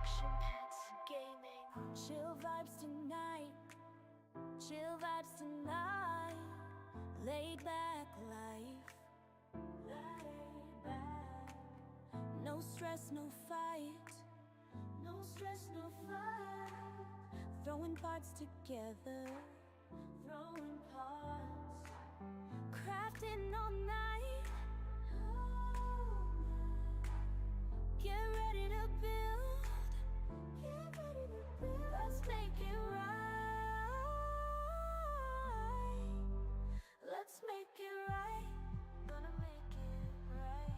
action pets gaming. Chill vibes tonight, chill vibes tonight. Laid back life, laid back. No stress, no fight, no stress, no fight. Throwing parts together, throwing parts. Crafting all night, get ready to build, get ready to build. Let's make it right. Let's make it right. Gonna make it right.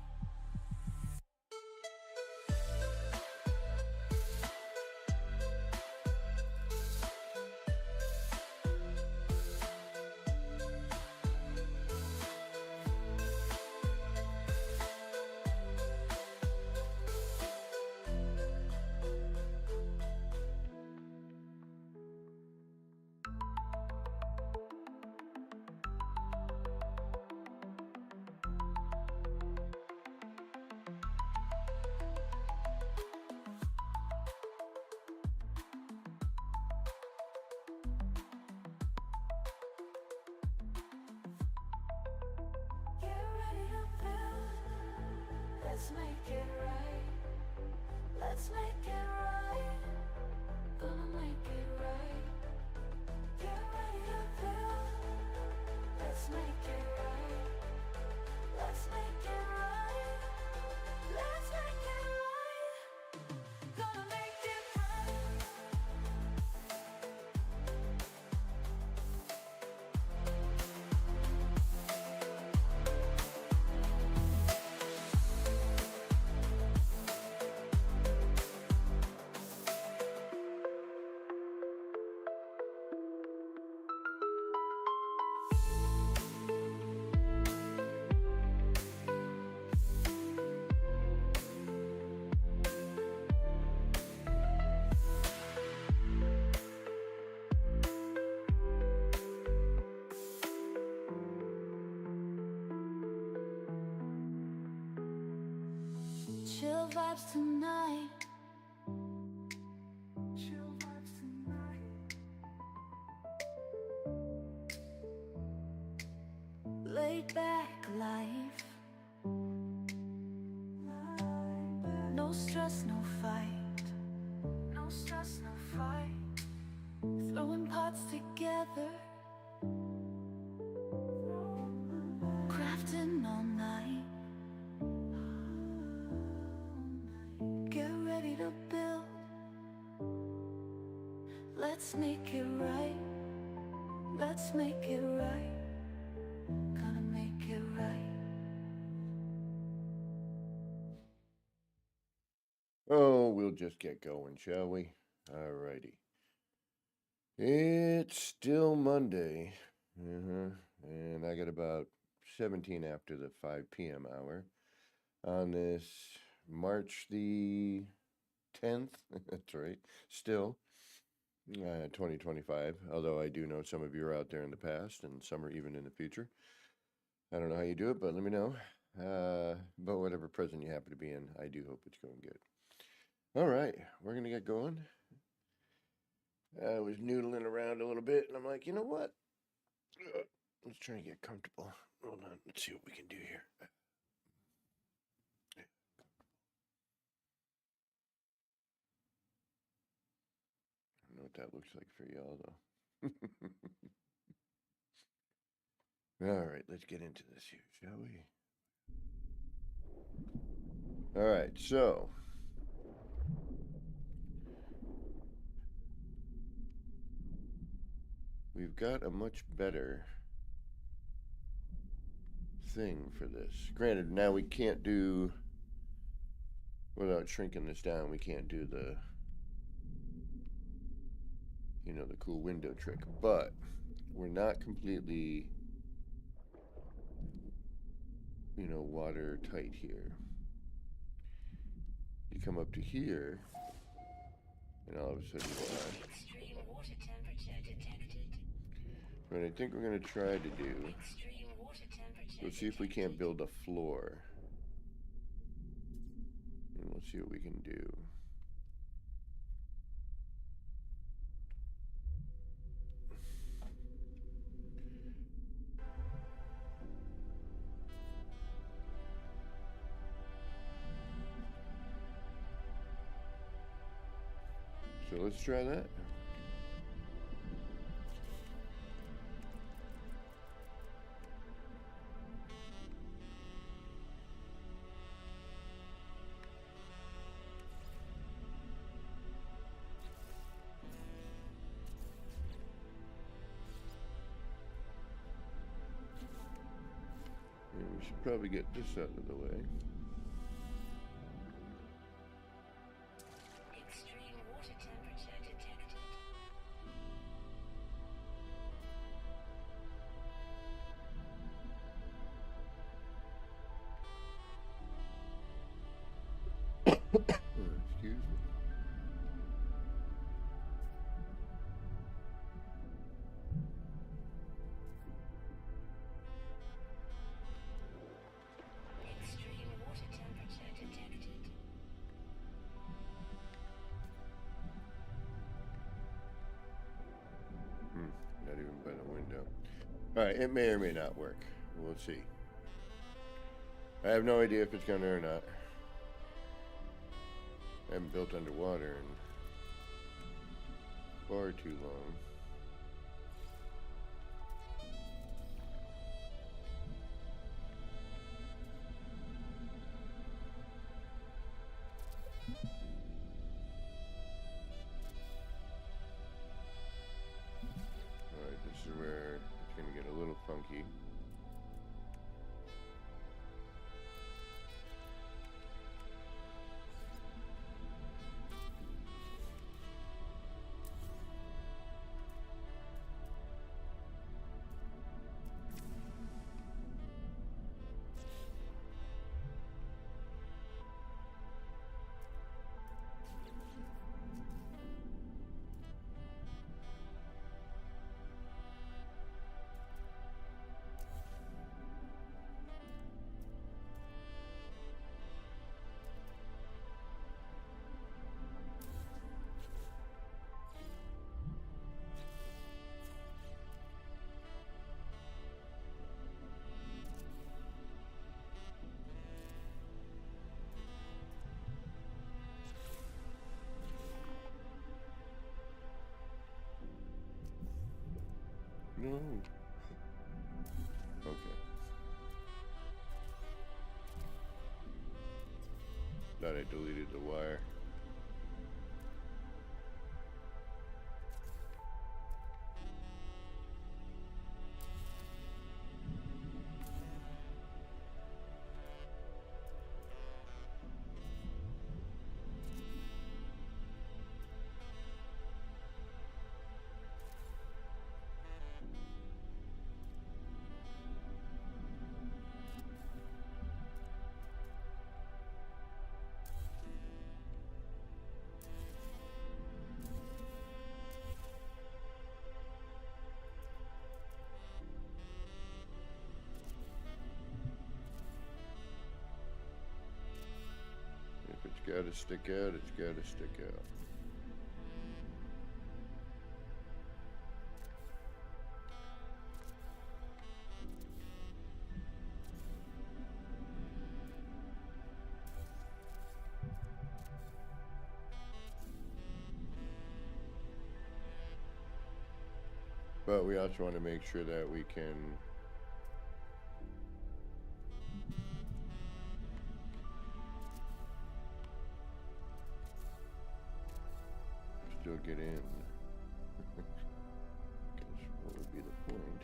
Get ready to build. Let's make it right. Let's make it right. Gonna make it right. Get ready to build. Let's make it right. Let's make it right. Let's make it right. Gonna make it right. Chill vibes tonight. Chill vibes tonight. Laid back life. No stress, no fight. No stress, no fight. Throwing parts together. Crafting all night. Get ready to build. Let's make it right. Let's make it right. Gonna make it right. Oh, we'll just get going, shall we? Alrighty. It's still Monday. And I got about 17 after the 5 p.m. hour on this March the 10th. That's right. Still 2025. Although I do know some of you are out there in the past and some are even in the future. I don't know how you do it, but let me know. But whatever present you happen to be in, I do hope it's going good. All right, we're going to get going. I was noodling around a little bit, and I'm like, you know what? Let's try and get comfortable. Hold on, let's see what we can do here. I don't know what that looks like for y'all, though. All right, let's get into this here, shall we? All right, so we've got a much better thing for this. Granted, now we can't do, without shrinking this down, we can't do the, you know, the cool window trick, but we're not completely, you know, watertight here. You come up to here, and all of a sudden, Extreme water temperature detected. what I think we're going to try to do, Extreme water temperature. we'll see if we can't build a floor. And we'll see what we can do. So let's try that. And we should probably get this out of the way. Extreme water temperature detected. Excuse me. Extreme water temperature detected. Not even by the window. Alright, it may or may not work. We'll see. I have no idea if it's gonna or not. I haven't built underwater in far too long. Alright, this is where it's gonna get a little funky. No. Okay. Thought I deleted the wire. If it's gotta stick out, it's gotta stick out. But we also want to make sure that we can still get in. Because what would be the point?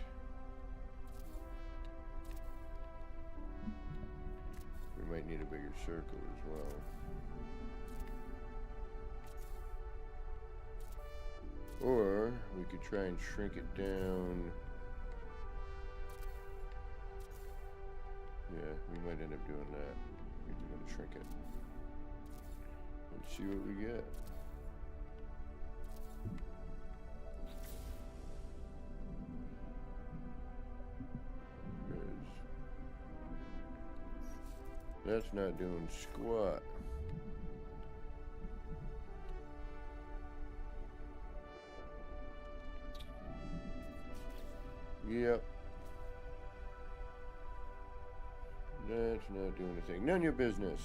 We might need a bigger circle as well. Or we could try and shrink it down. Yeah, we might end up doing that. We're going to shrink it. Let's see what we get. That's not doing squat. Yep. That's not doing anything. None of your business.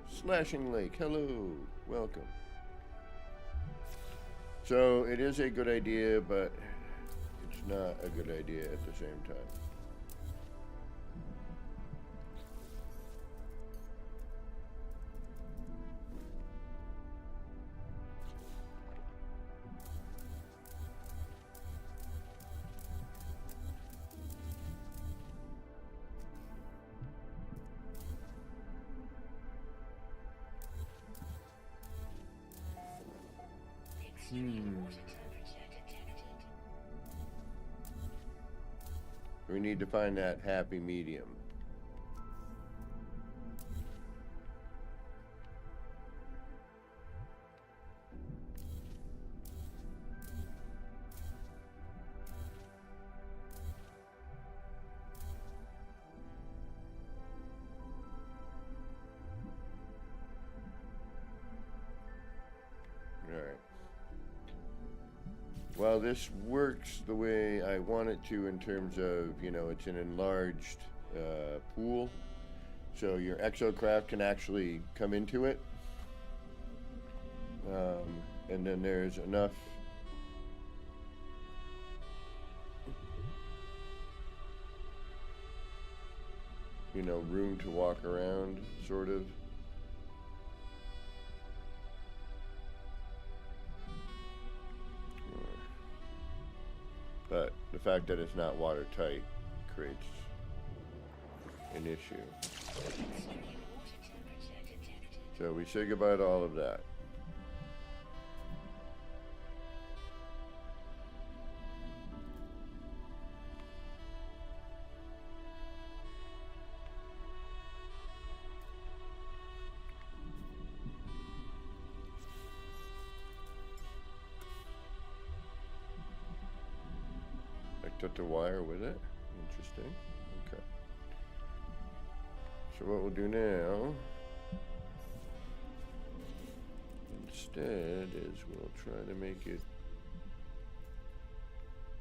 Slashing Lake, hello. Welcome. So it is a good idea, but it's not a good idea at the same time. Extreme water temperature detected. We need to find that happy medium. Alright. Well, this works the way I want it to in terms of, you know, it's an enlarged pool. So your exocraft can actually come into it. And then there's enough room to walk around, sort of. But the fact that it's not watertight creates an issue. Extreme water temperature detected. So we say goodbye to all of that. Took the wire with it. Interesting. Okay. So what we'll do now instead is we'll try to make it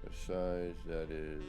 a size that is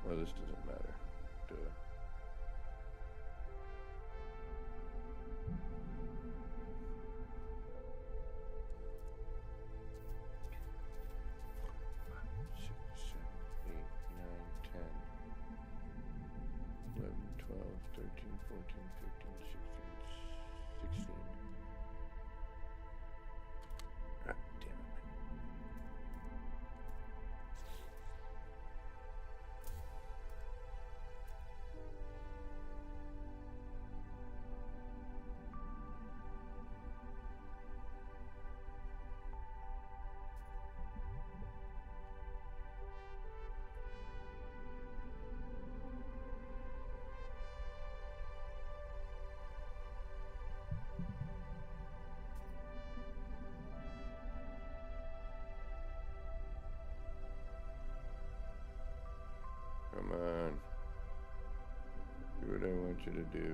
well, this doesn't matter. Duh. Six, 7, 8, 9, 10, 11, 12, 13, 14, 15, 16, 16. Ah, damn it. Come on. Do what I want you to do.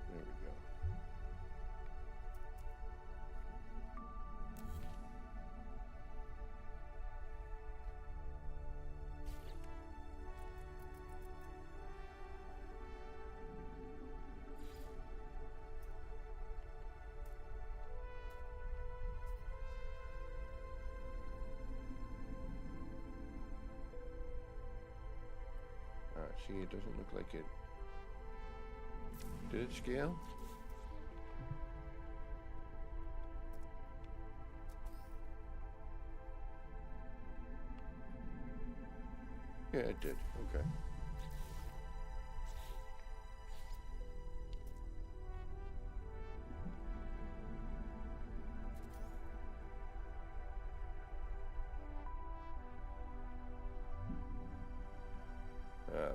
There we go. See, it doesn't look like it. Did it scale? Yeah, it did. Okay.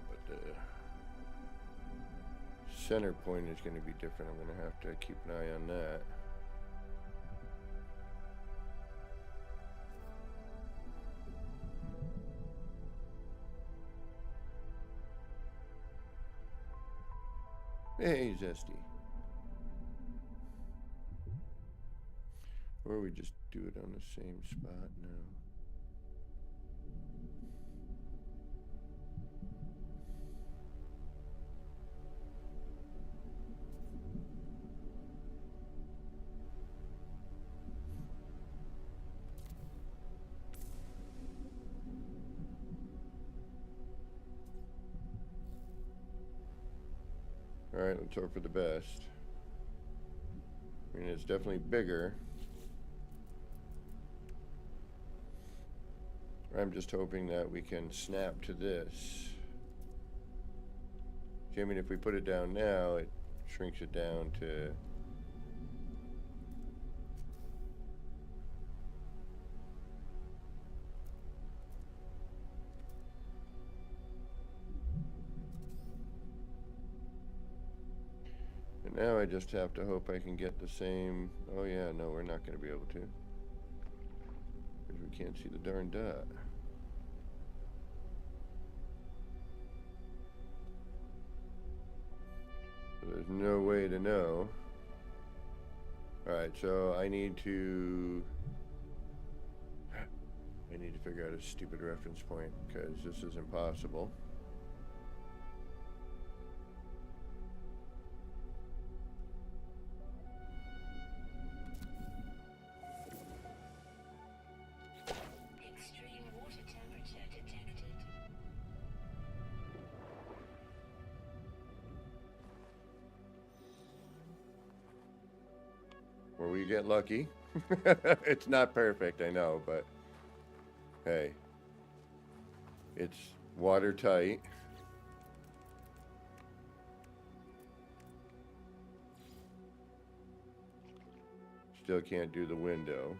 But the center point is going to be different. I'm going to have to keep an eye on that. Hey, Zesty. Or we just do it on the same spot now. Alright, let's hope for the best. I mean, it's definitely bigger. I'm just hoping that we can snap to this. See, I mean, if we put it down now, it shrinks it down to... And now I just have to hope I can get the same... Oh yeah, no, we're not going to be able to. Because we can't see the darn dot. There's no way to know. Alright, so I need to figure out a stupid reference point, because this is impossible. Extreme water temperature detected. Or we get lucky. It's not perfect, I know, but hey, it's watertight. Still can't do the window,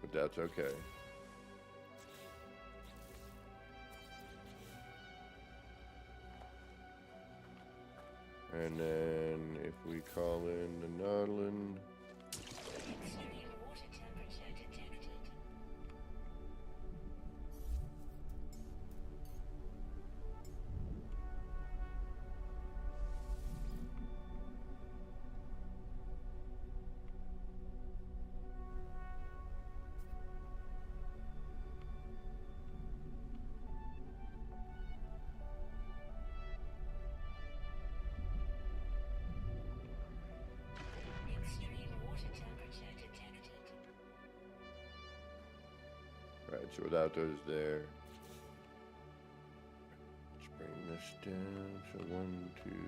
but that's okay. And then if we call in the Nautilin, Extreme water temperature detected. Extreme water temperature detected. right, so without those there, let's bring this down. So 1, 2, 3,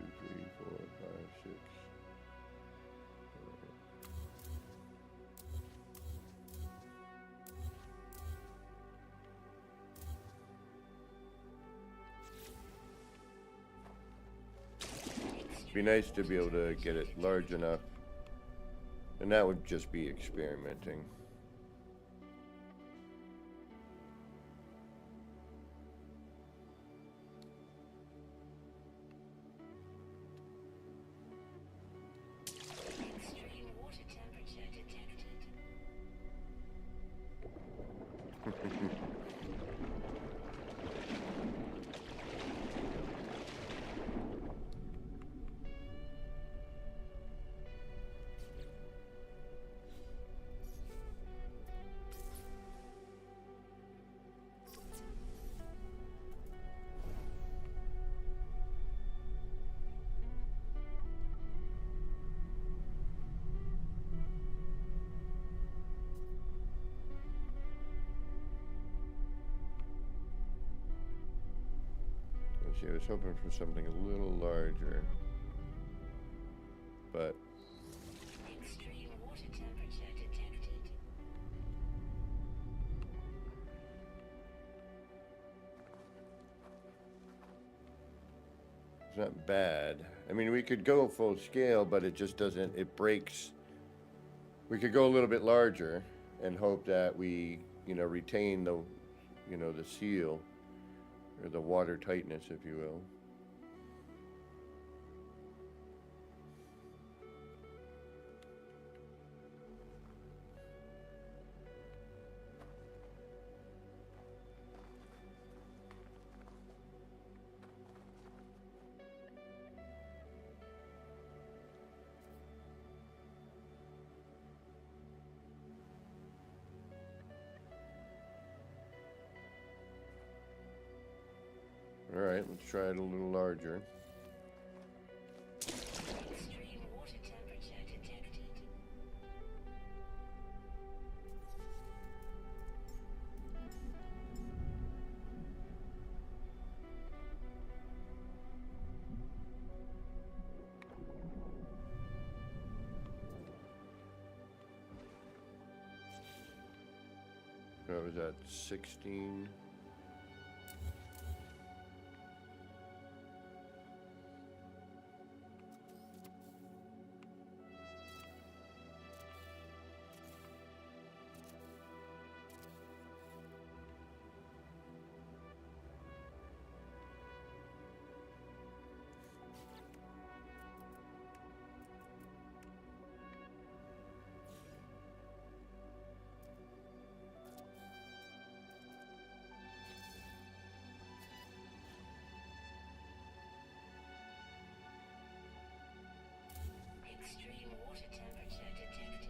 4, 5, 6. It'd be nice to be able to get it large enough, and that would just be experimenting. Extreme water temperature detected. See, I was hoping for something a little larger, but Extreme water temperature detected. it's not bad. I mean, we could go full scale, but it just doesn't, it breaks. We could go a little bit larger and hope that we, retain the, the seal or the water tightness, if you will. All right, let's try it a little larger. Extreme water temperature detected. What was that, 16? Extreme water temperature detected.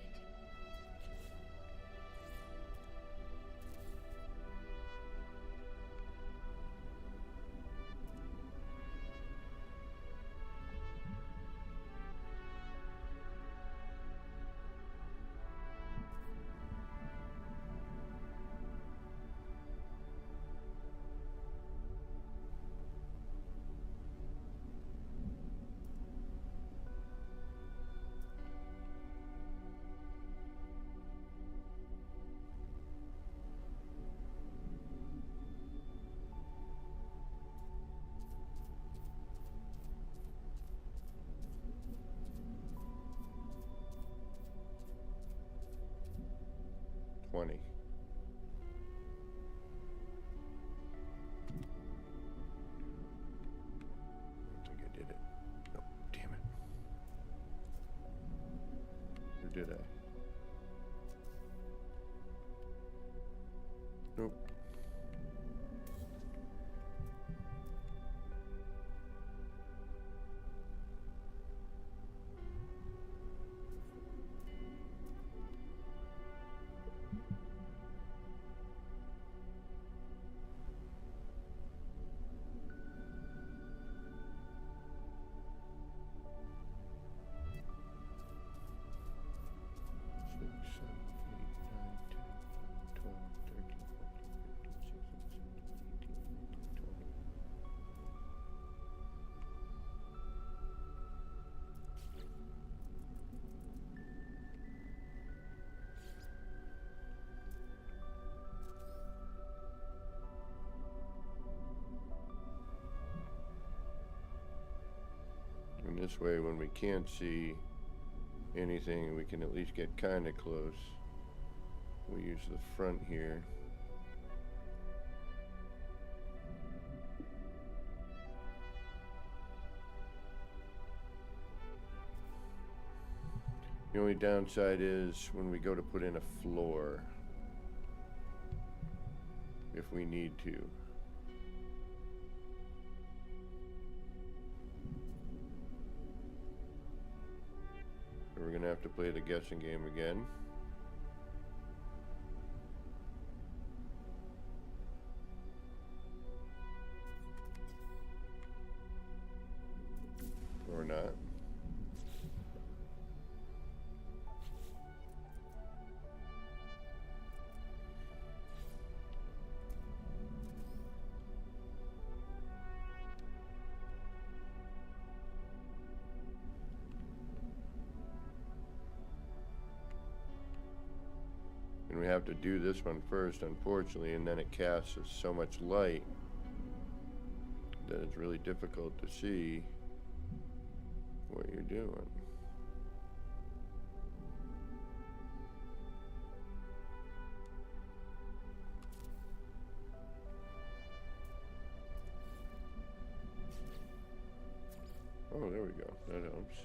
Twenty. I think I did it. Oh, damn it. Or did I? Nope. And this way, when we can't see anything, we can at least get kind of close. We use the front here. The only downside is when we go to put in a floor, if we need to. So we're gonna have to play the guessing game again. Or not. And we have to do this one first, unfortunately, and then it casts so much light that it's really difficult to see what you're doing. Oh, there we go. That helps.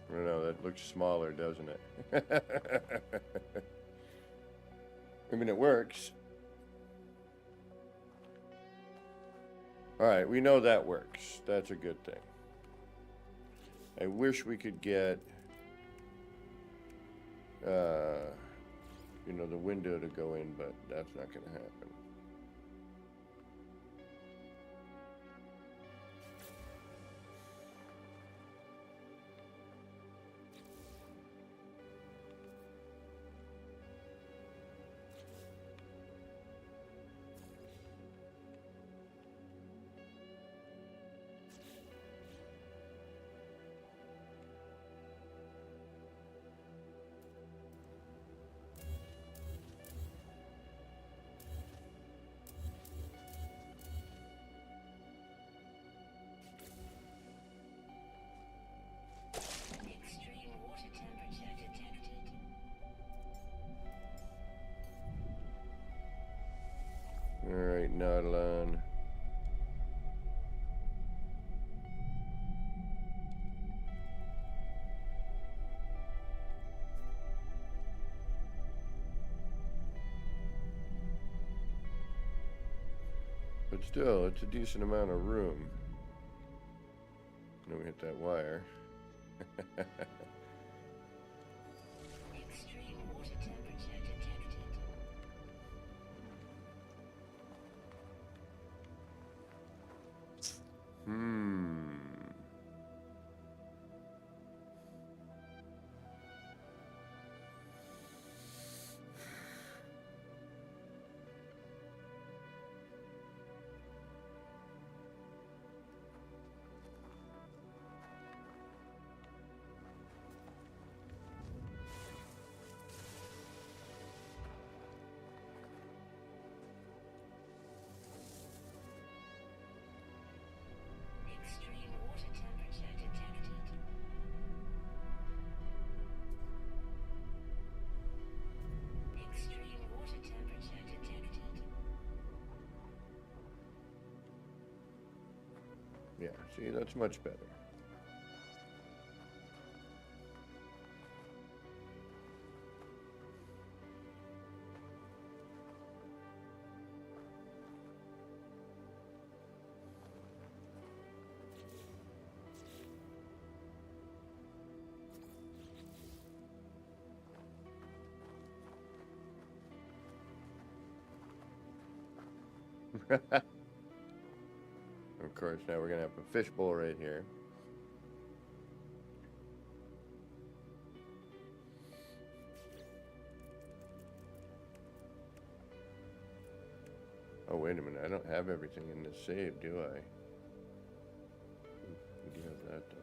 I don't know, that looks smaller, doesn't it? I mean, it works. Alright, we know that works. That's a good thing. I wish we could get, you know, the window to go in, but that's not going to happen. Extreme water temperature detected. Alright, Nautilon. But still, it's a decent amount of room. Then we hit that wire. Extreme water temperature detected. Extreme water temperature detected. Extreme water temperature detected. Yeah, see, that's much better. Of course, now we're gonna have a fishbowl right here. Oh, wait a minute, I don't have everything in this save, do I? We do have that though.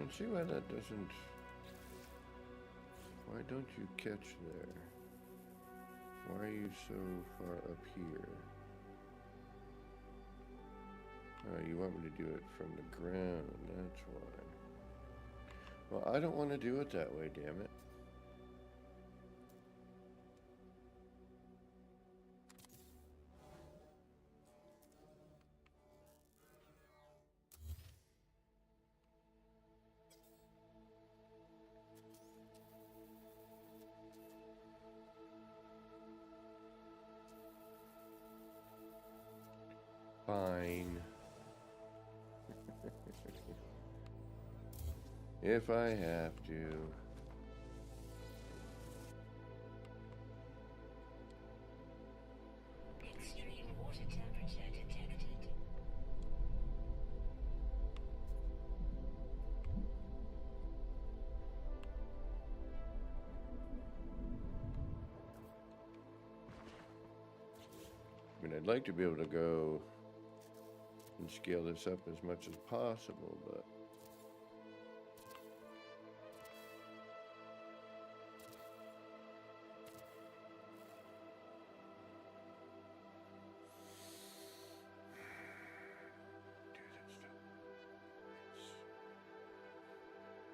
don't see why that doesn't... Why don't you catch there? Why are you so far up here? Oh, you want me to do it from the ground, that's why. Well, I don't want to do it that way, damn it. Fine. If I have to. Extreme water temperature detected. I mean, I'd like to be able to go and scale this up as much as possible, but...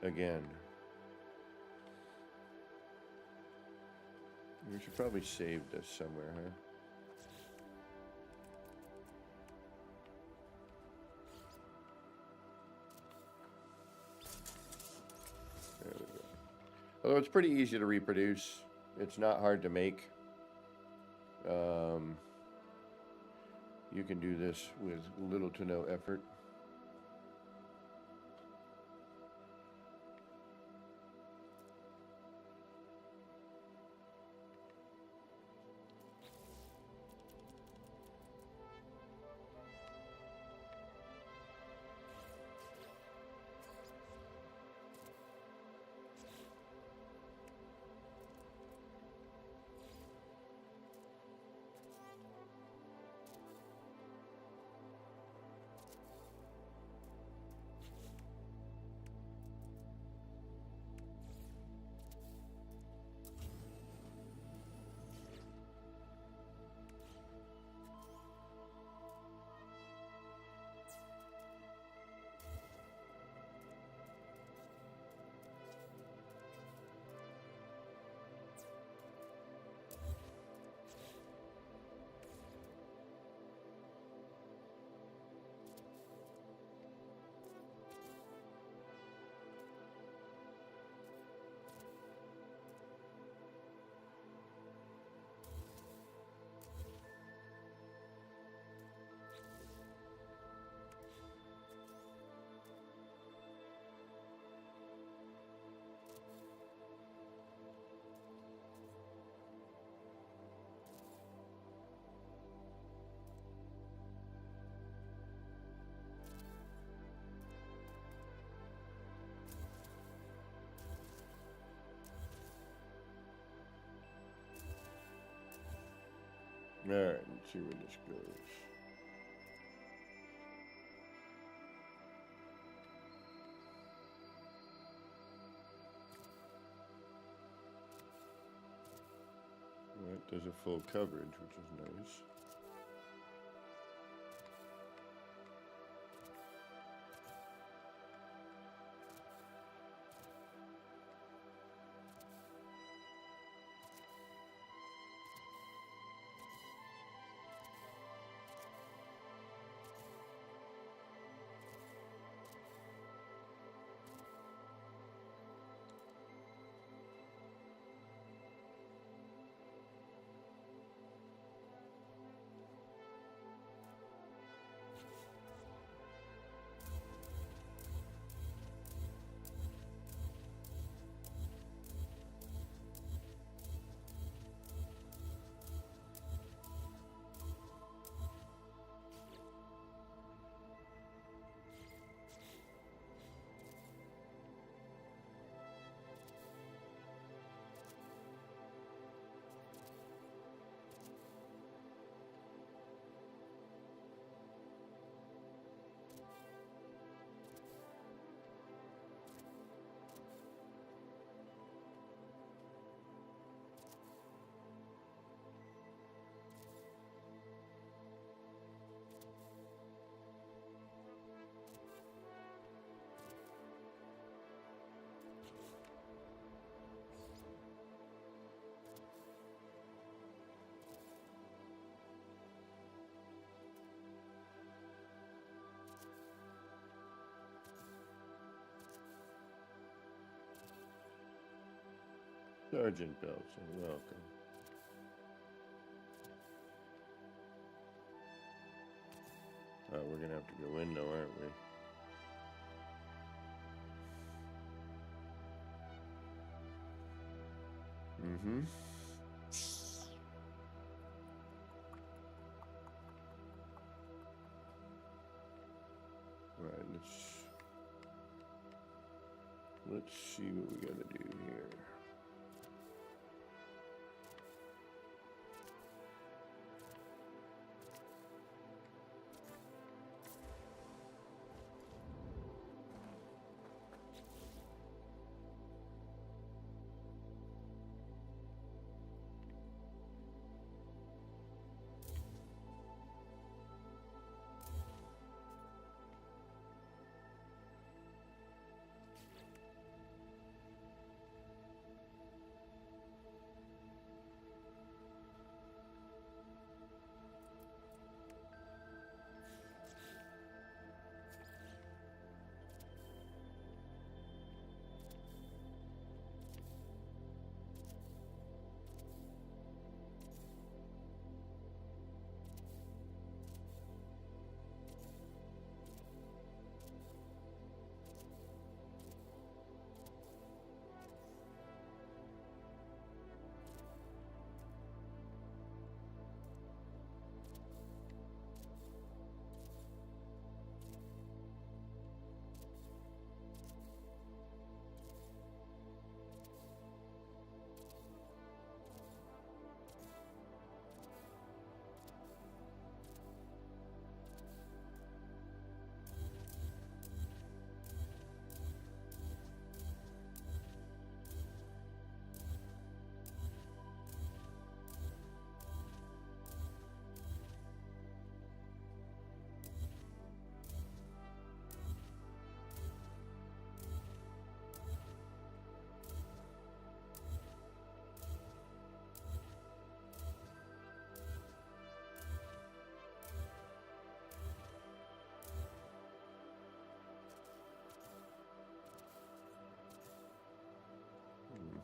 Again. We should probably save this somewhere, huh? There we go. Although it's pretty easy to reproduce. It's not hard to make. You can do this with little to no effort. Alright, let's see where this goes. Right, there's a full coverage, which is nice. Sergeant Belson, welcome. We're gonna have to go in though, aren't we? Mm-hmm. Right, let's see what we gotta do here.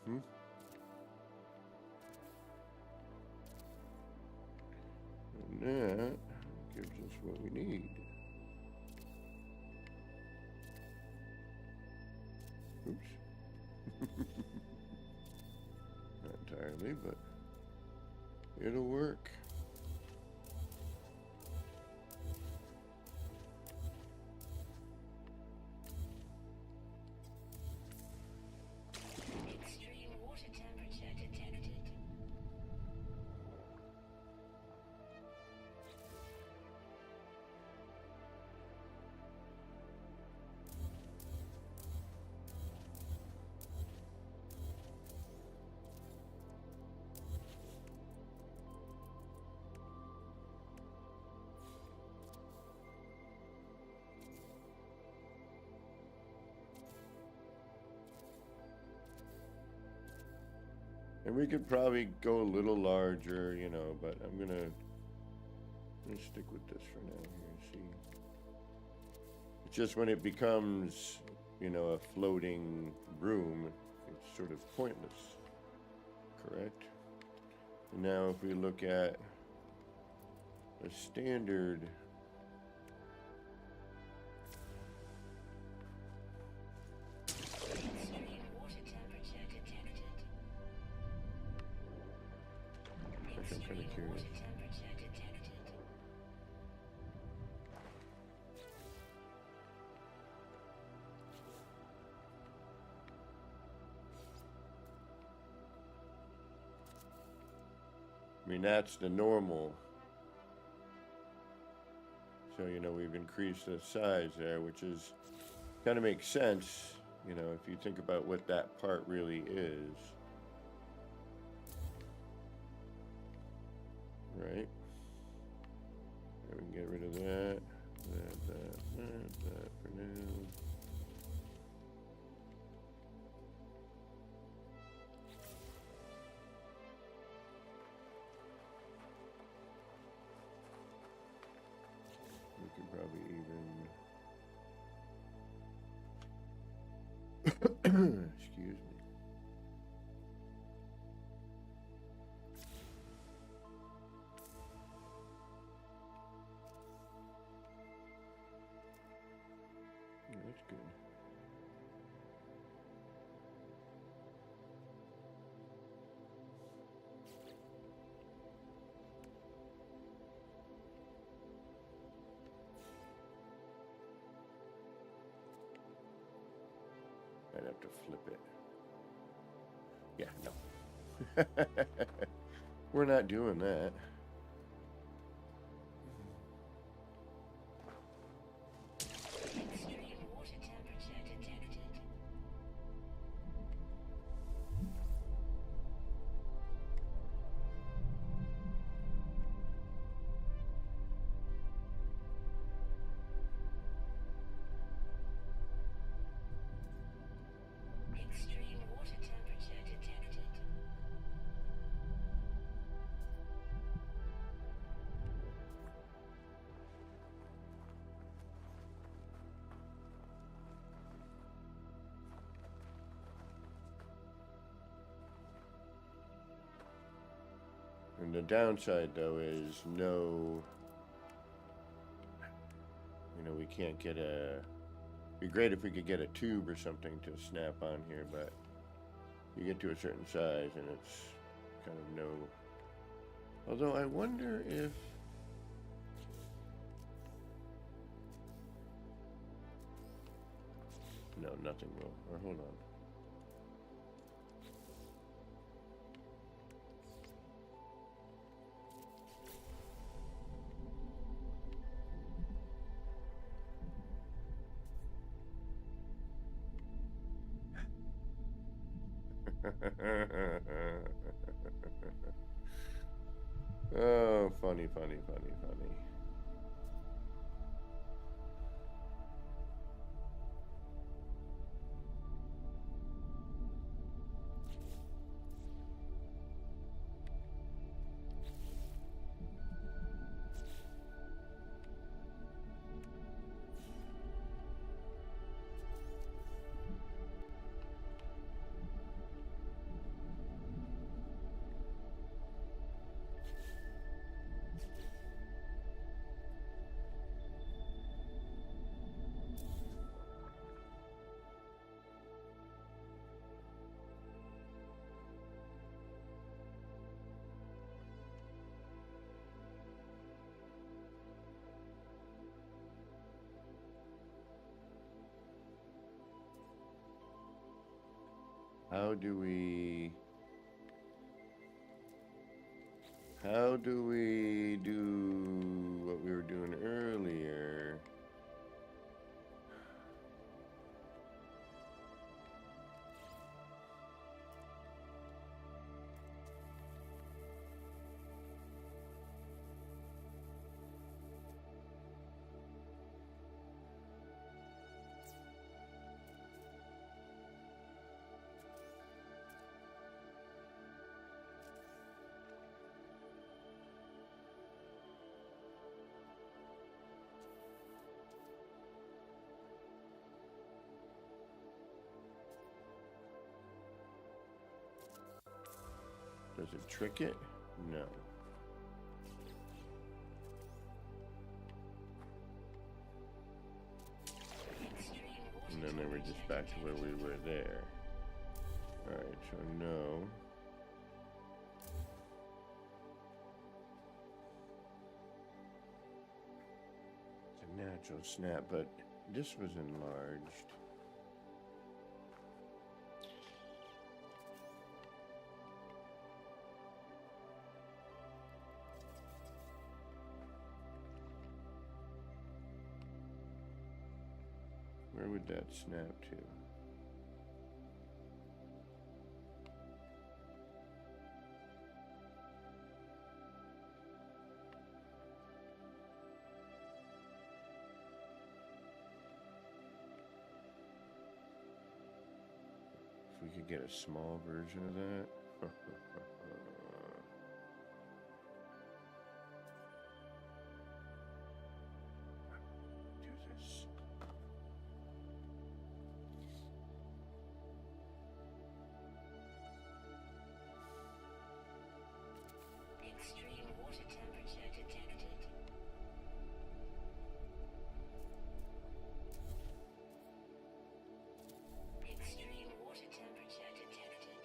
Mm-hmm. And that gives us what we need. Oops. Not entirely, but it'll work. Extreme water temperature detected. And we could probably go a little larger, you know, but I'm gonna stick with this for now here. See, it's just when it becomes, you know, a floating room, it's sort of pointless. Correct. And now, if we look at a standard. Extreme water temperature detected. I'm kind of Extreme curious. water temperature detected. I mean, that's the normal. So, you know, we've increased the size there, which is kind of makes sense, you know, if you think about what that part really is. Right? And we can get rid of that for now. We can probably even excuse me. have to flip it. Yeah, no. We're not doing that. Extreme water temperature detected. Extreme water temperature detected. And the downside, though, is no, we can't get a, be great if we could get a tube or something to snap on here, but you get to a certain size and it's kind of no, although I wonder if, no, nothing will, or hold on. Oh, funny, funny, funny, funny. How do we do what we were doing earlier? Does it trick it? No. Extreme water And then we're just back to where we were there. Alright, so no. It's a natural snap, but this was enlarged. Where would that snap to? If we could get a small version of that. Do this. Extreme water temperature detected. Extreme water temperature detected.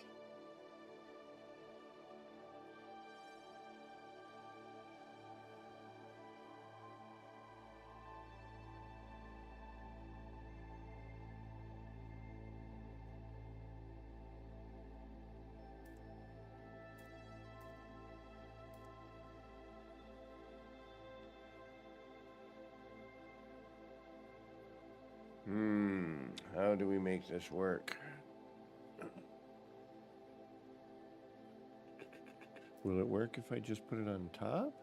do we make this work? Will it work if I just put it on top?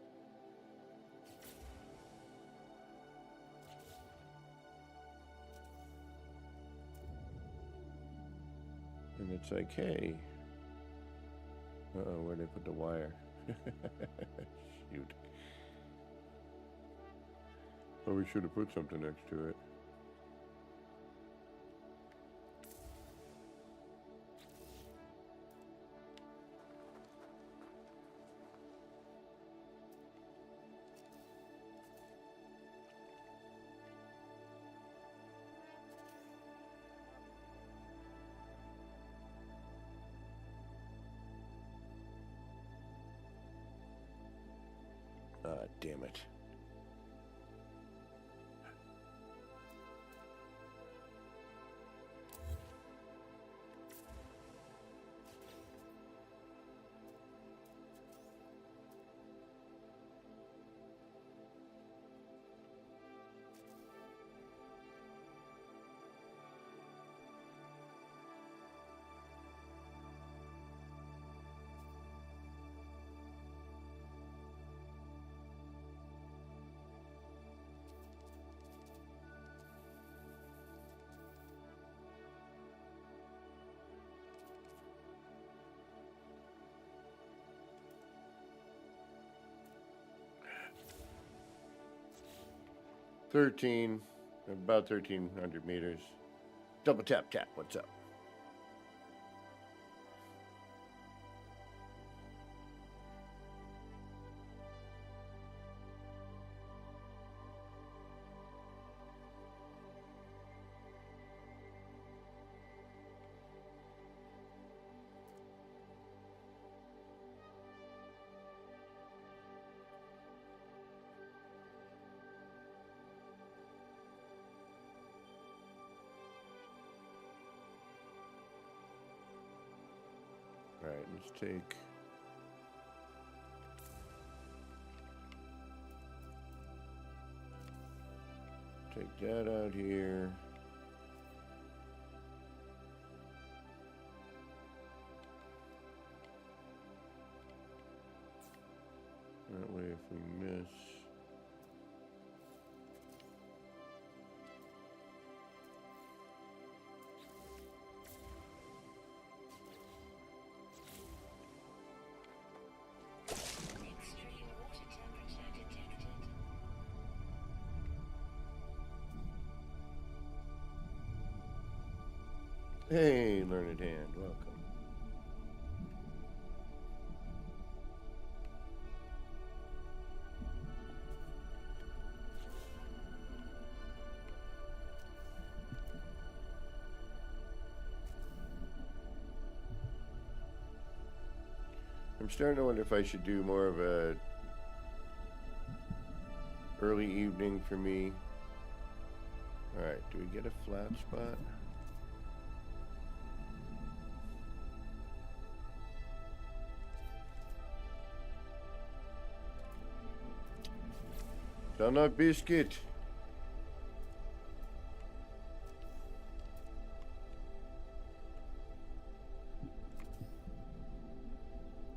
And it's like, hey. Uh-oh, where'd I put the wire? Shoot. Oh, we should have put something next to it. Ah, damn it. About 1,300 meters. Double tap, what's up? All right, let's take that out here. That way, if we miss, Extreme water temperature detected. hey, learned hand, welcome. I'm starting to wonder if I should do more of a early evening for me. All right, do we get a flat spot? Son of biscuit.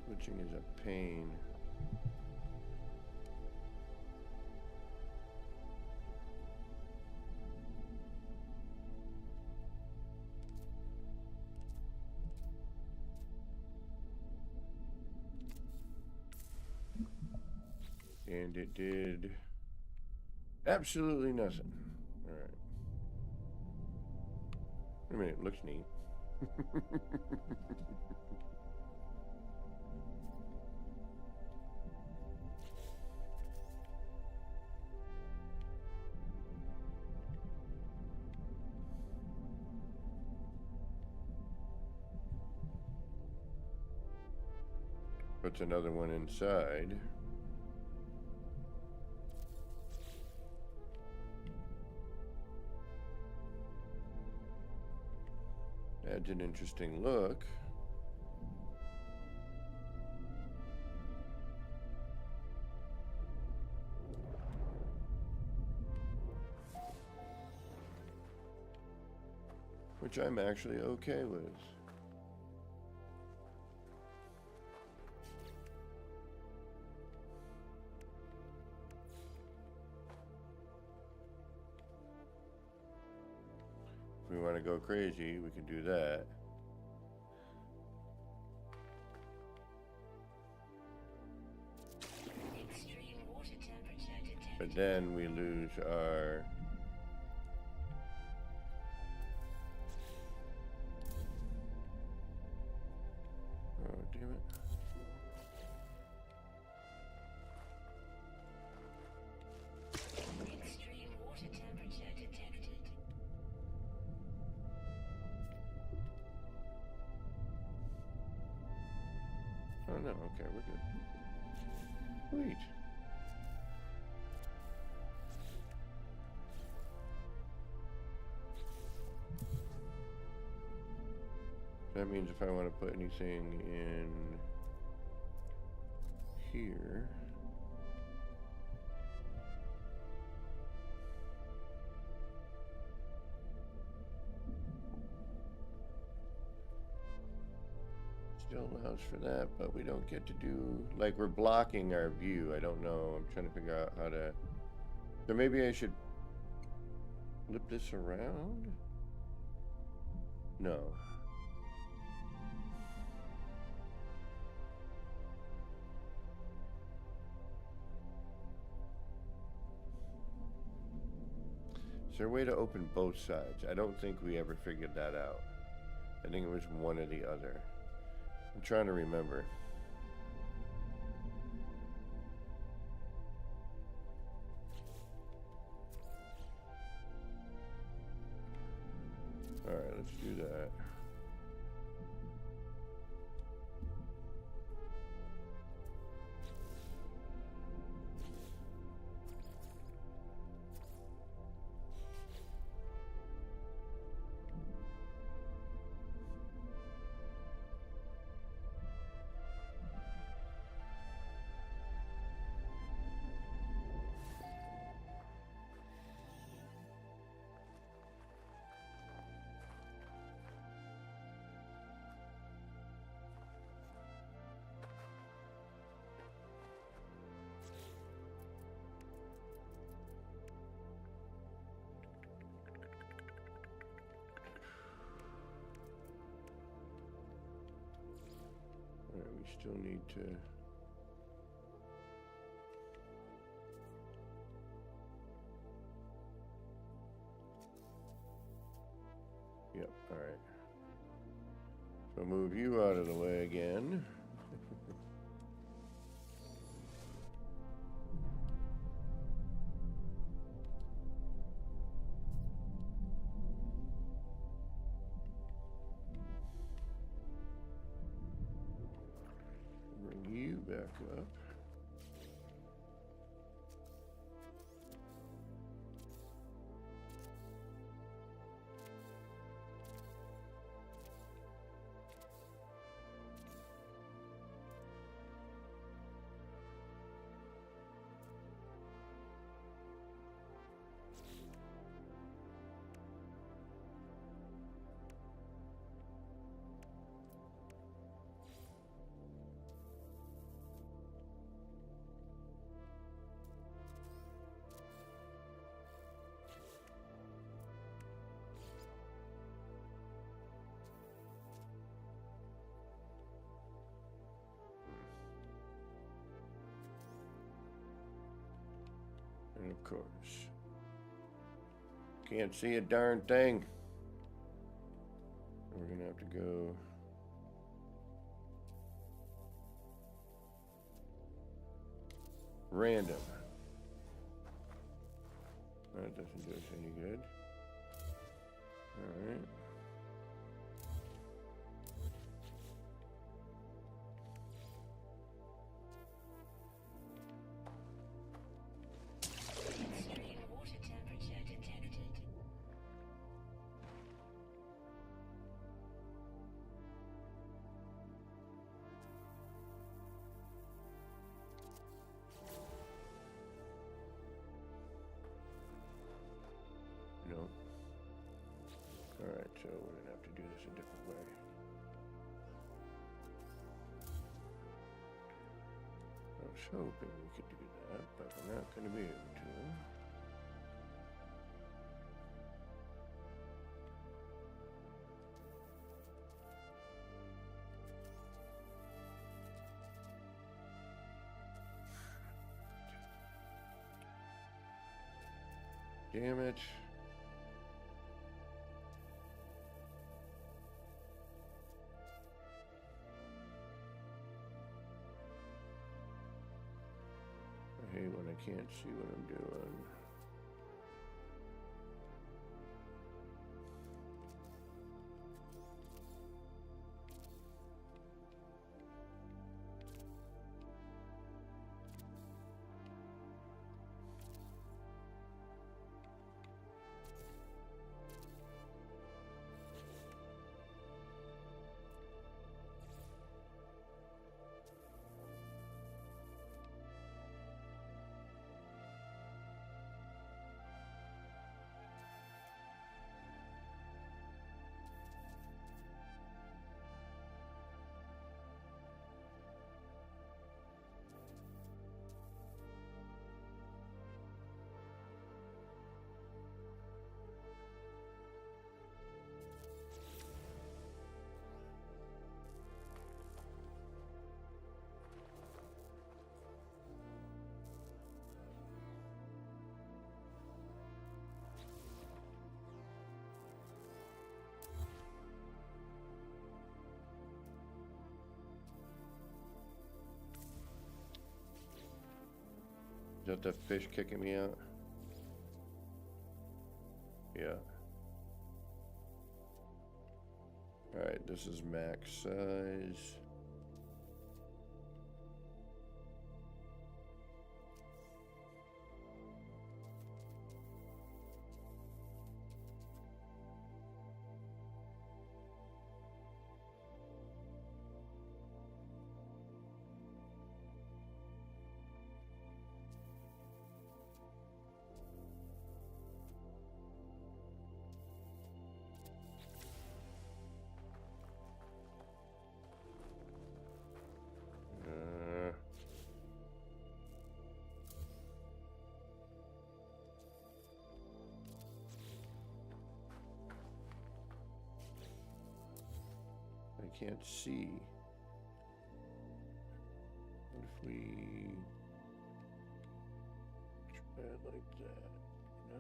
Switching is a pain. And it did absolutely nothing. All right. Wait a minute, it looks neat. Puts another one inside. Adds an interesting look. which I'm actually okay with. If we want to go crazy, we can do that. Extreme water temperature detected. But then we lose our... Oh, damn it. Extreme water temperature detected. Oh no, okay, we're good. Sweet. That means if I want to put anything in here, still allows for that, but we don't get to do, like, we're blocking our view. I don't know. I'm trying to figure out how to. So maybe I should flip this around? No. Is there a way to open both sides? I don't think we ever figured that out. I think it was one or the other. I'm trying to remember. Alright, let's do that. Alright, we still need to... Yep, alright. So move you out of the way again. Bring you back up. And of course, can't see a darn thing. We're gonna have to go. Random. That doesn't do us any good. All right. Extreme water temperature detected. No. All right. this a different way. I was hoping we could do that, but we're not going to be able to. Damn it. I hate when I can't see what I'm doing. Is that the fish kicking me out? Yeah. Alright, this is max size. I can't see. What if we try it like that? No?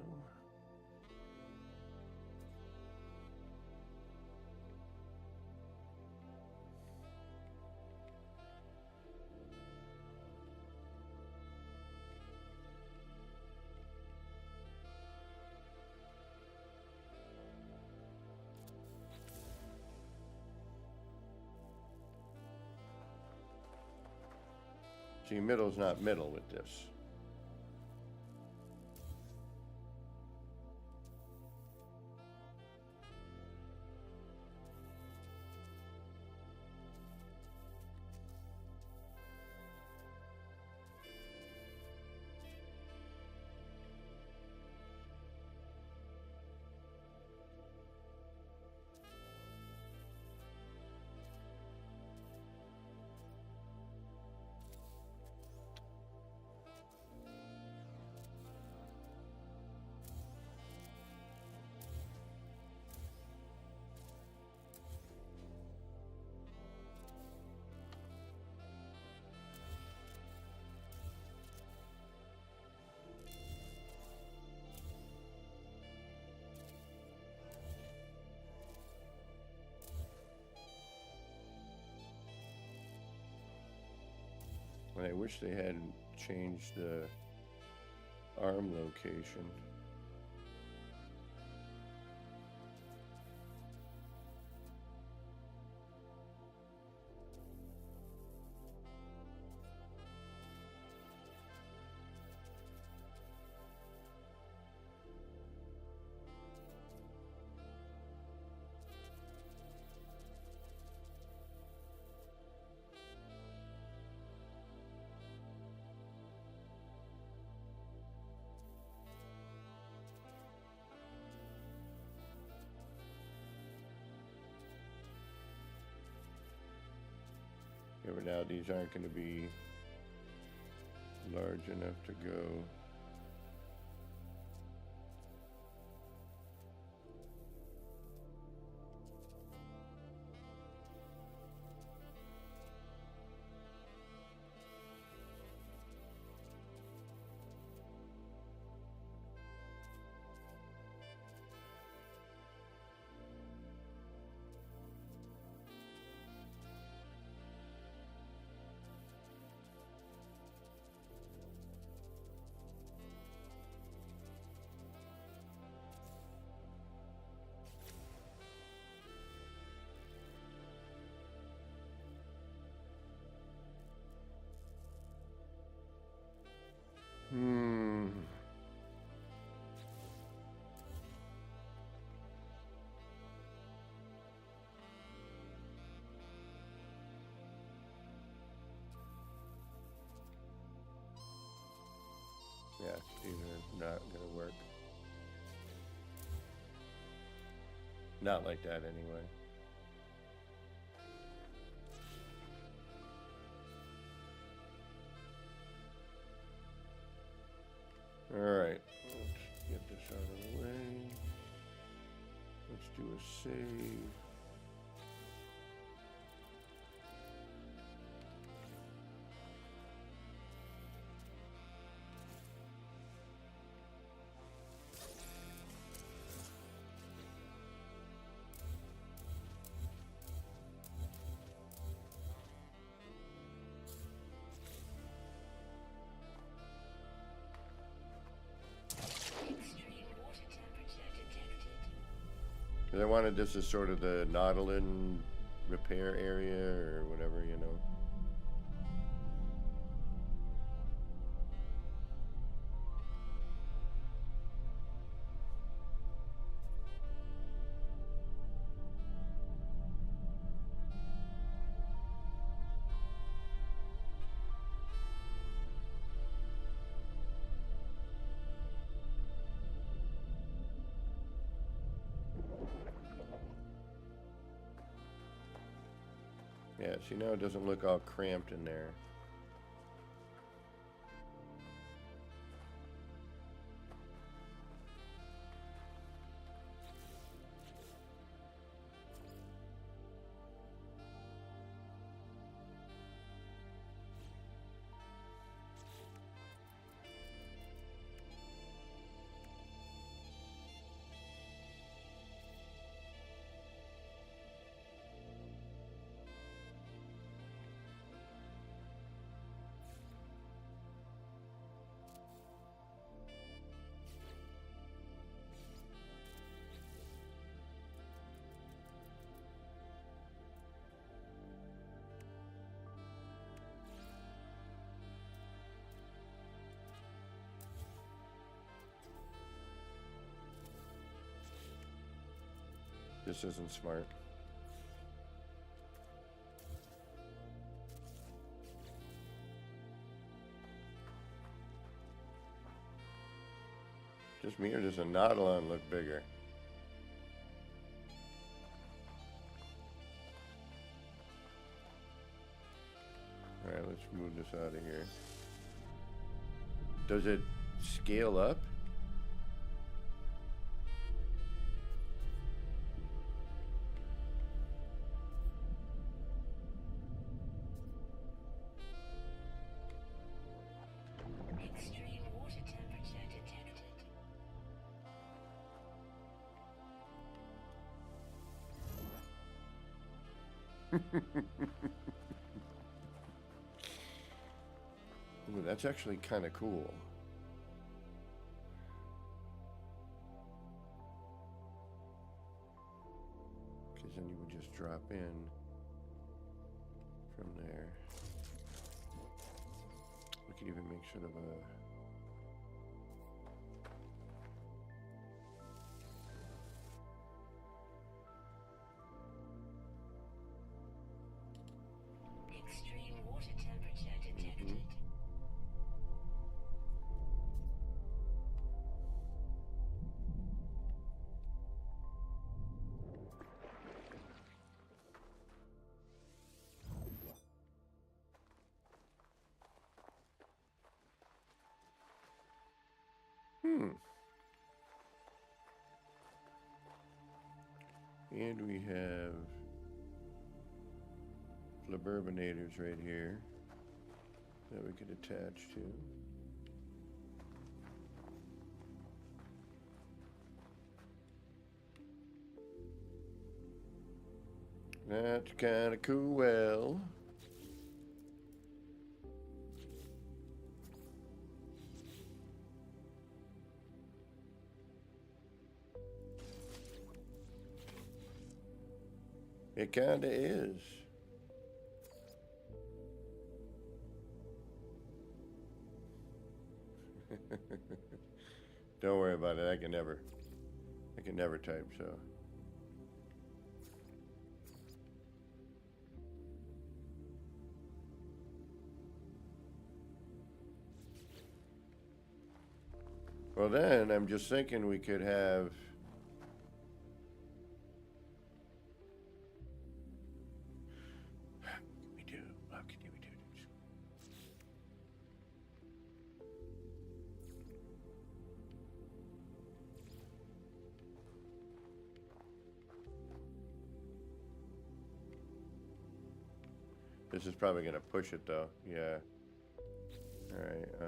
See, middle's not middle with this. I wish they hadn't changed the arm location. Yeah, but now these aren't going to be large enough to go. Hmm. Yeah, these are not going to work. Not like that, anyway. Alright, let's get this out of the way. Let's do a save. Extreme water temperature detected. Because I wanted this as sort of the Nautilin repair area or whatever, you know. Yeah, see now it doesn't look all cramped in there. This isn't smart. Just me, or does a Nautilon look bigger? Alright, let's move this out of here. Does it scale up? Extreme water temperature detected. Ooh, that's actually kind of cool. Because then you would just drop in from there. We could even make sort of a... Extreme water temperature detected. And we have Flaburbinators right here that we could attach to. That's kind of cool. Well, it kind of is. Don't worry about it. I can never type, so. Well, then I'm just thinking we could have. We do. How can we do this? This is probably going to push it, though. Yeah. All right. No.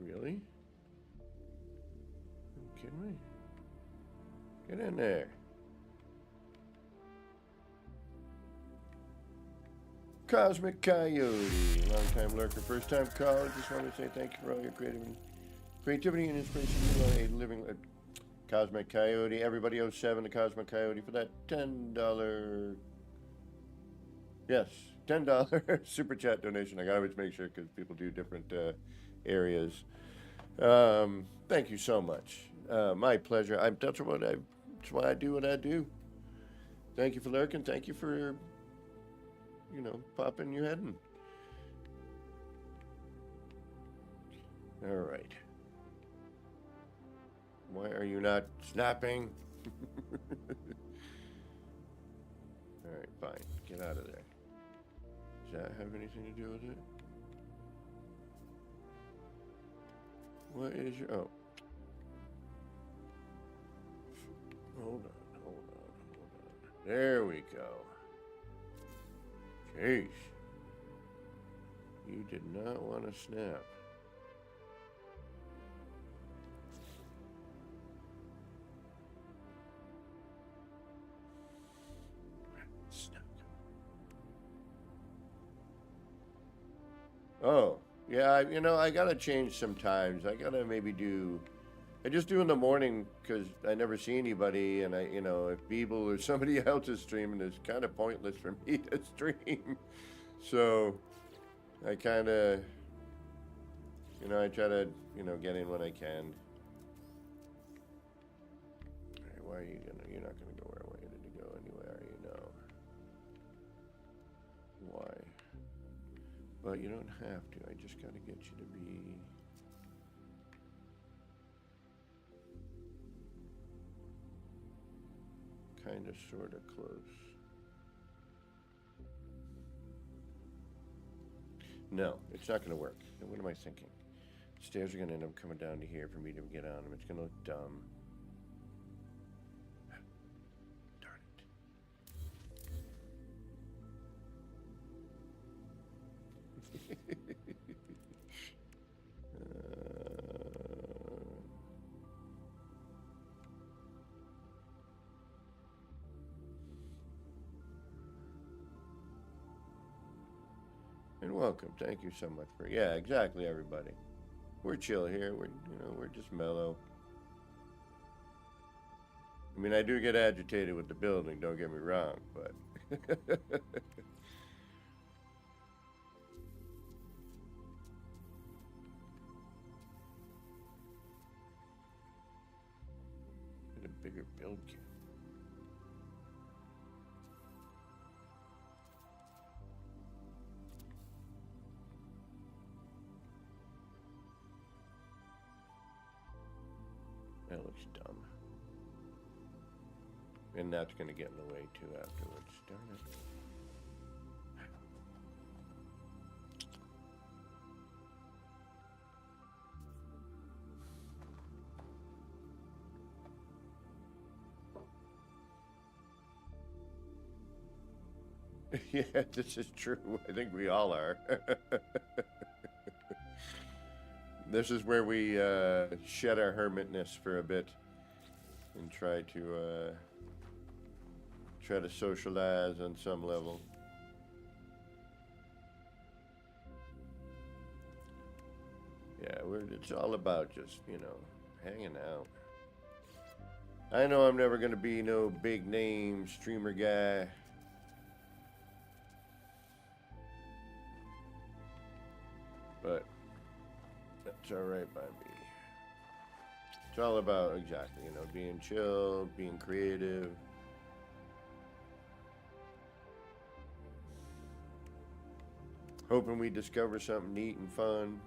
Really? Are you kidding me? Get in there. Cosmic Coyote, long-time lurker, first-time caller. Just want to say thank you for all your creativity and inspiration. You are a living Cosmic Coyote. Everybody 07 to Cosmic Coyote for that $10. Yes, $10 super chat donation. I gotta always make sure because people do different areas. Thank you so much. My pleasure. That's why I do what I do. Thank you for lurking. Thank you for, popping your head in. All right. Why are you not snapping? All right, fine. Get out of there. Does that have anything to do with it? What is your... Oh. Hold on. There we go. Jeez. You did not want to snap. Snap. Oh. Yeah, I gotta change sometimes. I gotta maybe I just do in the morning because I never see anybody, and if Beeble or somebody else is streaming, it's kind of pointless for me to stream. So I kind of, I try to, get in when I can. All right, why are you're not gonna go where I want you to go anyway, are you? No. Why? But you don't have to. I just gotta get you to be... kind of, sort of close. No, it's not gonna work. What am I thinking? Stairs are gonna end up coming down to here for me to get on them. It's gonna look dumb. And welcome. Thank you so much for, yeah, exactly, everybody. We're chill here. We're just mellow. I mean, I do get agitated with the building, don't get me wrong, but get a bigger build kit. That looks dumb. And that's going to get in the way too afterwards. Darn it. Yeah, this is true. I think we all are. This is where we shed our hermitness for a bit and try to socialize on some level. Yeah, it's all about just, hanging out. I know I'm never going to be no big name streamer guy. But that's all right by me. It's all about, exactly, being chill, being creative. Hoping we discover something neat and fun.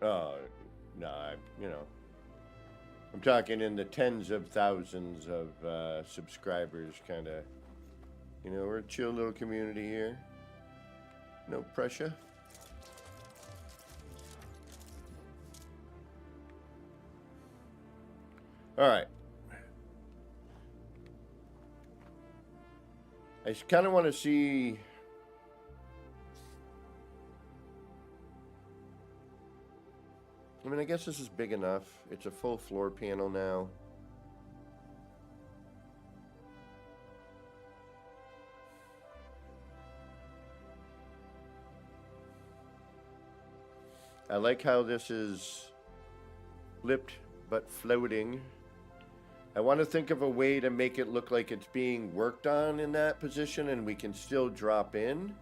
Oh, no, I'm talking in the tens of thousands of subscribers, kind of. We're a chill little community here. No pressure. All right. I kind of want to see. I mean, I guess this is big enough. It's a full floor panel now. I like how this is flipped but floating. I want to think of a way to make it look like it's being worked on in that position and we can still drop in.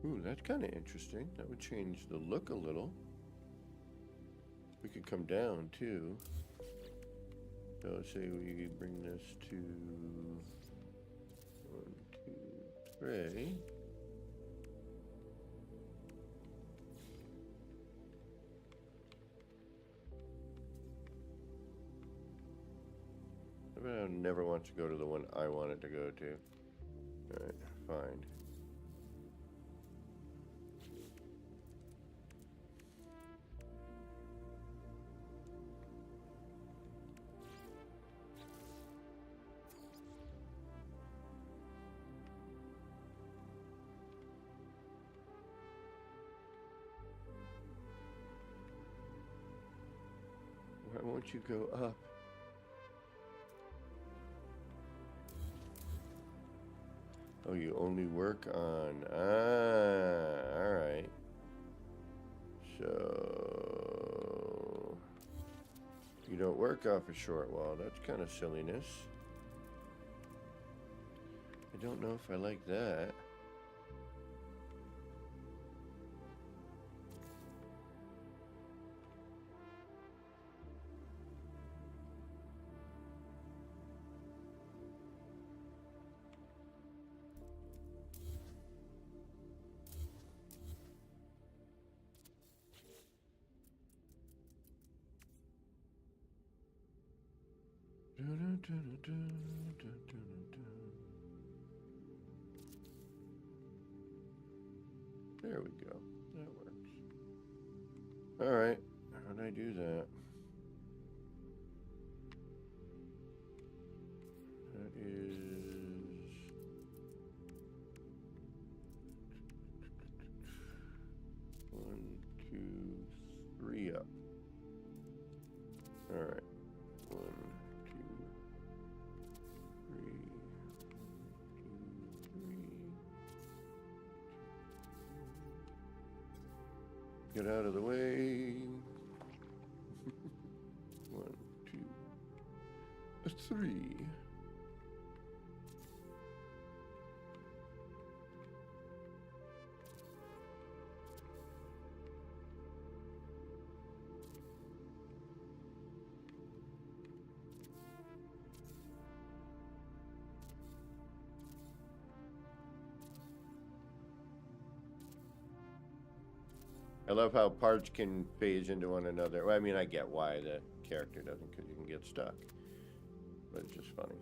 Ooh, that's kind of interesting. That would change the look a little. We could come down too. So say we bring this to 1, 2, 3. I never want to go to the one I want it to go to. Alright, fine. won't you go up? Oh, you only work on... alright. So... You don't work off a short wall. That's kind of silliness. I don't know if I like that. There we go. That works. Alright. How'd I do that? That is... 1, 2, 3 up. Alright. 1, 2, 3. 1, 2, 3. Get out of the way. 1, 2, 3. I love how parts can phase into one another. Well, I mean, I get why the character doesn't, because you can get stuck. But it's just funny.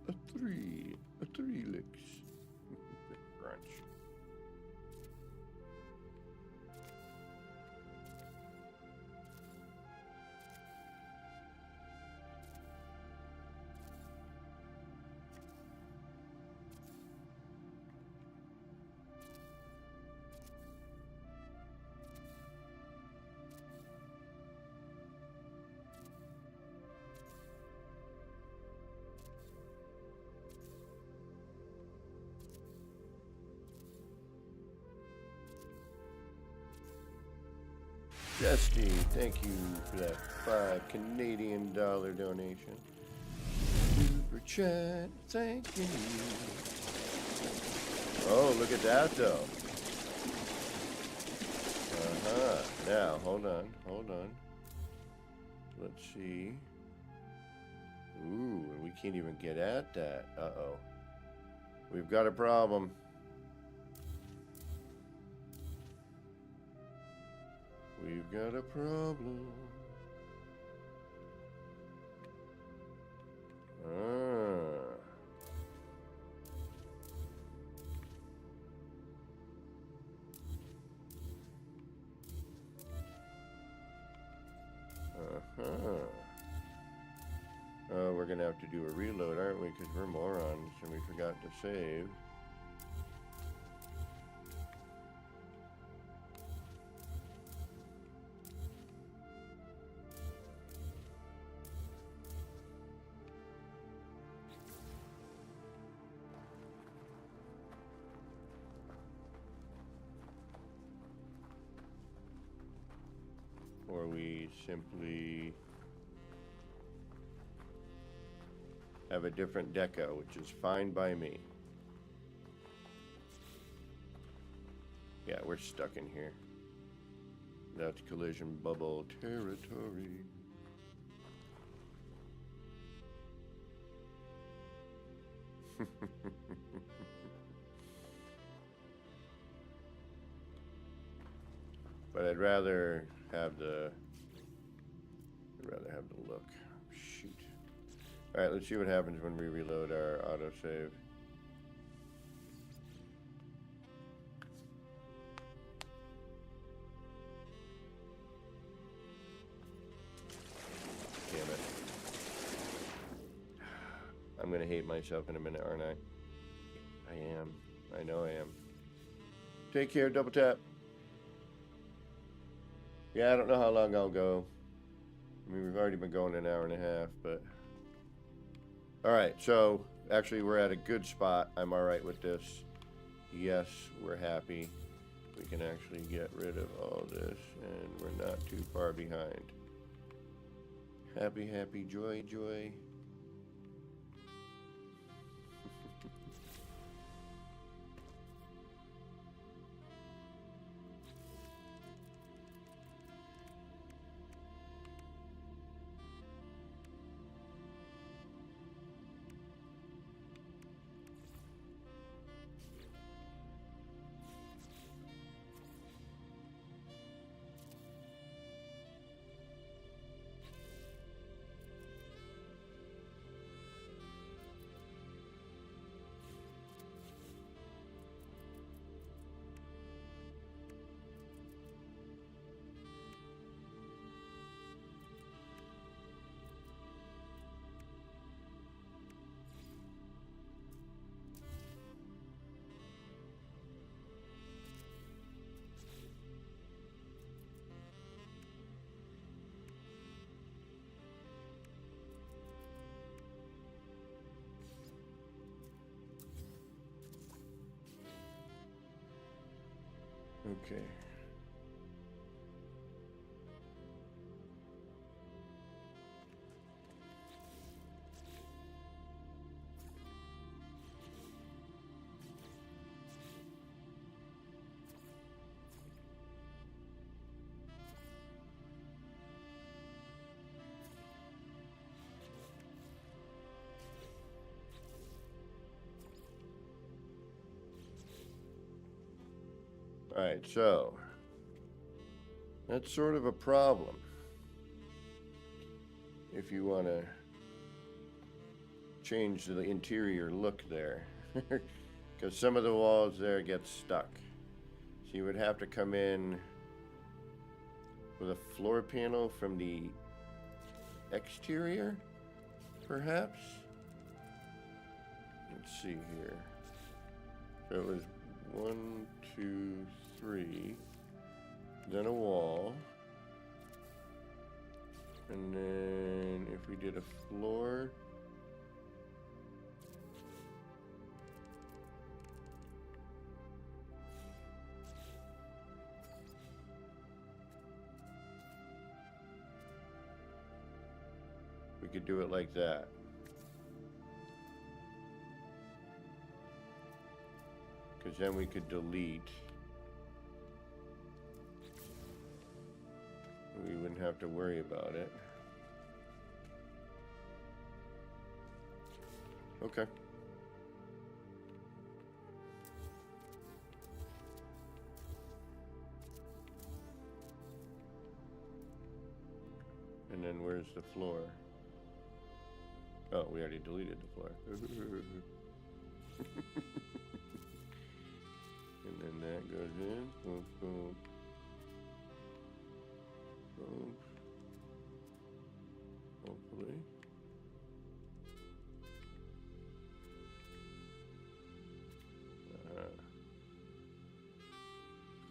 A 3, a 3 licks. Crunch. Dusty, thank you for that $5 Canadian donation. Super chat, thank you. Oh, look at that though. Now, hold on. Let's see. Ooh, and we can't even get at that. Uh-oh. We've got a problem. We've got a problem. Oh, we're gonna have to do a reload, aren't we? Because we're morons and we forgot to save. Or we simply have a different deco, which is fine by me. Yeah, we're stuck in here. That's collision bubble territory. But I'd rather have the look. Shoot. Alright, let's see what happens when we reload our autosave. Damn it. I'm gonna hate myself in a minute, aren't I? I am. I know I am. Take care, double tap. Yeah, I don't know how long I'll go. I mean, we've already been going an hour and a half, but... Alright, so, actually we're at a good spot. I'm alright with this. Yes, we're happy. We can actually get rid of all this, and we're not too far behind. Happy, happy, joy, joy. Okay. Alright, so that's sort of a problem if you want to change the interior look there, because some of the walls there get stuck. So you would have to come in with a floor panel from the exterior, perhaps? Let's see here. So it was 1, 2, 3, then a wall, and then if we did a floor, we could do it like that. Because then we could delete. We wouldn't have to worry about it. Okay. And then where's the floor? Oh, we already deleted the floor. And then that goes in. Boom, boom. Boom. Hopefully.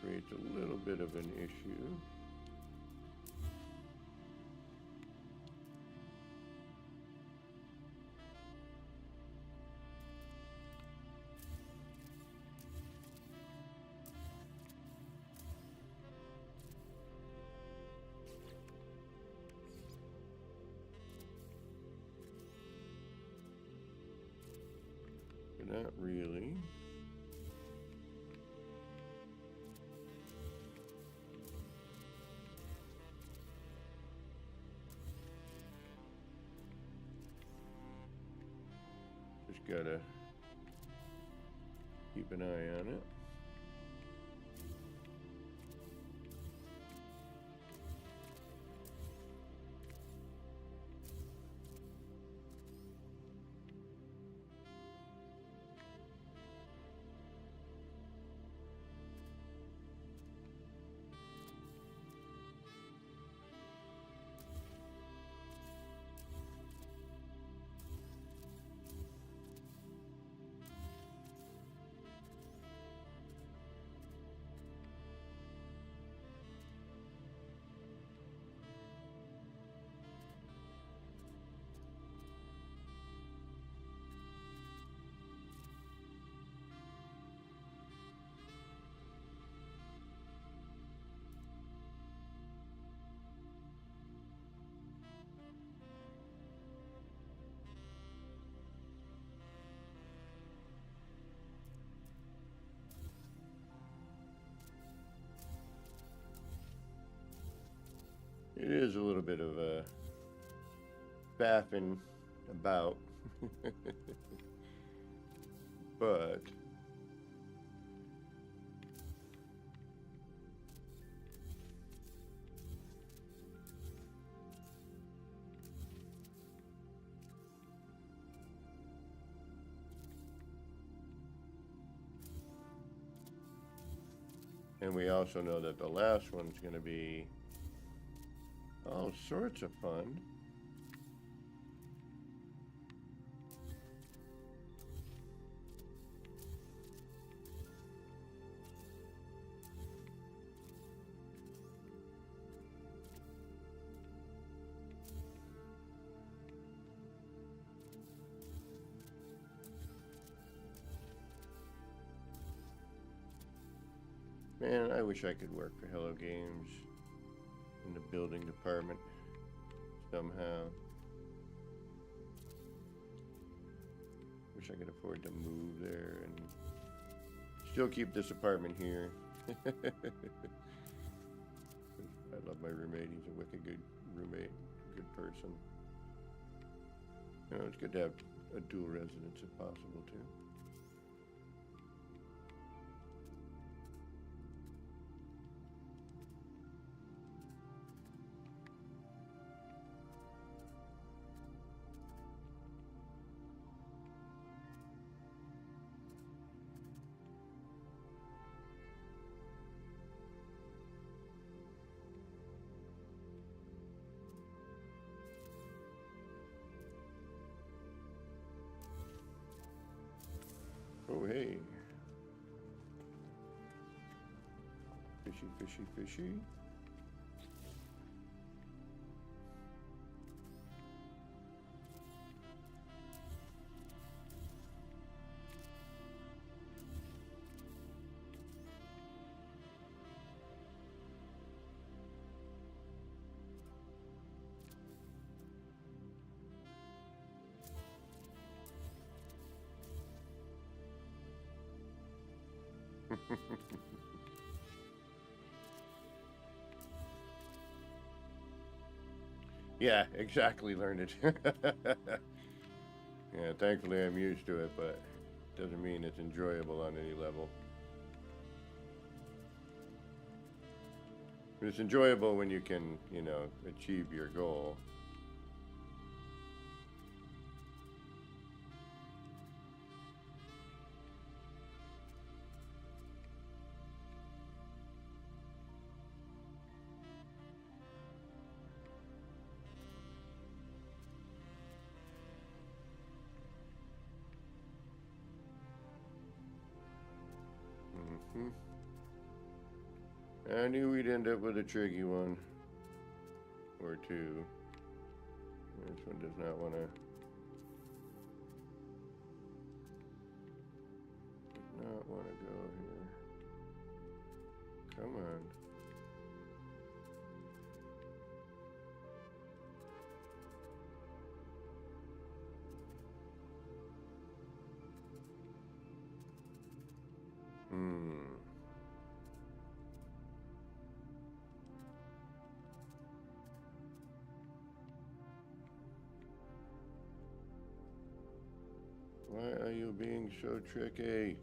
Creates a little bit of an issue. Not really. Just gotta keep an eye on it. It is a little bit of a faffing about, but and we also know that the last one's going to be all sorts of fun. Man, I wish I could work for Hello Games in the building department somehow. Wish I could afford to move there and still keep this apartment here. I love my roommate. He's a wicked good roommate, good person. You know, it's good to have a dual residence if possible too. Oh, hey. Fishy, fishy, fishy. Yeah, exactly, learned it. Yeah, thankfully I'm used to it, but doesn't mean it's enjoyable on any level. It's enjoyable when you can, you know, achieve your goal. I knew we'd end up with a tricky one. Or two. This one does not want to... Does not want to go here. Come on. Why are you being so tricky?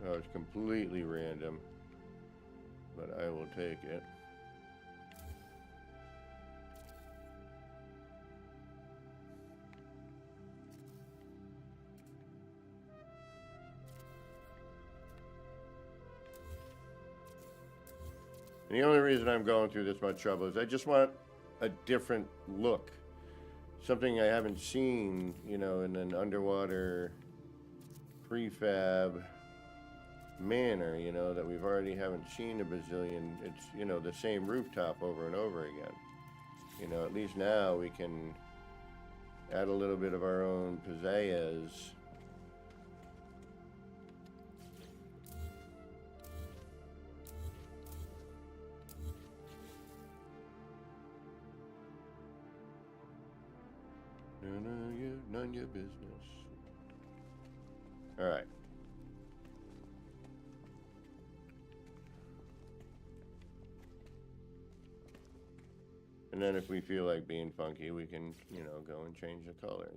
Oh, it's completely random, but I will take it. And the only reason I'm going through this much trouble is I just want a different look. Something I haven't seen, you know, in an underwater prefab manner, you know, that we've already haven't seen a bazillion. It's, you know, the same rooftop over and over again. You know, at least now we can add a little bit of our own pizzazz. None your business. All right. And then if we feel like being funky, we can, go and change the color,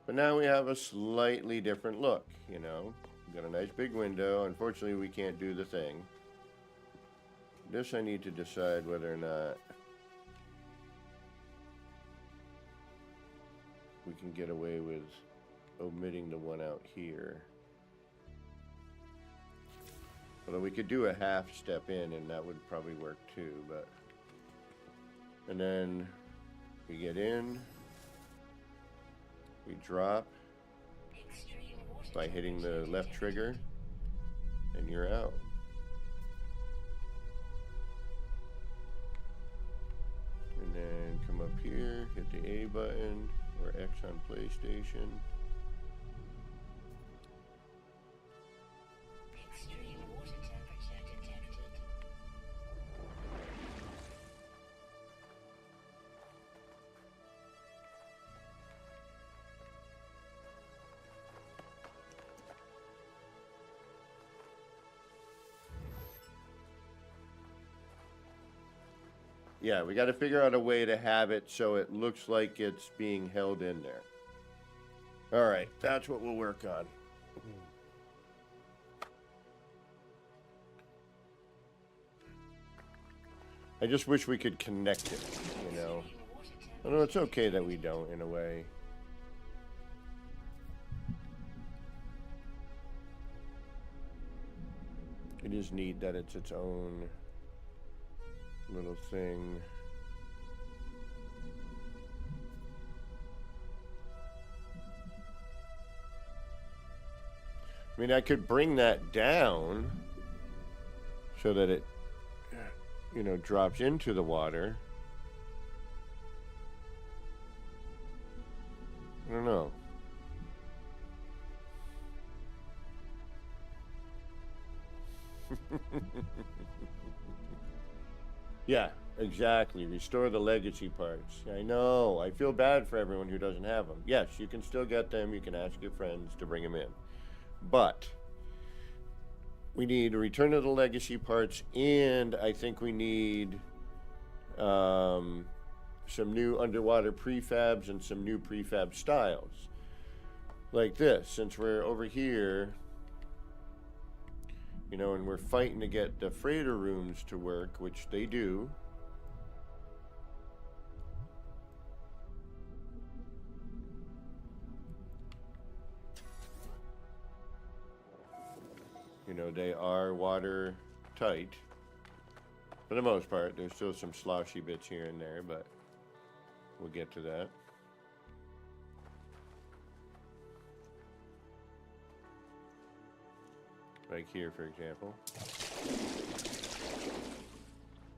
But now we have a slightly different look, We've got a nice big window. Unfortunately, we can't do the thing. This I need to decide whether or not we can get away with omitting the one out here. Although we could do a half step in and that would probably work too, but... And then we get in, we drop by hitting the left trigger, and you're out. And then come up here, hit the A button, or X on PlayStation. Extreme water temperature detected. Yeah, we got to figure out a way to have it so it looks like it's being held in there. All right, that's what we'll work on. I just wish we could connect it, Although it's okay that we don't, in a way. It is neat that it's its own little thing. I mean, I could bring that down so that it, drops into the water. I don't know. Yeah, exactly. Restore the legacy parts. I know. I feel bad for everyone who doesn't have them. Yes, you can still get them. You can ask your friends to bring them in. But we need a return of the legacy parts, and I think we need some new underwater prefabs and some new prefab styles. Like this, since we're over here, and we're fighting to get the freighter rooms to work, which they do. They are watertight. For the most part, there's still some sloshy bits here and there, but we'll get to that. Like here, for example.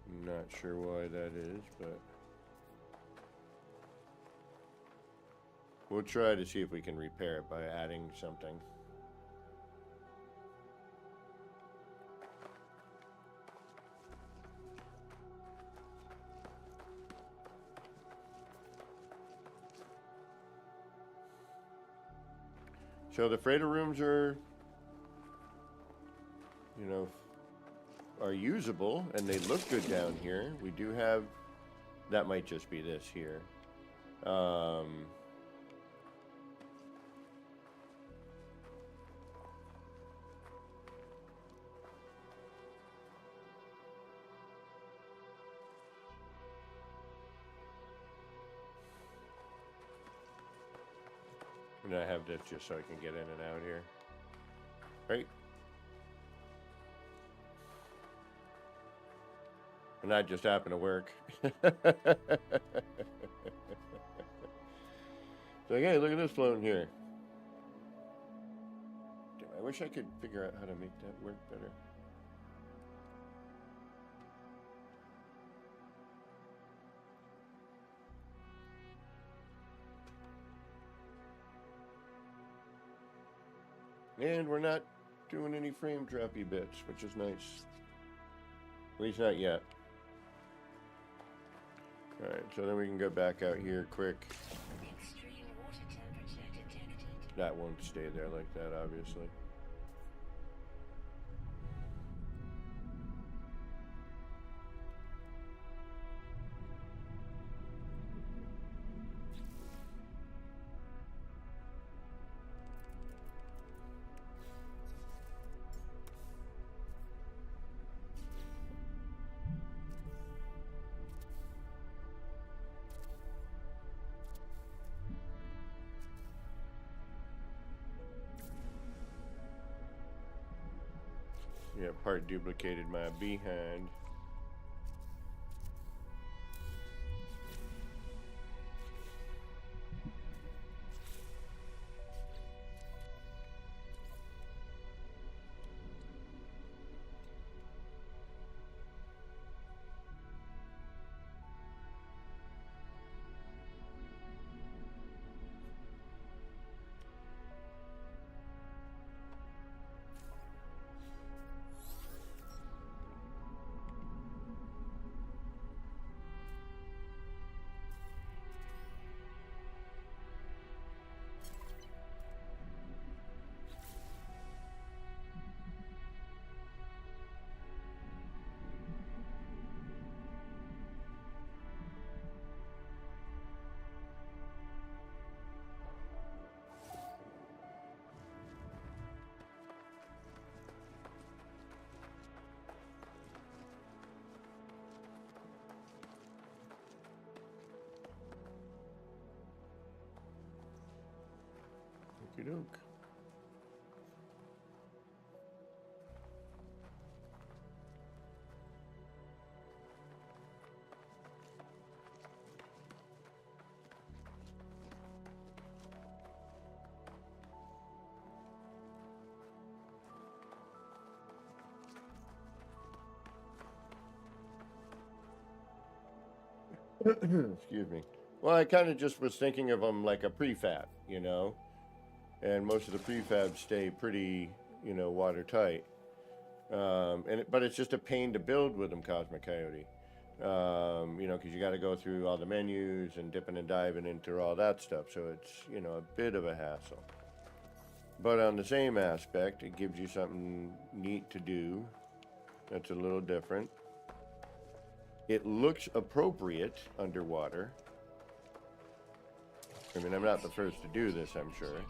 I'm not sure why that is, but we'll try to see if we can repair it by adding something. So the freighter rooms are, are usable, and they look good down here. We do have, that might just be this here. And I have this just so I can get in and out here. Right? And that just happened to work. So, hey, look at this floating here. Damn, I wish I could figure out how to make that work better. And we're not doing any frame droppy bits, which is nice. At least not yet. Alright, so then we can go back out here quick. Extreme water temperature detected. That won't stay there like that, obviously. Yeah, part duplicated my behind. Okey doke. Excuse me. Well, I kind of just was thinking of them like a prefab, you know? And most of the prefabs stay pretty, you know, watertight. But it's just a pain to build with them, Cosmic Coyote. You know, because you got to go through all the menus and dipping and diving into all that stuff. So it's, you know, a bit of a hassle. But on the same aspect, it gives you something neat to do that's a little different. It looks appropriate underwater. I mean, I'm not the first to do this, I'm sure.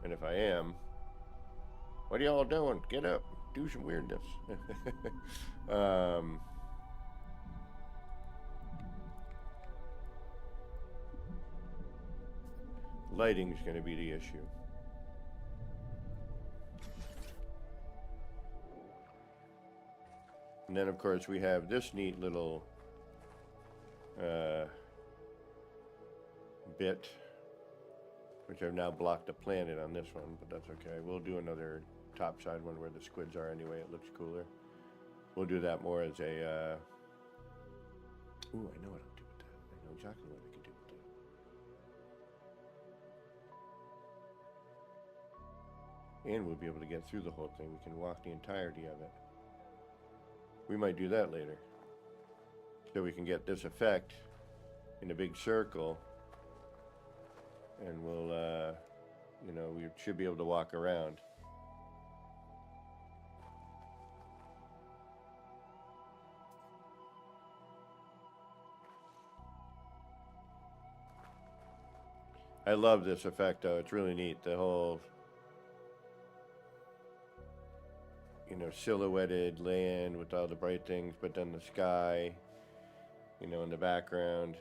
And if I am, what are y'all doing? Get up, do some weirdness. Lighting's going to be the issue. And then, of course, we have this neat little bit, which I've now blocked the planet on this one, but that's okay. We'll do another topside one where the squids are anyway. It looks cooler. We'll do that more as a... Ooh, I know what I'll do with that. I know exactly what I could do with that. And we'll be able to get through the whole thing. We can walk the entirety of it. We might do that later. So we can get this effect in a big circle. And we'll, you know, we should be able to walk around. I love this effect, though. It's really neat. The whole, you know, silhouetted land with all the bright things, but then the sky, you know, in the background.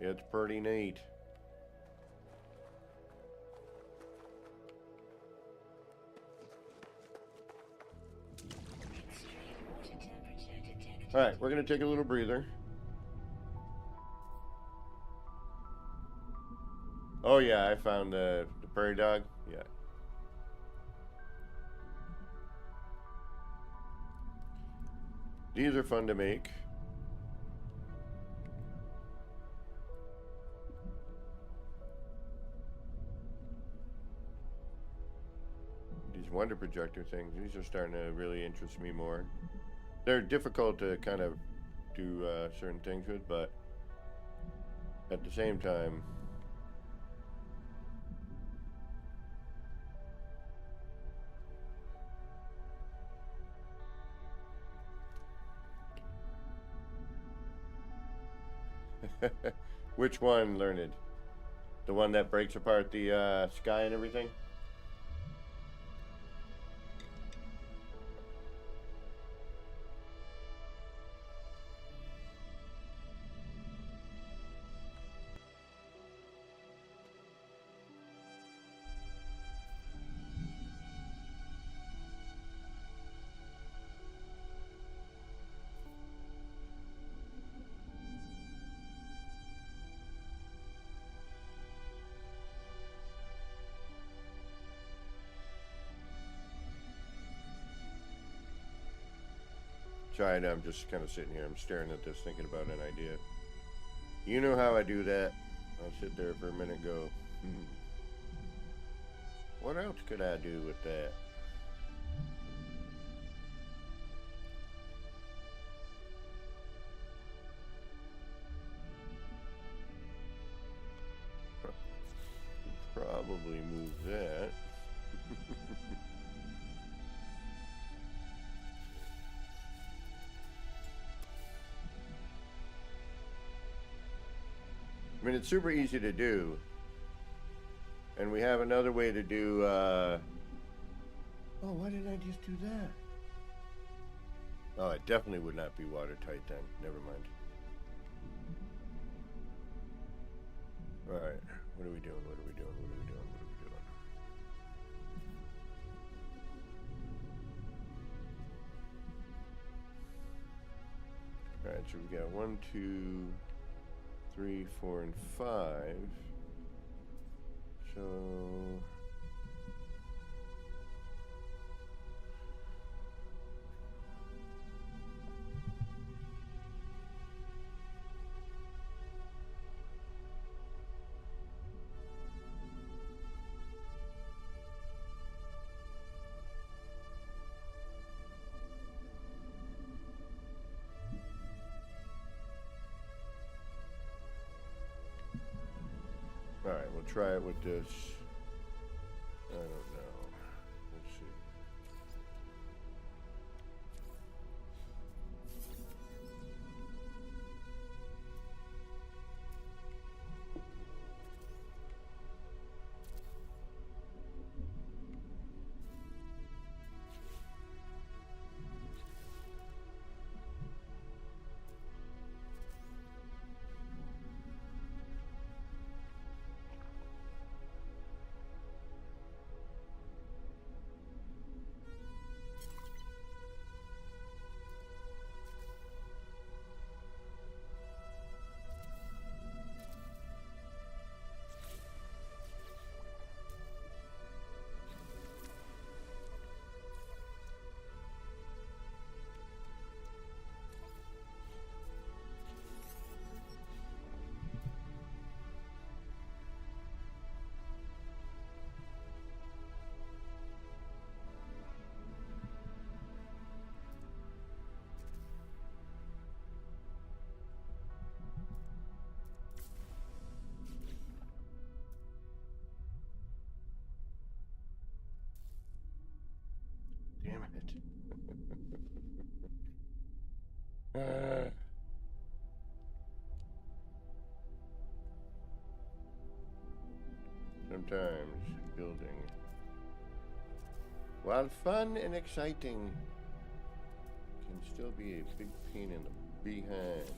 It's pretty neat. Extreme water All right, we're gonna take a little breather. Oh yeah, I found the prairie dog. Yeah. These are fun to make. These wonder projector things, these are starting to really interest me more. They're difficult to kind of do certain things with, but at the same time, which one, Learned? The one that breaks apart the sky and everything? Trying, I'm just kind of sitting here, I'm staring at this, thinking about an idea. You know how I do that. I'll sit there for a minute and go, what else could I do with that? Probably move that. I mean, it's super easy to do. And we have another way to do, oh, why didn't I just do that? Oh, it definitely would not be watertight then. Never mind. Alright, what are we doing? What are we doing? What are we doing? What are we doing? Alright, so we got 1, 2, 3, 4, and 5. So alright, we'll try it with this. I don't know. Let's see. Damn it. Sometimes building, while fun and exciting, can still be a big pain in the behind.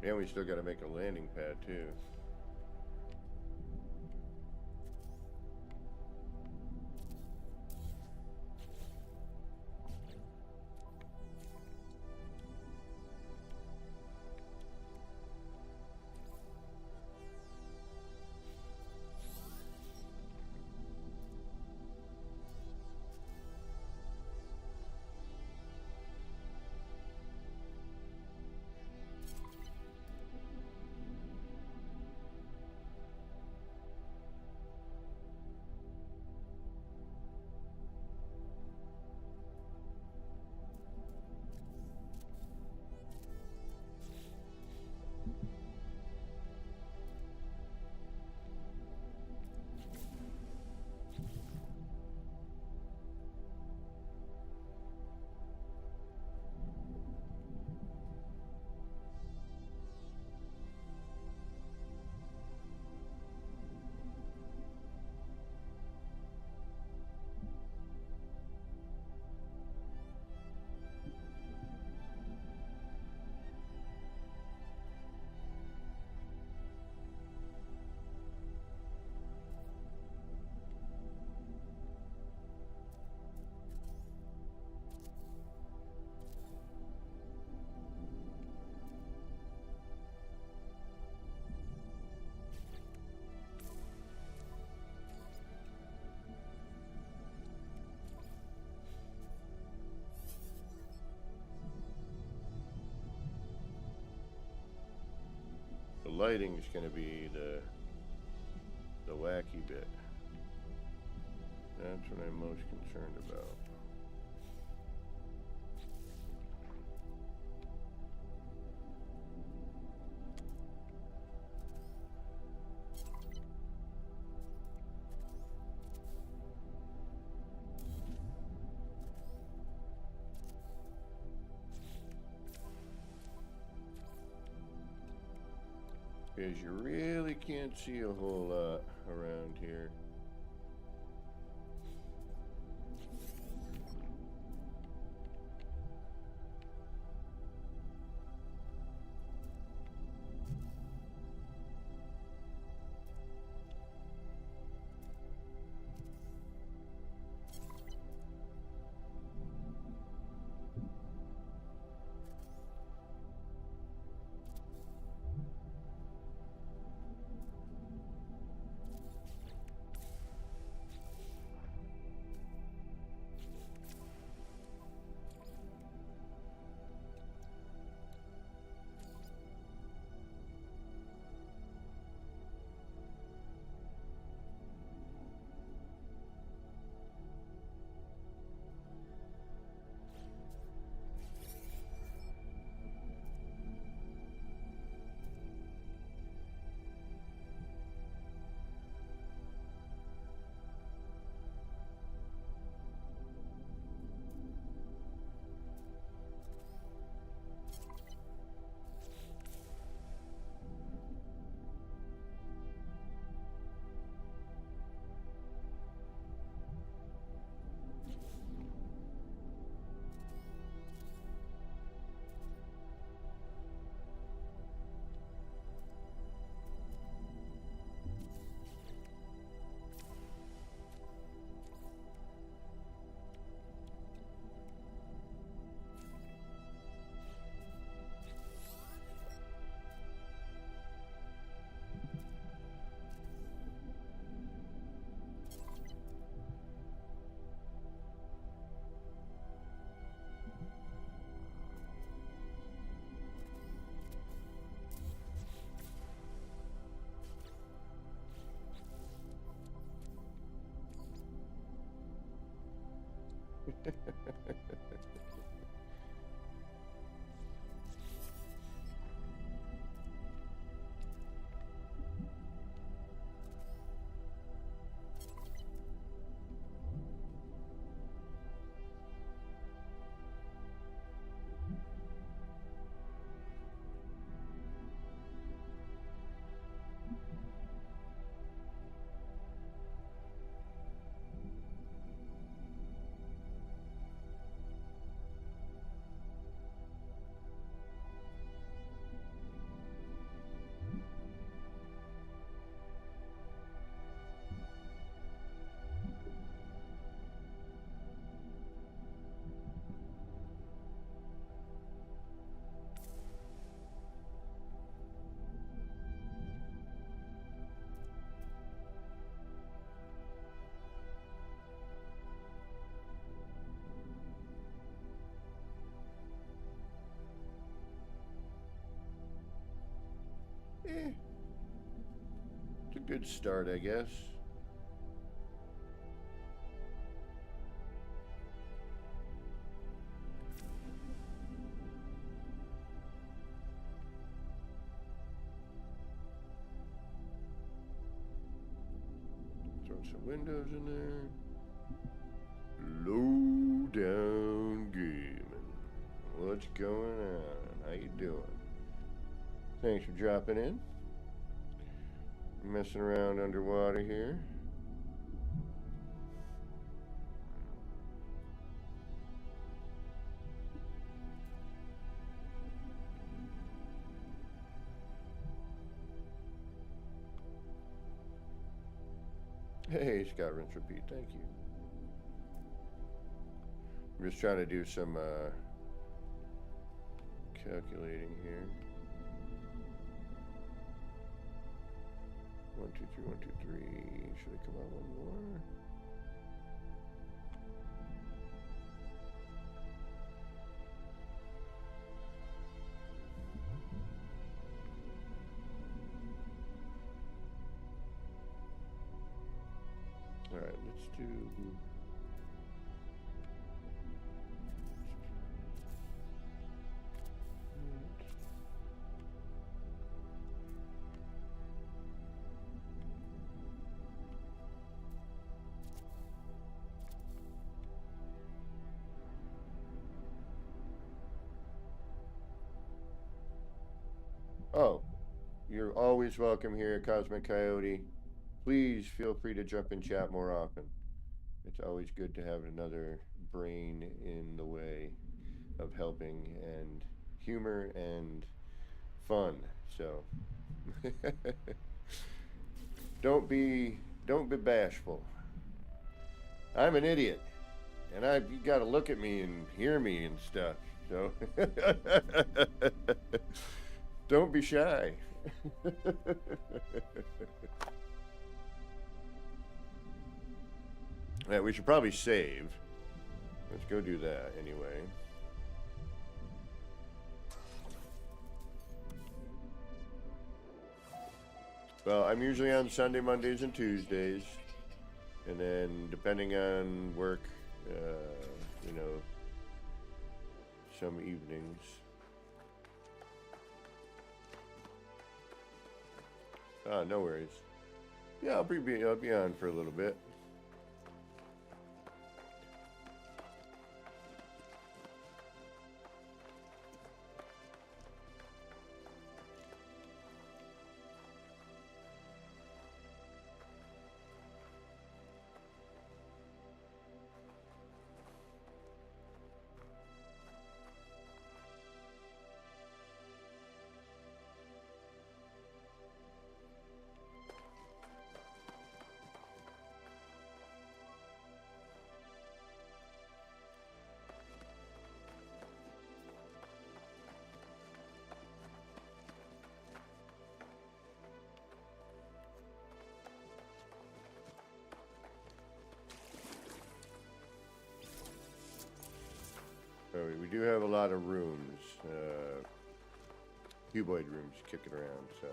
And we still got to make a landing pad too. The lighting is going to be the wacky bit. That's what I'm most concerned about. Because you really can't see a whole lot around here. It's a good start, I guess. Throw some windows in there. Low down gaming. What's going on? How you doing? Thanks for dropping in. Messing around underwater here. Hey, Scott Rinse Repeat, thank you. I'm just trying to do some calculating here. 1, 2, 3, 1, 2, 3. Should I come out one more? All right, let's do. Oh, you're always welcome here, Cosmic Coyote. Please feel free to jump in chat more often. It's always good to have another brain in the way of helping and humor and fun. So don't be bashful. I'm an idiot, and you got to look at me and hear me and stuff. So don't be shy. Yeah, we should probably save. Let's go do that anyway. Well, I'm usually on Sunday, Mondays, and Tuesdays. And then depending on work, you know, some evenings. Ah, no worries. Yeah, I'll be on for a little bit. We do have a lot of rooms, cuboid rooms kicking around, so.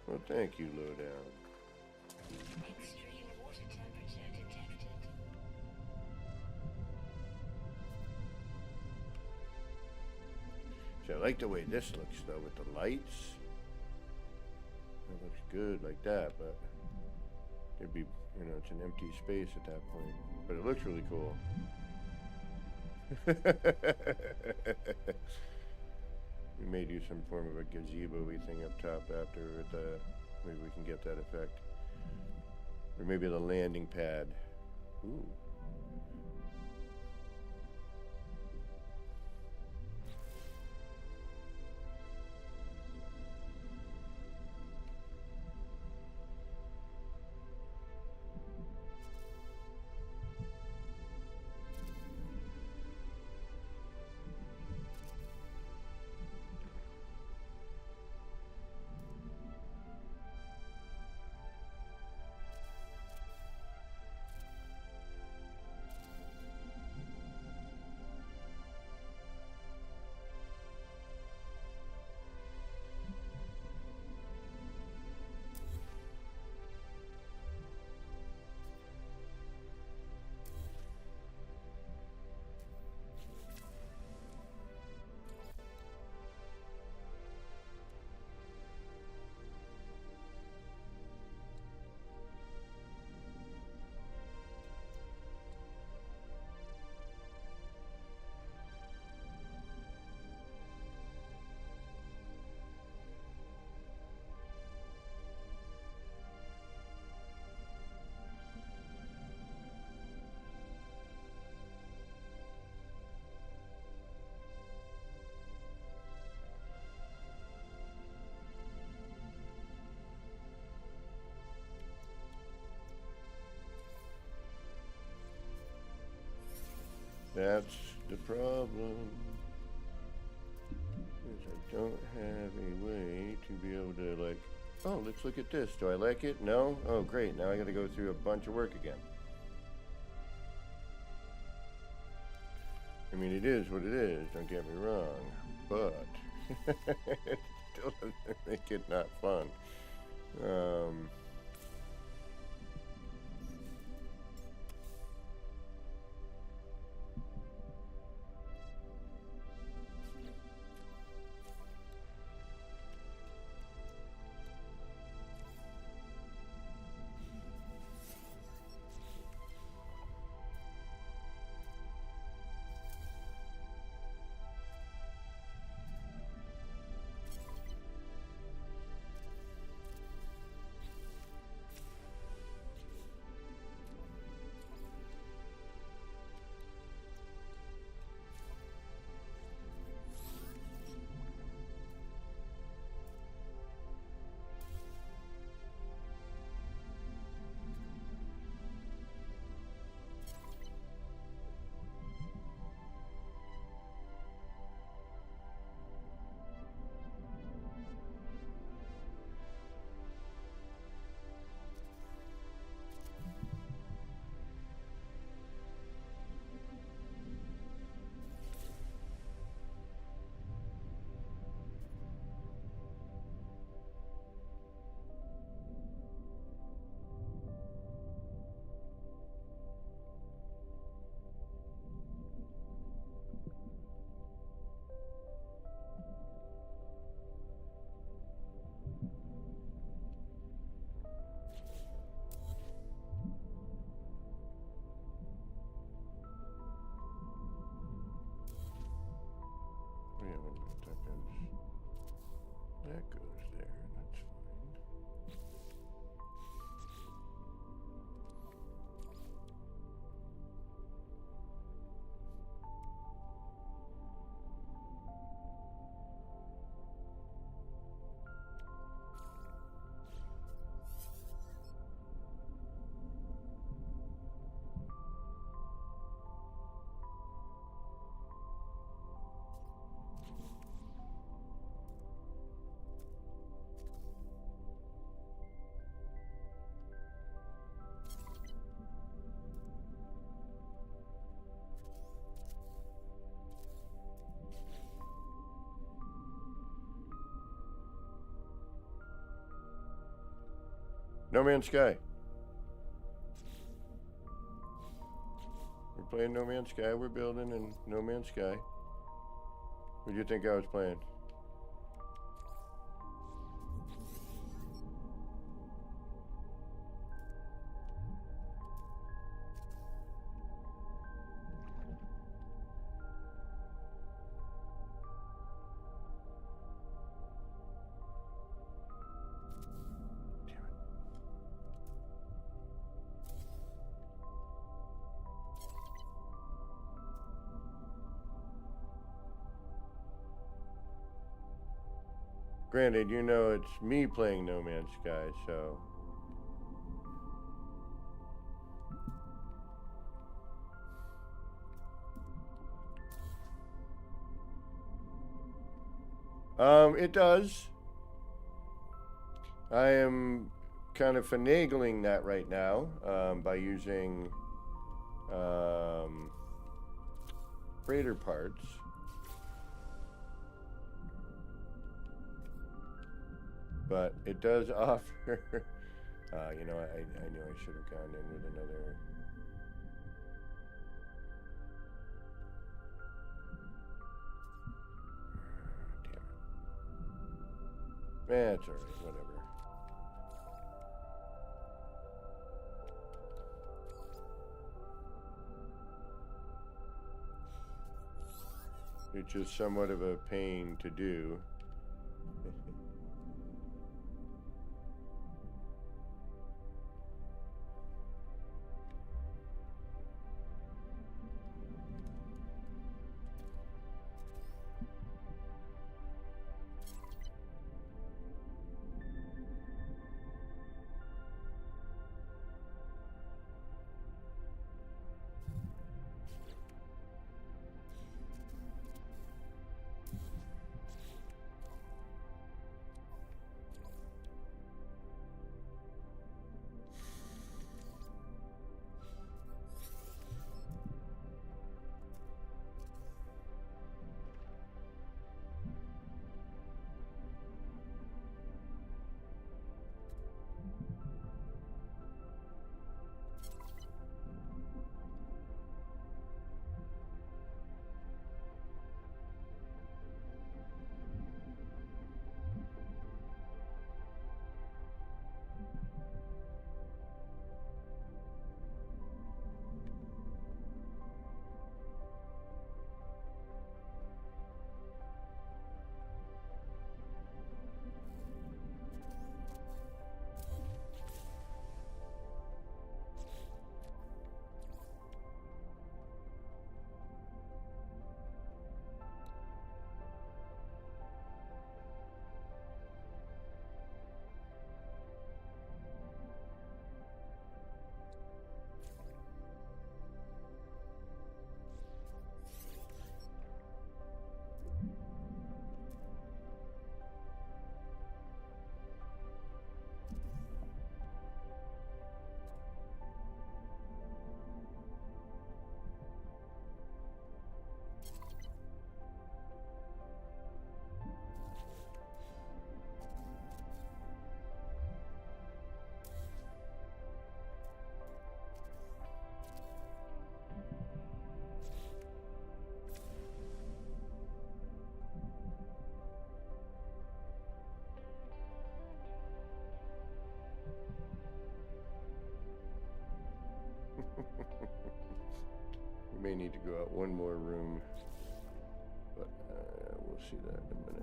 Well, thank you, Lowdown. Extreme water temperature detected. So I like the way this looks, though, with the lights. It looks good like that, but it'd be, you know, it's an empty space at that point. But it looks really cool. We may do some form of a gazebo-y thing up top after with maybe we can get that effect. Or maybe the landing pad. Ooh. that's the problem. Is I don't have a way to be able to, like, oh, let's look at this. Do I like it? No? Oh, great. Now I got to go through a bunch of work again. I mean, it is what it is, don't get me wrong, but it still doesn't make it not fun. Yeah, wait a minute, that goes there, that's fine. No Man's Sky. We're playing No Man's Sky. We're building in No Man's Sky. What do you think I was playing? Granted, you know it's me playing No Man's Sky, so. It does. I am kind of finagling that right now by using freighter parts. But it does offer. You know, I knew I should have gone in with another. Damn it. It's alright, whatever. It's just somewhat of a pain to do. need to go out one more room, but we'll see that in a minute.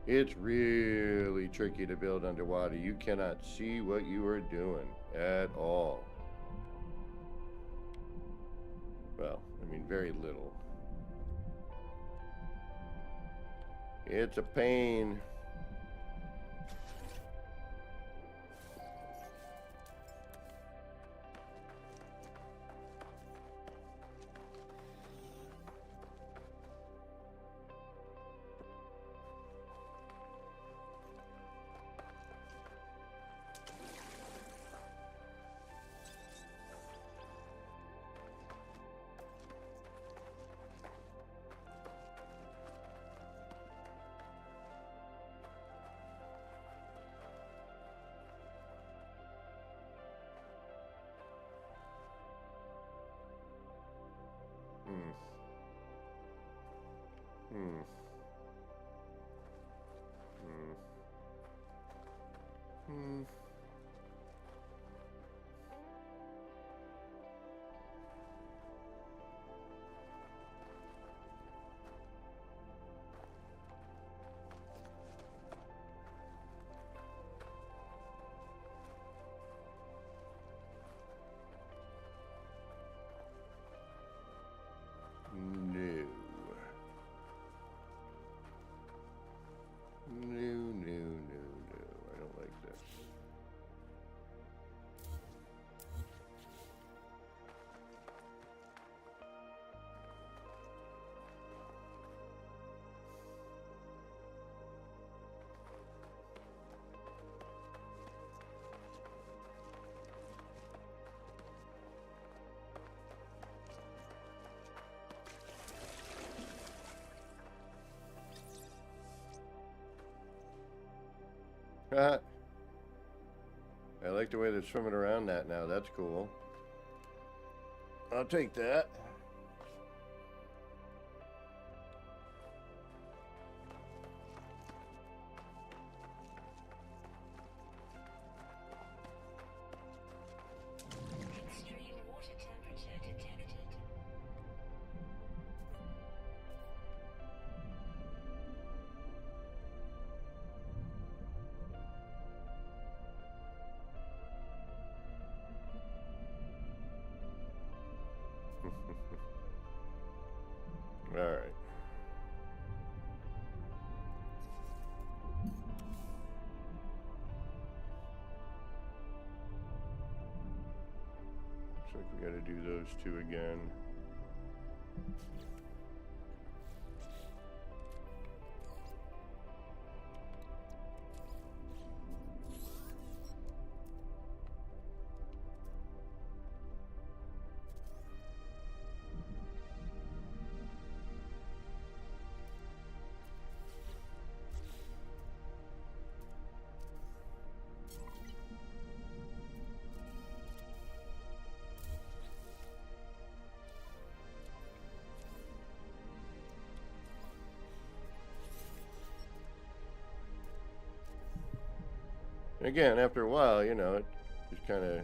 It's really tricky to build underwater. You cannot see what you are doing at all. Well, I mean, very little. It's a pain. No. I don't like this. I like the way they're swimming around that now. That's cool. I'll take that. Extreme water temperature detected. All right. Looks like we got to do those two again. Again, after a while, you know, it just kind of,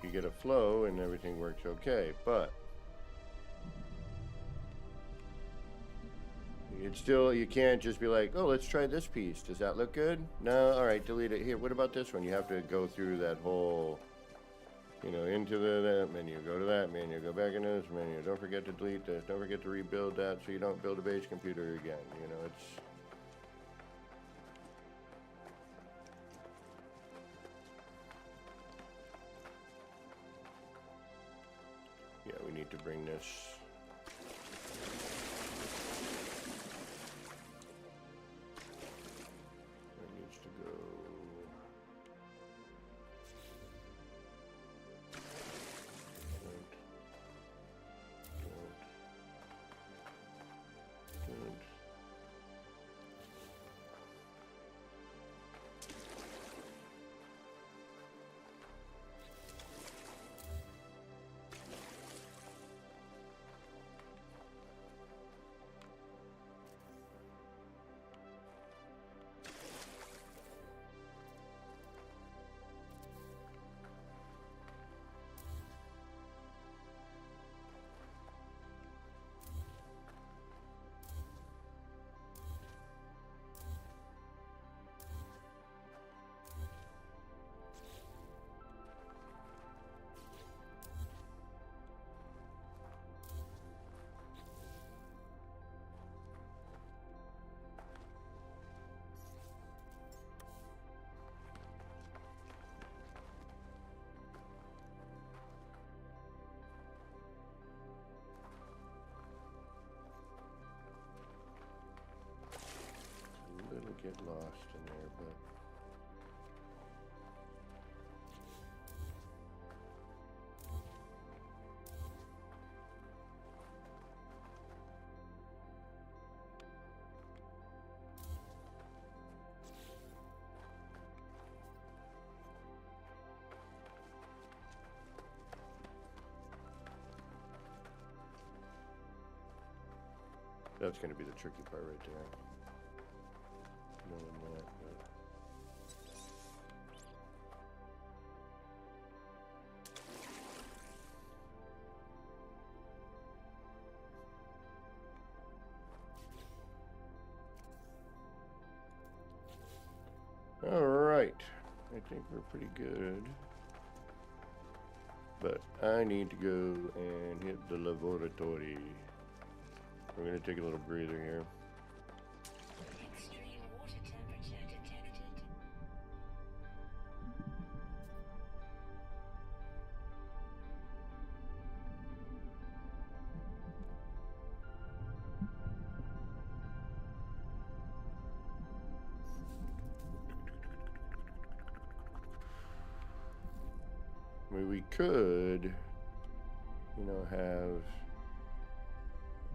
you get a flow and everything works okay, but it's still, you can't just be like, oh, let's try this piece. Does that look good? No, all right, delete it. Here, what about this one? You have to go through that whole, you know, into that menu, go to that menu, go back into this menu. Don't forget to delete this. Don't forget to rebuild that so you don't build a base computer again. You know, it's... Yeah, we need to bring this. That needs to go. Don't. That's going to be the tricky part right there. Knowing that, but... All right. I think we're pretty good. But I need to go and hit the laboratory. We're going to take a little breather here. Extreme water temperature detected. I mean, we could, you know, have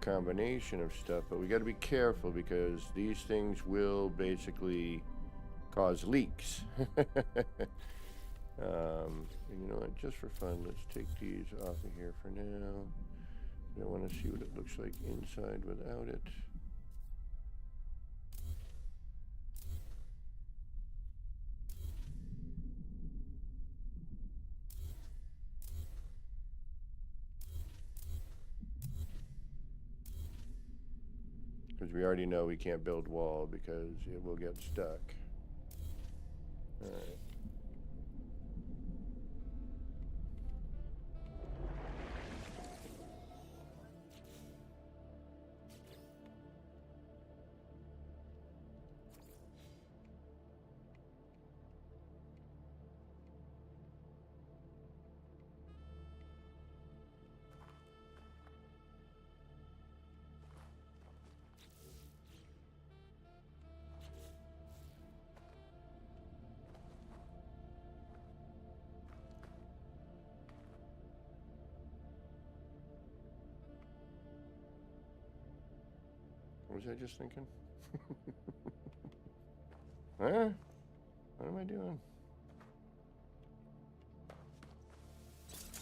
a combination of stuff, but we got to be careful because these things will basically cause leaks. And you know what, just for fun, let's take these off of here for now. I want to see what it looks like inside without it. Because we already know we can't build wall because it will get stuck. Alright. What was I just thinking? Huh? What am I doing?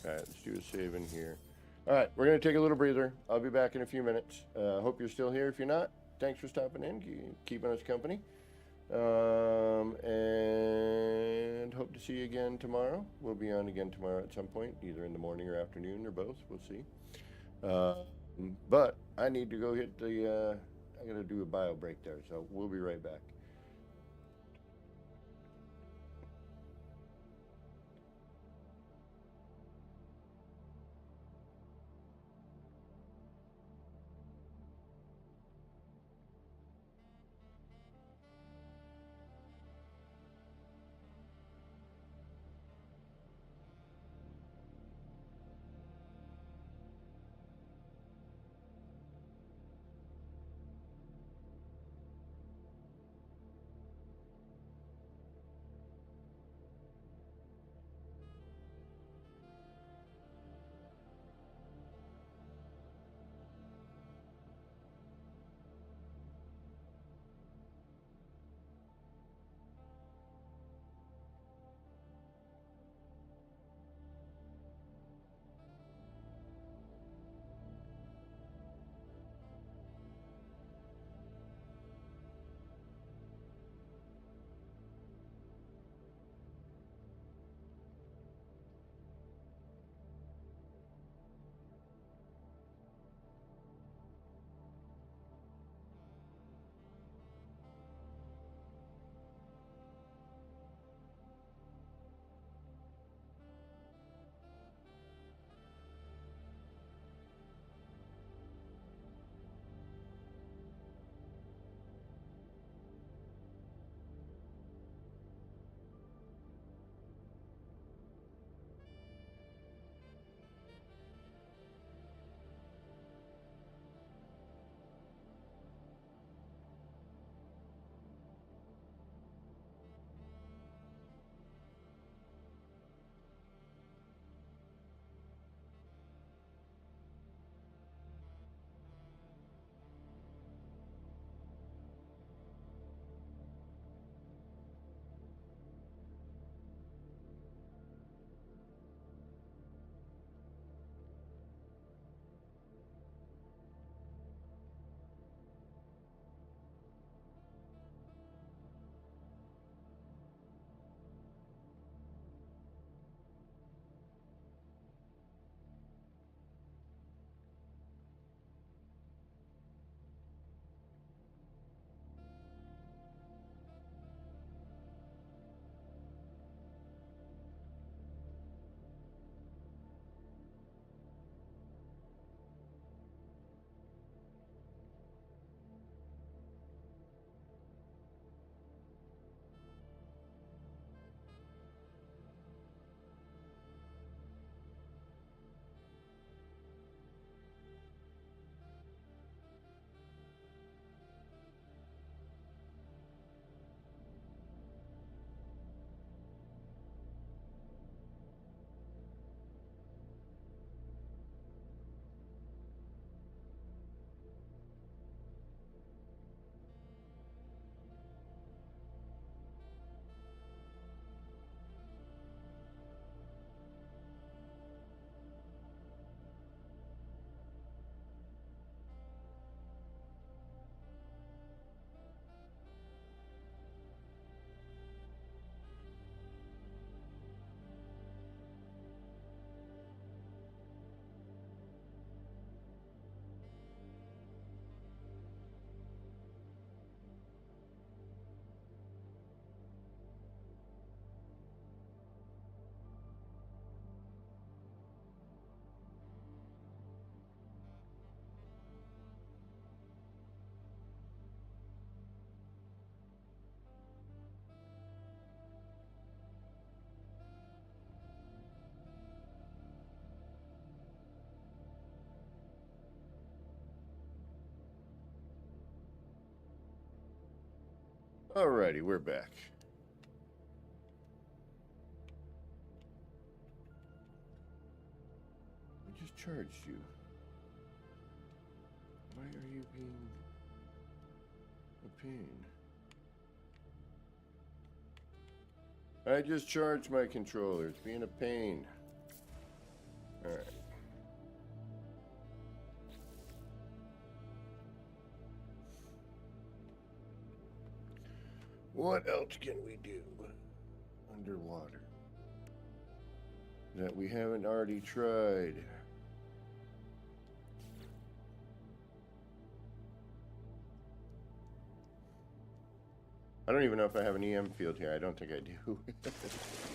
Alright, let's do a save in here. Alright, we're going to take a little breather. I'll be back in a few minutes. Hope you're still here. If you're not, thanks for stopping in, keeping us company. And hope to see you again tomorrow. We'll be on again tomorrow at some point, either in the morning or afternoon or both. We'll see. But I need to go hit the... I got to do a bio break there, so we'll be right back. Alrighty, we're back. I just charged you. Why are you being a pain? I just charged my controller. It's being a pain. Alright. What else can we do underwater that we haven't already tried? I don't even know if I have an EM field here. I don't think I do.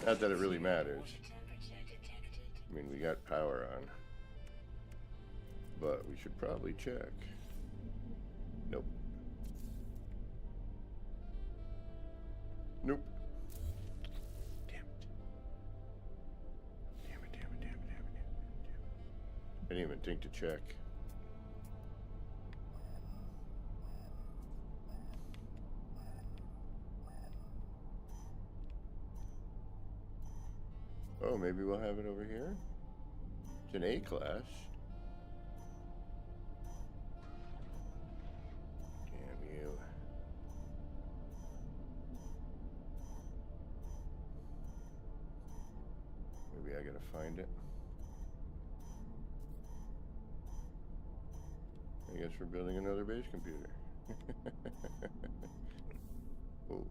Not that it really matters. I mean, we got power on. But we should probably check. Nope. Nope. Damn it. Damn it, damn it, damn it, damn it, damn it, damn it. I didn't even think to check. Oh, maybe we'll have it over here? It's an A class. Damn you. Maybe I gotta find it. I guess we're building another base computer. Oh.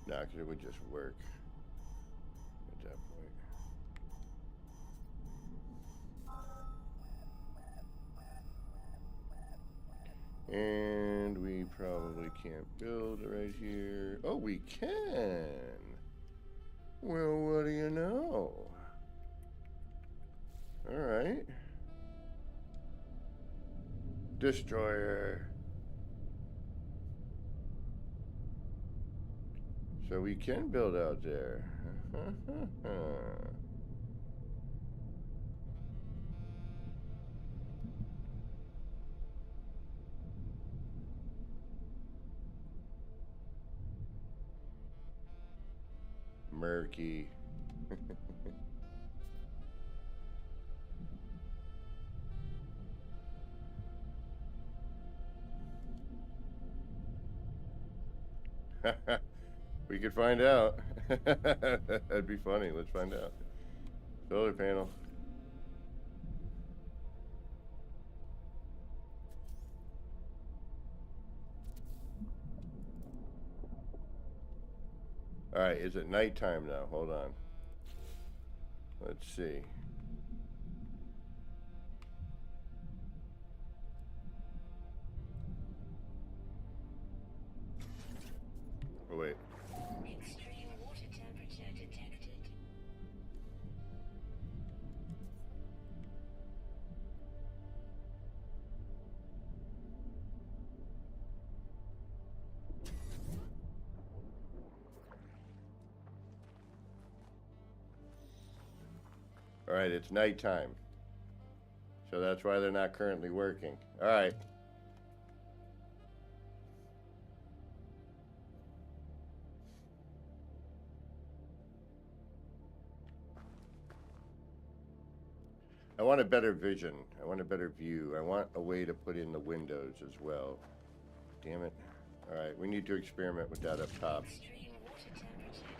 Nah, because it would just work at that point. And we probably can't build right here. Oh, we can. Well, what do you know? All right. Destroyer. So we can build out there. Murky. We could find out. That'd be funny. Let's find out. Solar panel. All right, is it nighttime now? Hold on. Let's see. Oh, wait. Extreme water temperature detected. All right, it's nighttime. So that's why they're not currently working. All right. I want a better vision. I want a better view. I want a way to put in the windows as well. Damn it. All right, we need to experiment with that up top. Extreme water temperature detected.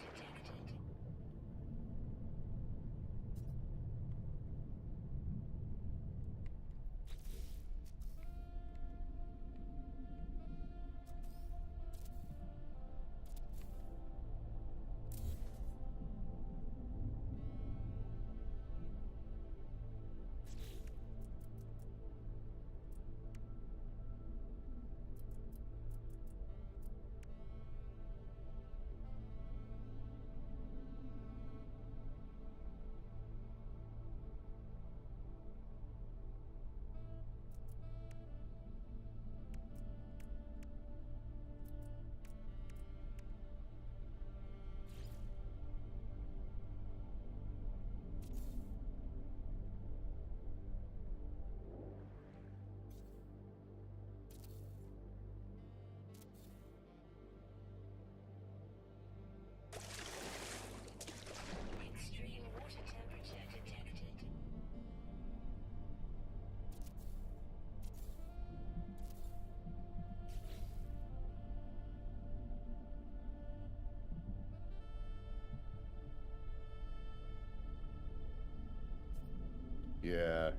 Yeah.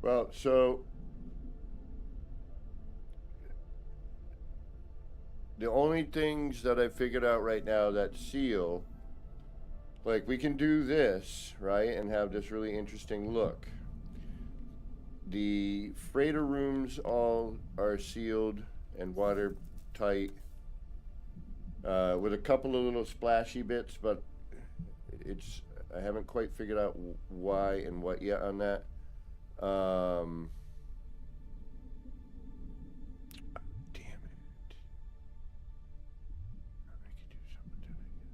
Well, so the only things that I figured out right now that seal, like we can do this, right, and have this really interesting look. The freighter rooms all are sealed and watertight, with a couple of little splashy bits, but I haven't quite figured out why and what yet on that. Damn it. I could do something with that, I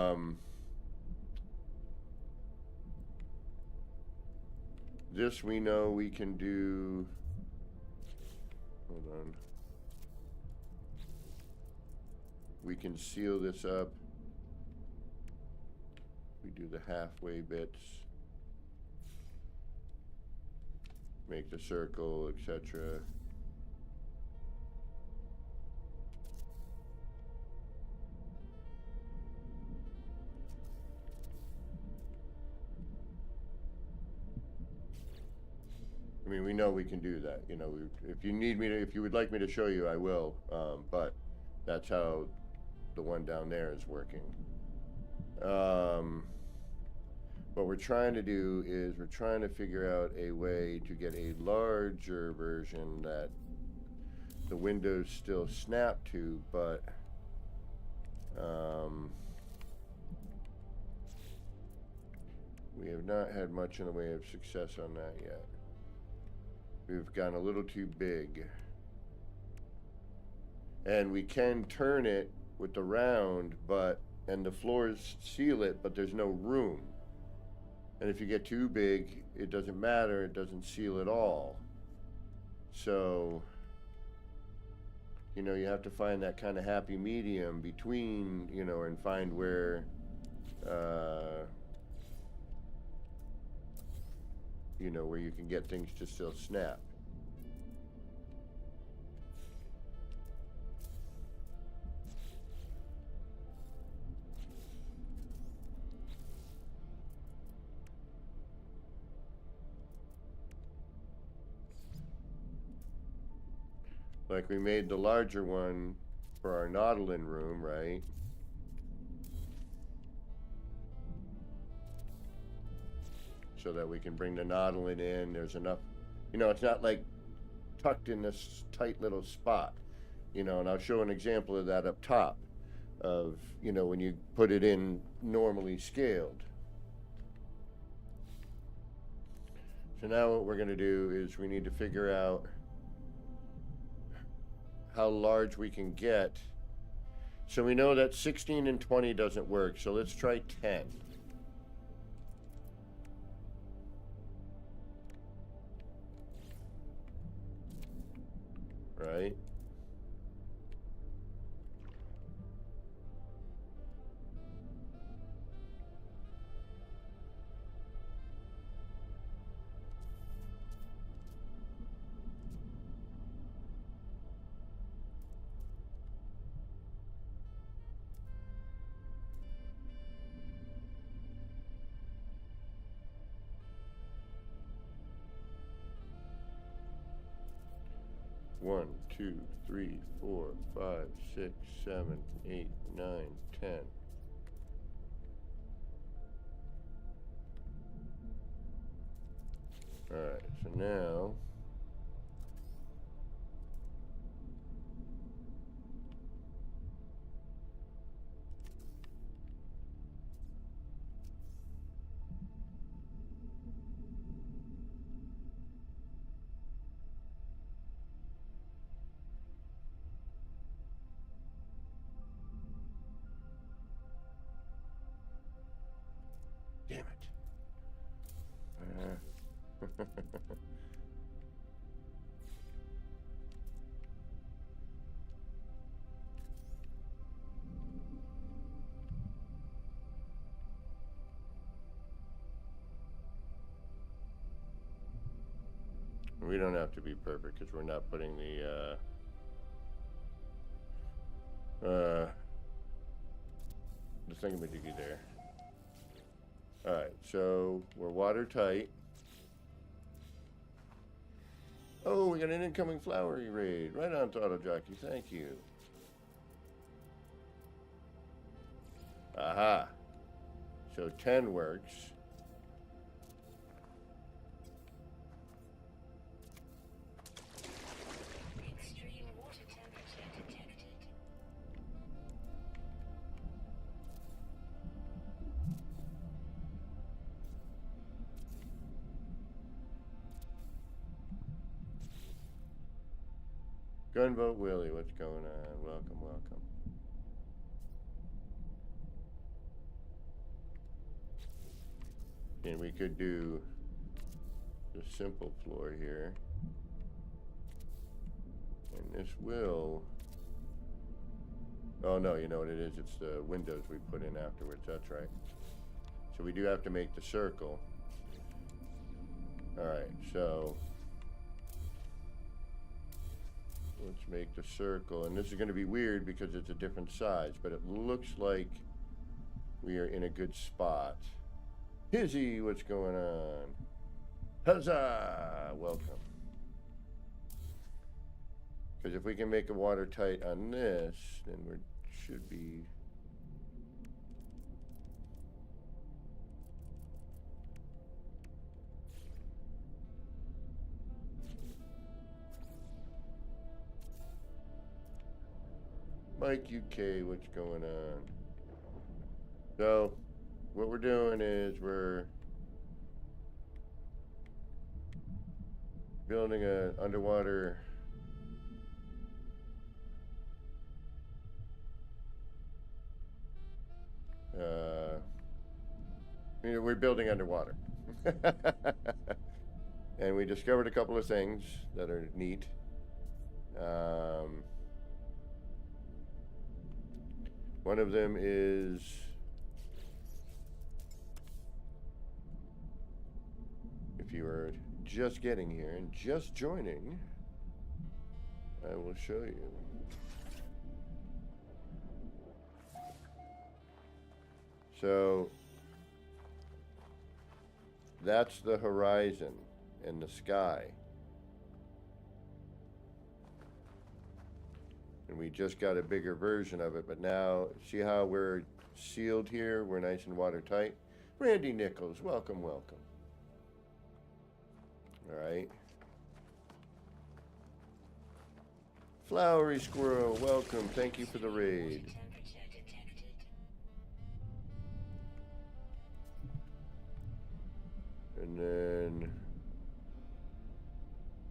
guess. This we know we can do. Hold on. We can seal this up. We do the halfway bits. Make the circle, etc. I mean, we know we can do that. You know, if you need me to, if you would like me to show you, I will. But that's how the one down there is working. What we're trying to do is we're trying to figure out a way to get a larger version that the windows still snap to, but we have not had much in the way of success on that yet. We've gotten a little too big. And we can turn it with the round, and the floors seal it, but there's no room. And if you get too big, it doesn't matter, it doesn't seal at all. So, you know, you have to find that kind of happy medium between, you know, and find where, you know, where you can get things to still snap. Like we made the larger one for our Nautilin room, right? So that we can bring the Nautilin in. There's enough, you know, it's not like tucked in this tight little spot, you know, and I'll show an example of that up top of, you know, when you put it in normally scaled. So now what we're going to do is we need to figure out how large we can get. So we know that 16 and 20 doesn't work, so let's try 10. Right? One, 2, 3, 4, 5, 6, 7, 8, 9, 10. Alright, so now damn it. We don't have to be perfect because we're not putting the thingamajiggy there. Alright, so we're watertight. Oh, we got an incoming flowery raid. Right on, Auto Jockey. Thank you. Aha. So 10 works. Extreme water temperature detected. Gunboat Willie, what's going on? Welcome, welcome. And we could do the simple floor here. And this will... Oh no, you know what it is? It's the windows we put in afterwards, that's right. So we do have to make the circle. Alright, so... let's make the circle. And this is going to be weird because it's a different size, but it looks like we are in a good spot. Hizzy, what's going on? Huzzah! Welcome. Because if we can make it watertight on this, then we should be... Mike UK, what's going on? So, what we're doing is we're building an underwater we're building underwater. And we discovered a couple of things that are neat. One of them is if you are just getting here and just joining, I will show you. So that's the horizon and the sky. And we just got a bigger version of it, but now, see how we're sealed here? We're nice and watertight. Randy Nichols, welcome, welcome. All right. Flowery Squirrel, welcome. Thank you for the raid. Temperature detected. And then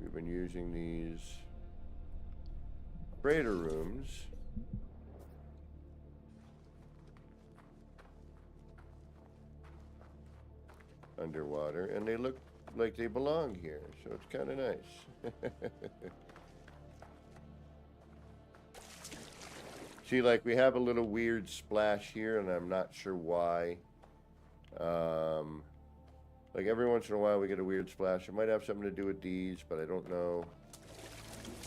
we've been using these freighter rooms. Underwater, and they look like they belong here, so it's kind of nice. See, like we have a little weird splash here, and I'm not sure why. Like every once in a while we get a weird splash. It might have something to do with these, but I don't know.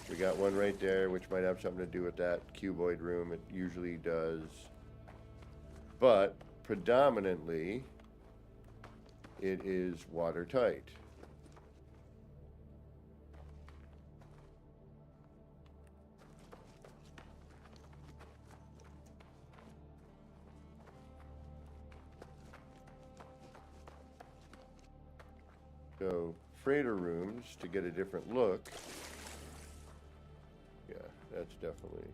We got one right there, which might have something to do with that cuboid room. It usually does. But predominantly, it is watertight. So, freighter rooms, to get a different look. Yeah, that's definitely...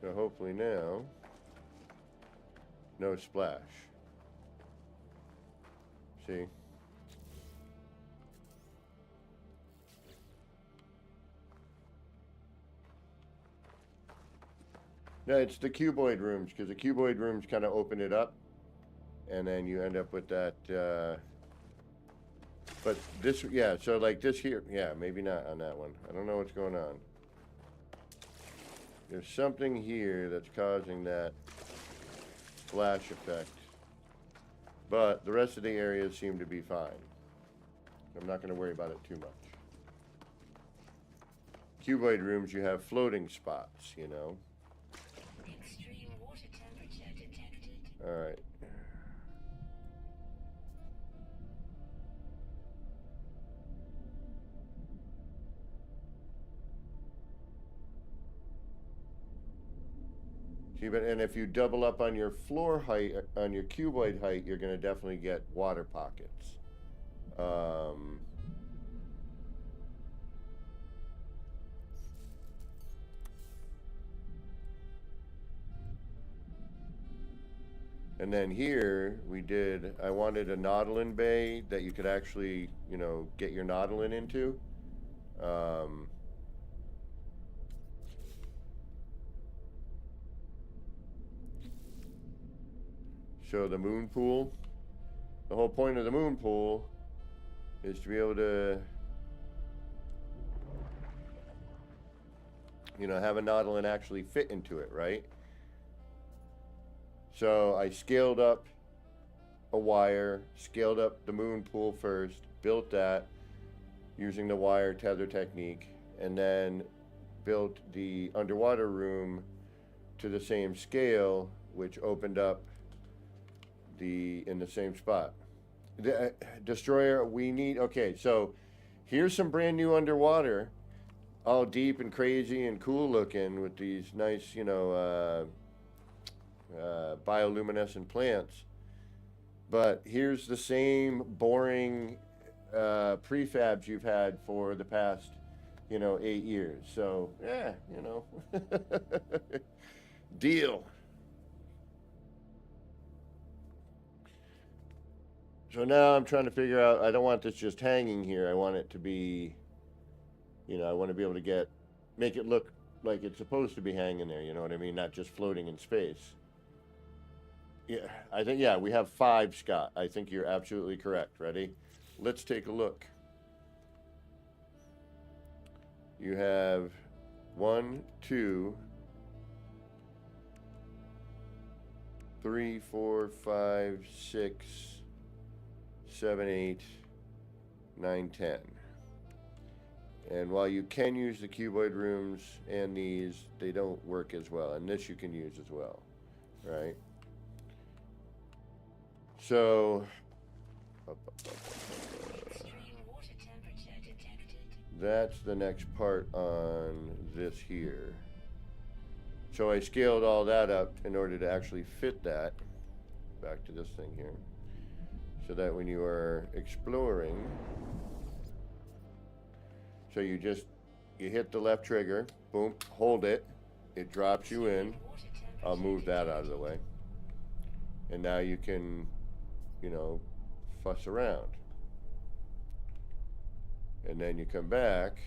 So hopefully now, no splash. See? No, it's the cuboid rooms, because the cuboid rooms kind of open it up, and then you end up with that But this, yeah, so like this here, yeah, maybe not on that one. I don't know what's going on. There's something here that's causing that flash effect. But the rest of the areas seem to be fine. I'm not going to worry about it too much. Cuboid rooms, you have floating spots, you know. Extreme water temperature detected. All right. See, but and if you double up on your floor height, on your cuboid height, you're going to definitely get water pockets. And then here we did, I wanted a nautilin bay that you could actually, you know, get your nautilin into. So the moon pool, the whole point of the moon pool is to be able to, you know, have a nautilin actually fit into it, right? So I scaled up a wire, scaled up the moon pool first, built that using the wire tether technique, and then built the underwater room to the same scale, which opened up in the same spot. The destroyer, we need, okay, so here's some brand new underwater, all deep and crazy and cool looking with these nice, you know, bioluminescent plants. But here's the same boring prefabs you've had for the past, you know, 8 years. So, yeah, you know, deal. So now I'm trying to figure out, I don't want this just hanging here. I want it to be, you know, I want to be able to make it look like it's supposed to be hanging there, you know what I mean? Not just floating in space. Yeah, I think, yeah, we have 5, Scott. I think you're absolutely correct. Ready? Let's take a look. You have 1, 2, 3, 4, 5, 6, 7, 8, 9, 10. And while you can use the cuboid rooms and these, they don't work as well. And this you can use as well, right? So, Extreme water temperature detected. that's the next part on this here. So I scaled all that up in order to actually fit that back to this thing here. So that when you are exploring, so you hit the left trigger, boom, hold it, it drops you in. I'll move that out of the way. And now you can, you know, fuss around. And then you come back.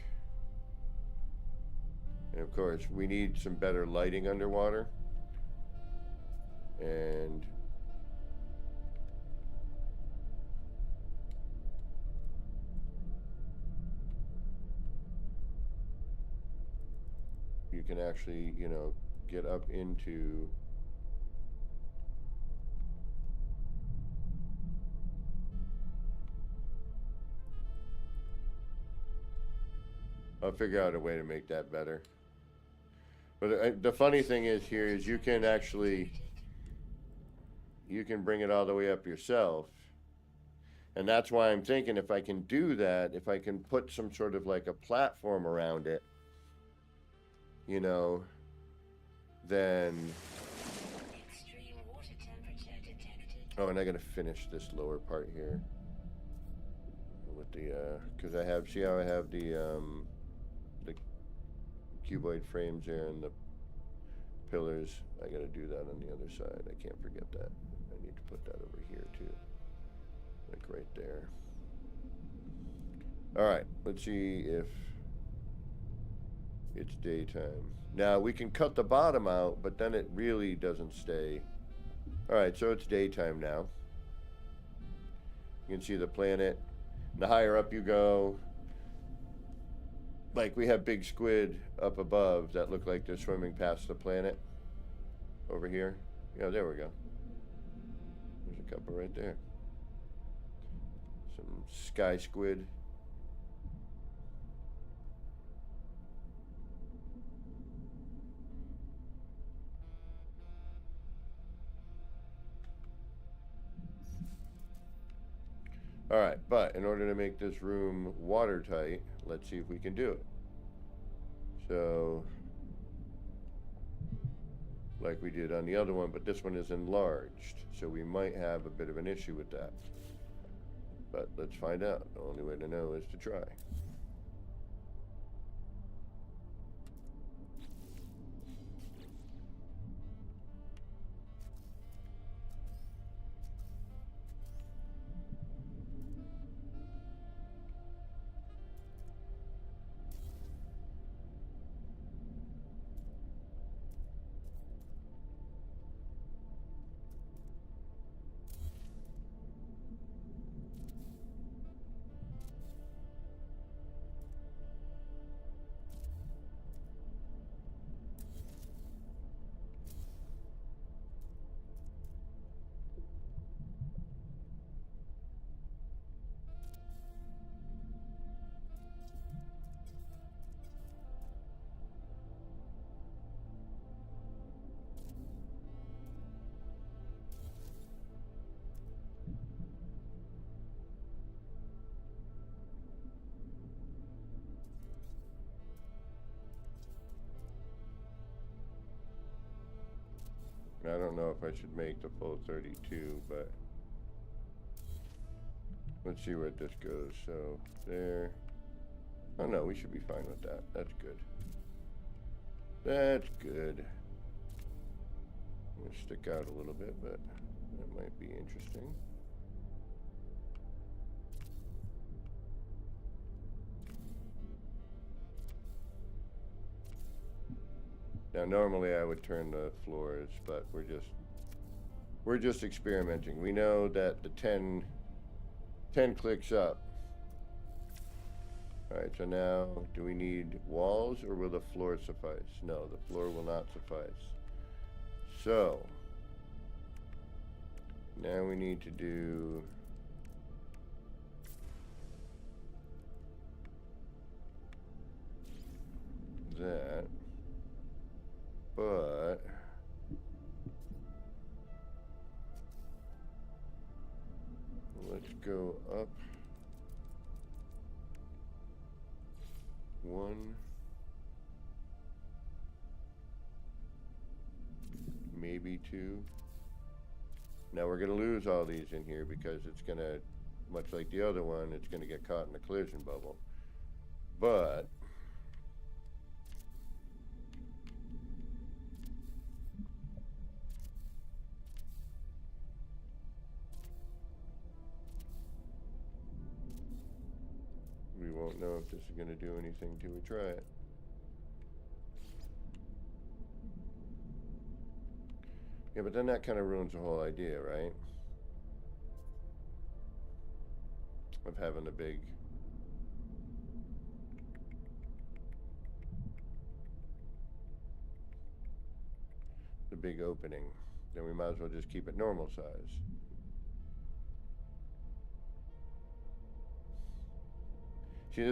And of course, we need some better lighting underwater. And you can actually, you know, get up into I'll figure out a way to make that better. But the funny thing is here is you can bring it all the way up yourself. And that's why I'm thinking if I can do that, if I can put some sort of like a platform around it, you know, then... Extreme water temperature detected. Oh, and I gotta finish this lower part here. With the, cause I have, see how I have the cuboid frames there and the pillars. I gotta do that on the other side. I can't forget that. I need to put that over here too. Like right there. All right, let's see if it's daytime. Now we can cut the bottom out, but then it really doesn't stay. All right, so it's daytime now. You can see the planet. The higher up you go, like we have big squid up above that look like they're swimming past the planet over here. Yeah, there we go. There's a couple right there. Some sky squid. All right, but in order to make this room watertight, let's see if we can do it. So, like we did on the other one, but this one is enlarged, so we might have a bit of an issue with that. But let's find out. The only way to know is to try. I don't know if I should make the full 32, but let's see where this goes. So there. Oh no, we should be fine with that. That's good. That's good. I'm gonna stick out a little bit, but that might be interesting. Now normally I would turn the floors, but we're just experimenting. We know that the 10 clicks up. All right, so now do we need walls or will the floor suffice? No, the floor will not suffice. So now we need to do that. But let's go up one, maybe two. Now we're going to lose all these in here because it's going to, much like the other one, it's going to get caught in the collision bubble. But we won't know if this is going to do anything till we try it. Yeah, but then that kind of ruins the whole idea, right? Of having the big opening. Then we might as well just keep it normal size. See,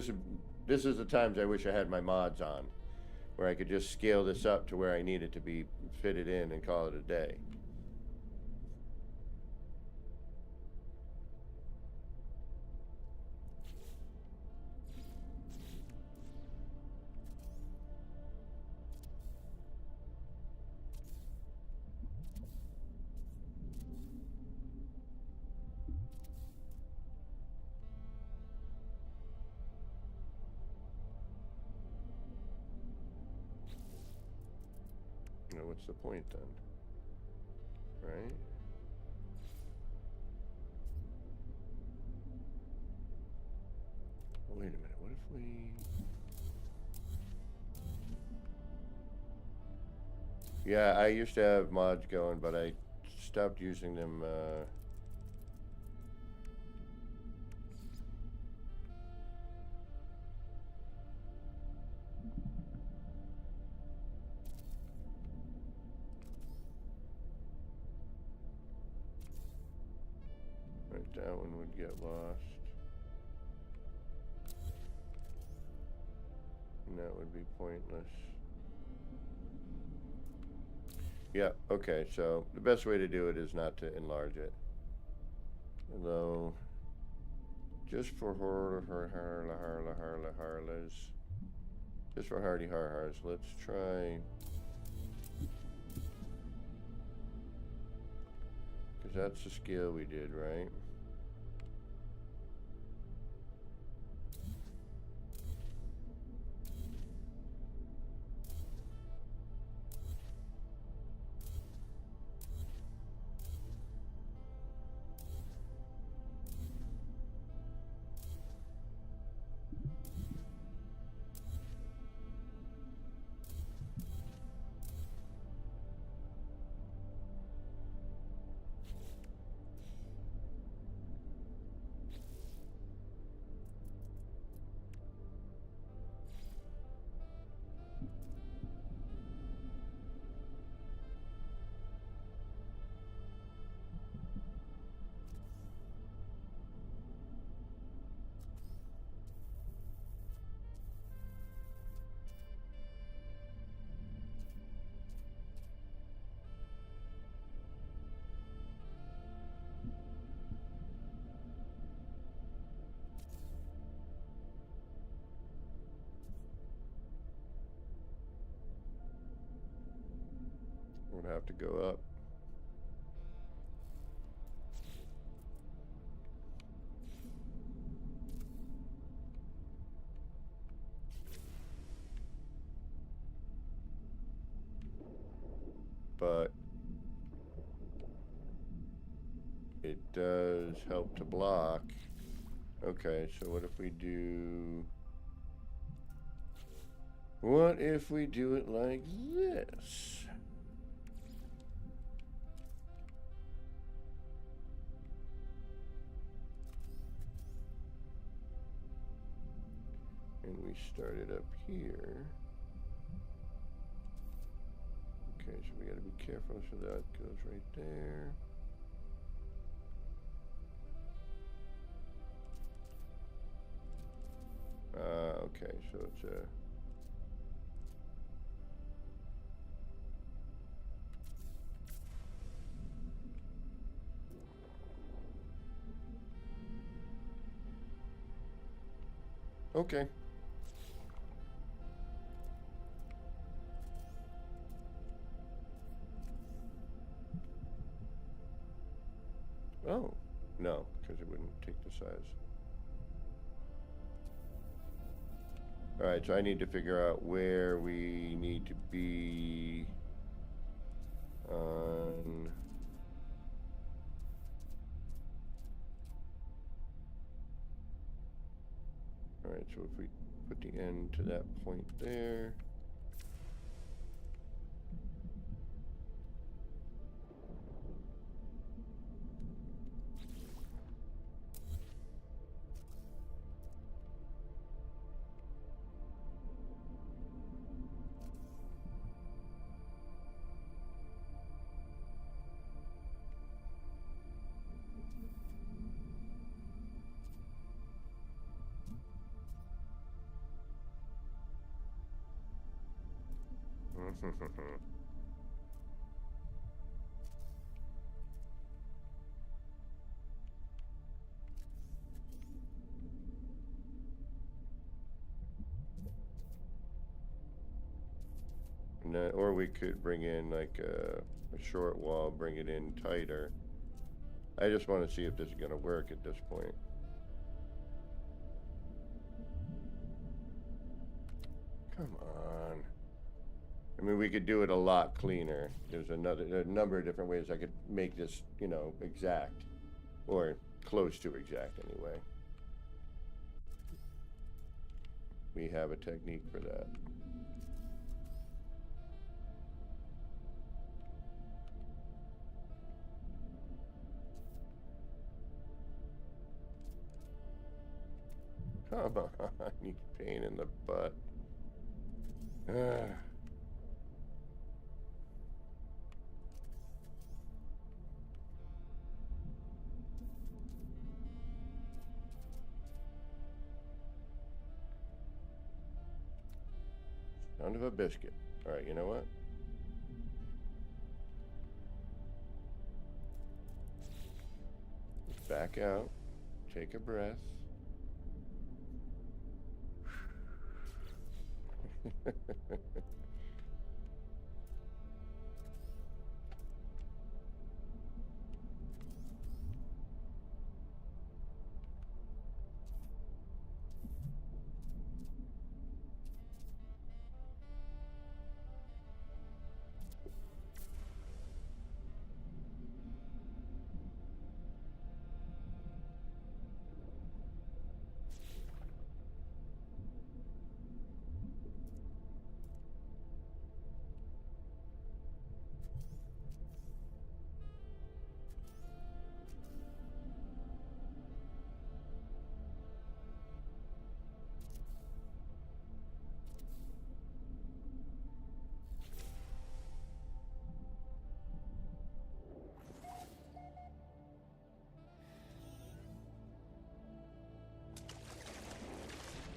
this is the times I wish I had my mods on, where I could just scale this up to where I need it to be fitted in and call it a day. You know, what's the point then? Right? Wait a minute, what if we... Yeah, I used to have mods going, but I stopped using them that one would get lost. And that would be pointless. Yeah, okay, so the best way to do it is not to enlarge it. Although, just for harlas, just for hardy har-hars, let's try, because that's the scale we did, right? Would have to go up. But it does help to block. Okay, so what if we do... What if we do it like this? And we start it up here. Okay, so we gotta be careful so that goes right there. Okay, so it's a... Okay. Oh, no, because it wouldn't take the size. Alright, so I need to figure out where we need to be on... Alright, so if we put the end to that point there... No, or we could bring in like a short wall, bring it in tighter. I just want to see if this is going to work at this point. Come on. I mean, we could do it a lot cleaner. There's a number of different ways I could make this, you know, exact. Or close to exact anyway. We have a technique for that. Come on, you pain in the butt. Son of a biscuit. Alright, you know what? Let's back out. Take a breath.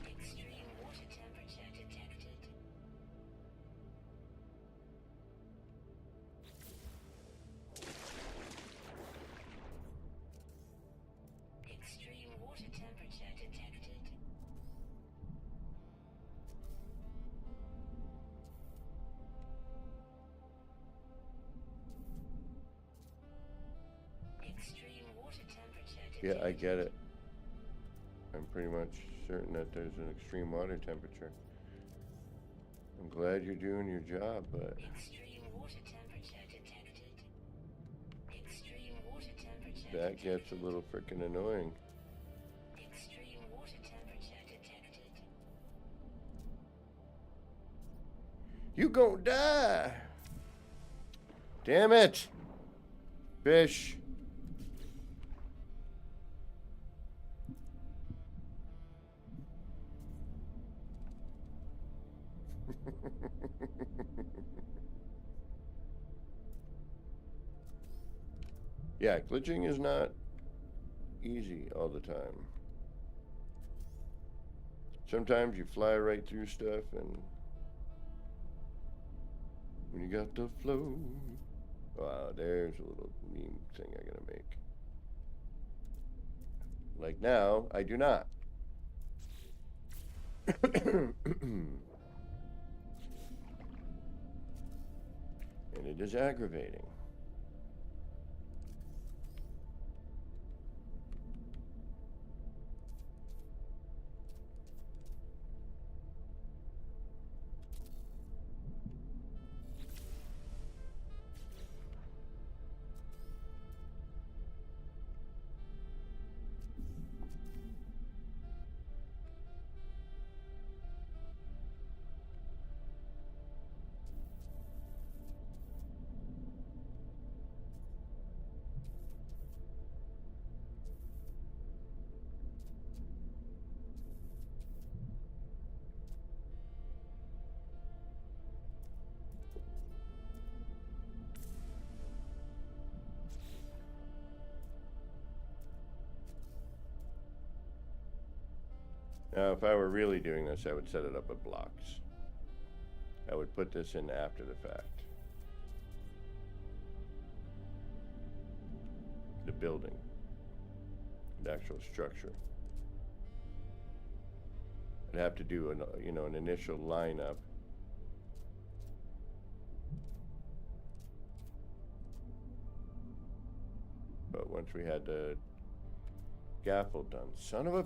Extreme water temperature detected. Extreme water temperature detected. Extreme water temperature detected. Yeah, I get it. I'm pretty much certain that there's an extreme water temperature. I'm glad you're doing your job, but Extreme water temperature detected. Extreme water temperature that gets a detected. little freaking annoying. Extreme water temperature detected. You gon' die! Damn it! Fish! Yeah, glitching is not easy all the time. Sometimes you fly right through stuff, and when you got the flow. Wow, there's a little meme thing I gotta make. Like now, I do not. And it is aggravating. Now, if I were really doing this, I would set it up with blocks. I would put this in after the fact. The building. The actual structure. I'd have to do an initial lineup. But once we had the scaffold done, son of a...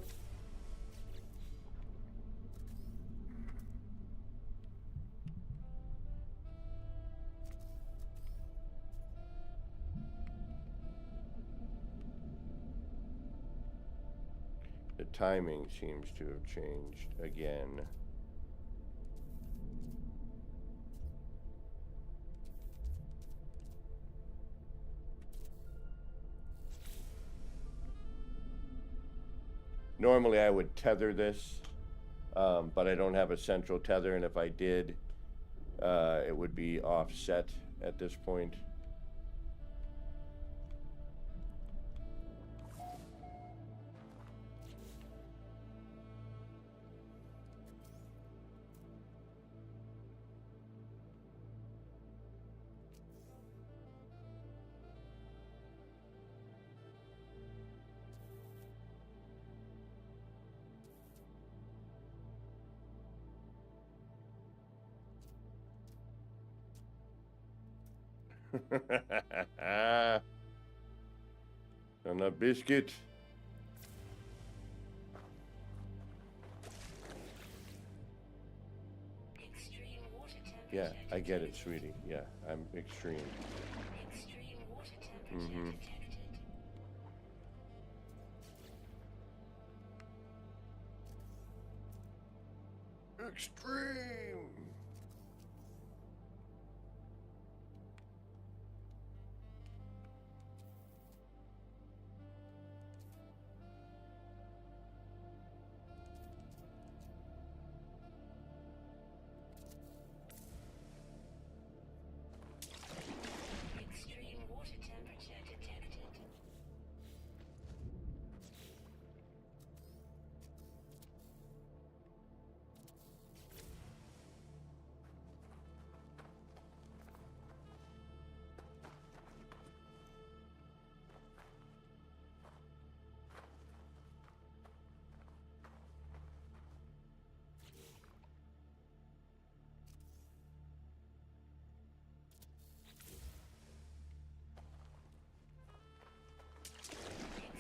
The timing seems to have changed again. Normally I would tether this, but I don't have a central tether, and if I did, it would be offset at this point. On a biscuit. Extreme water temperature. Yeah, I get it, detected. sweetie. Yeah, I'm extreme. Extreme water temperature Mm-hmm. detected. Extreme. Extreme water temperature detected.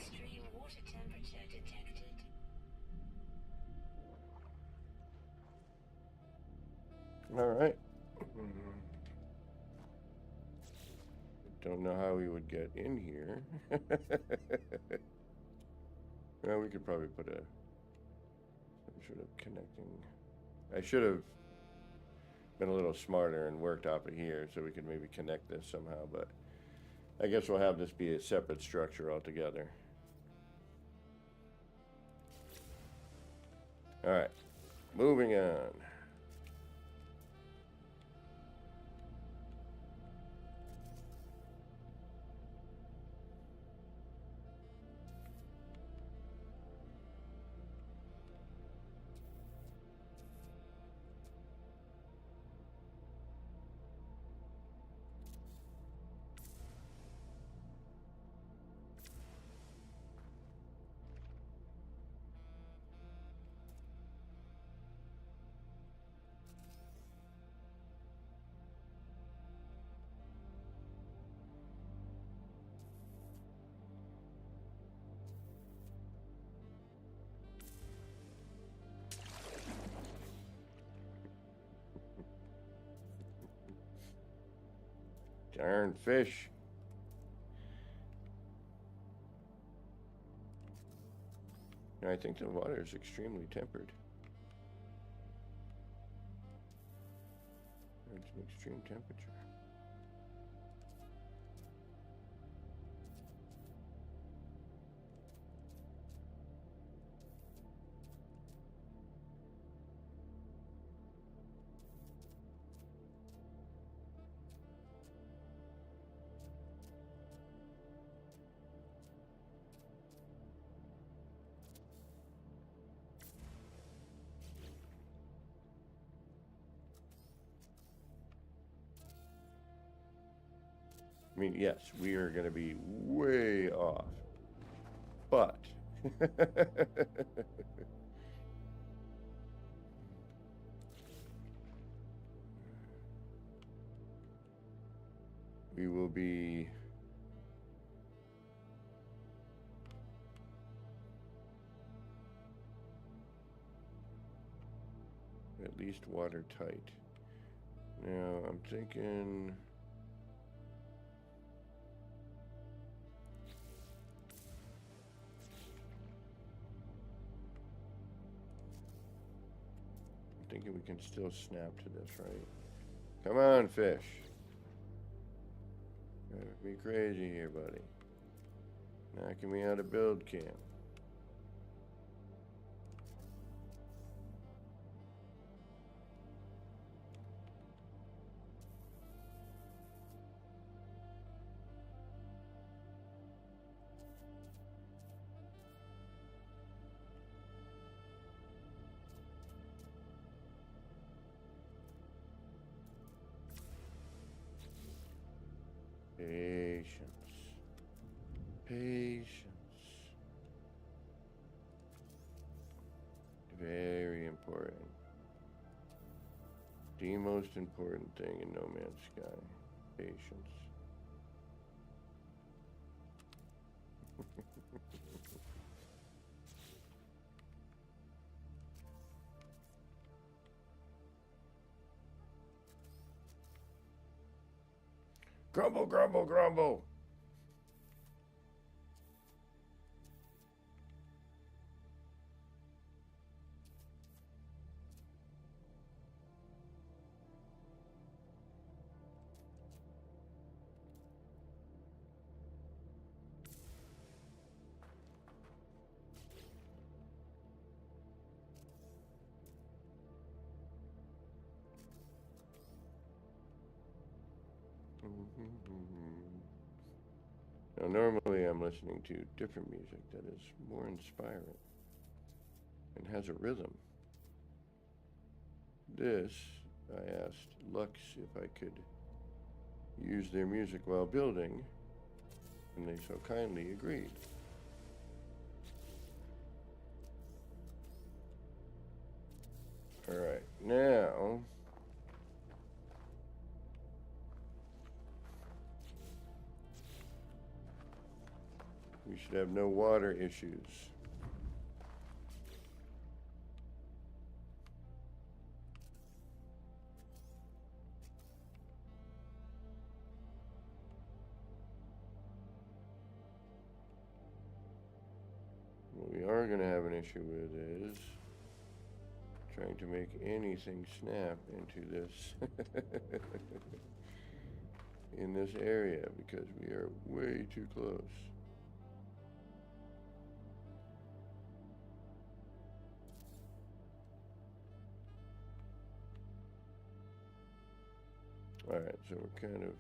Extreme water temperature detected. All right. Don't know how we would get in here. Well, we could probably put some sort of connecting. I should have been a little smarter and worked off of here so we could maybe connect this somehow, but I guess we'll have this be a separate structure altogether. All right, moving on. Darn fish. I think the water is extremely tempered. It's an extreme temperature. I mean, yes, we are going to be way off, but we will be at least watertight. Now, I'm thinking we can still snap to this, right? Come on, fish. Drive me crazy here, buddy. Knocking me out of build camp. Patience. Patience. Very important. The most important thing in No Man's Sky. Patience. Grumble, grumble, grumble. Now, normally I'm listening to different music that is more inspiring and has a rhythm. This, I asked Lux if I could use their music while building, and they so kindly agreed. Alright, now we should have no water issues. What we are going to have an issue with is trying to make anything snap into this in this area because we are way too close. Alright, so we're kind of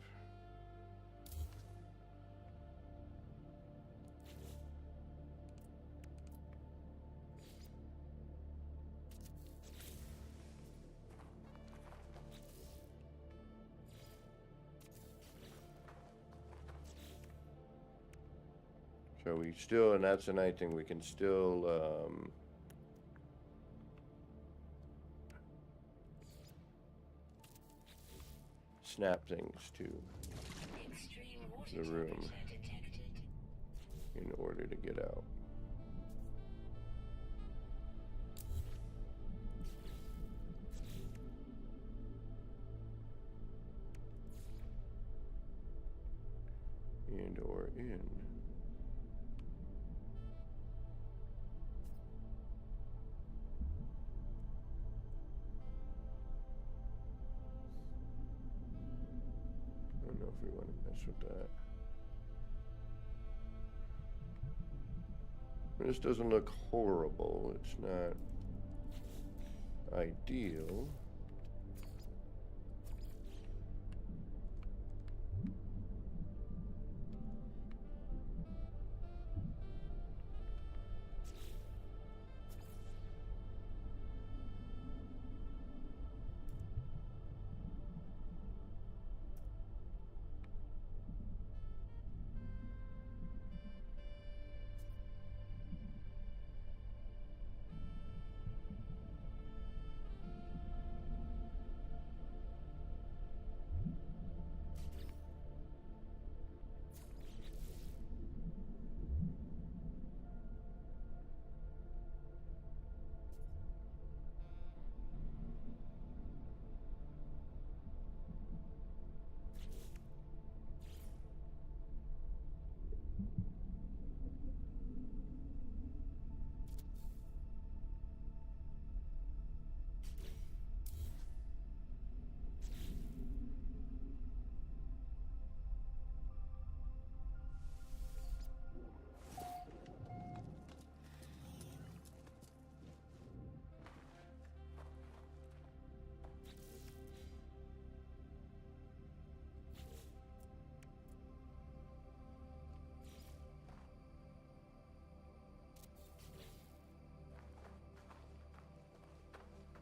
so we still, and that's the nice thing, we can still snap things to Extreme water the room temperature detected. in order to get out. And or in. I don't know if we want to mess with that. This doesn't look horrible. It's not ideal.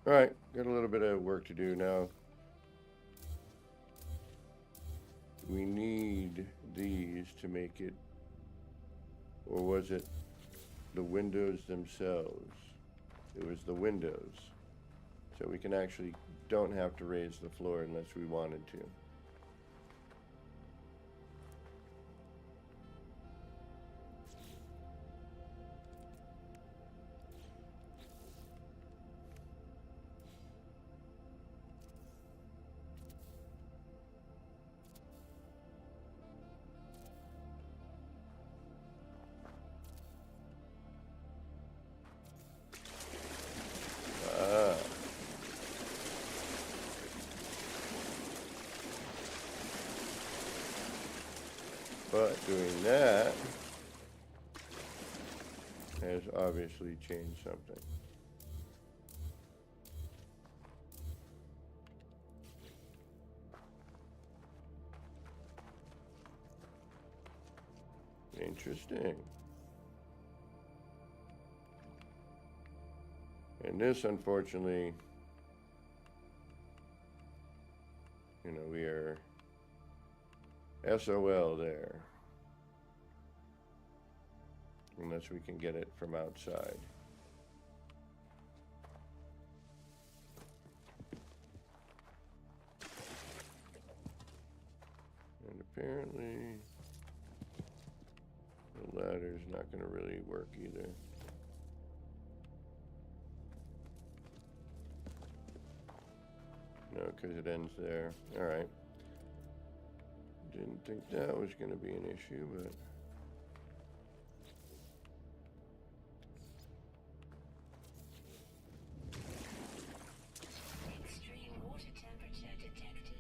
Alright, got a little bit of work to do now. We need these to make it, or was it the windows themselves? It was the windows. So we can actually don't have to raise the floor unless we wanted to. But doing that has obviously changed something. Interesting. And this, unfortunately, you know, we are SOL there. Unless we can get it from outside. And apparently the ladder's not going to really work either. No, because it ends there. Alright. Didn't think that was going to be an issue, but... Extreme water temperature detected.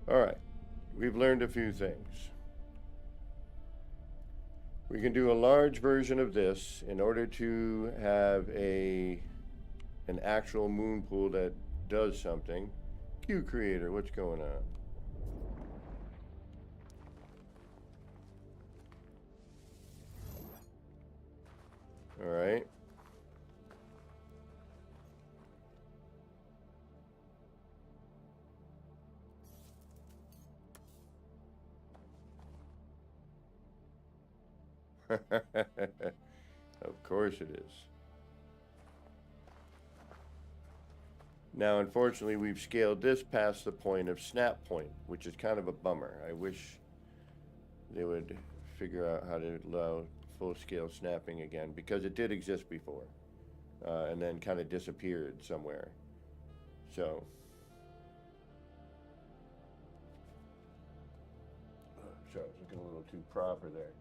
Alright. We've learned a few things. We can do a large version of this in order to have an actual moon pool that does something. Q Creator, what's going on? Alright. Of course it is. Now, unfortunately, we've scaled this past the point of snap point, which is kind of a bummer. I wish they would figure out how to allow full-scale snapping again, because it did exist before, and then kind of disappeared somewhere. So, sorry, I was looking a little too proper there.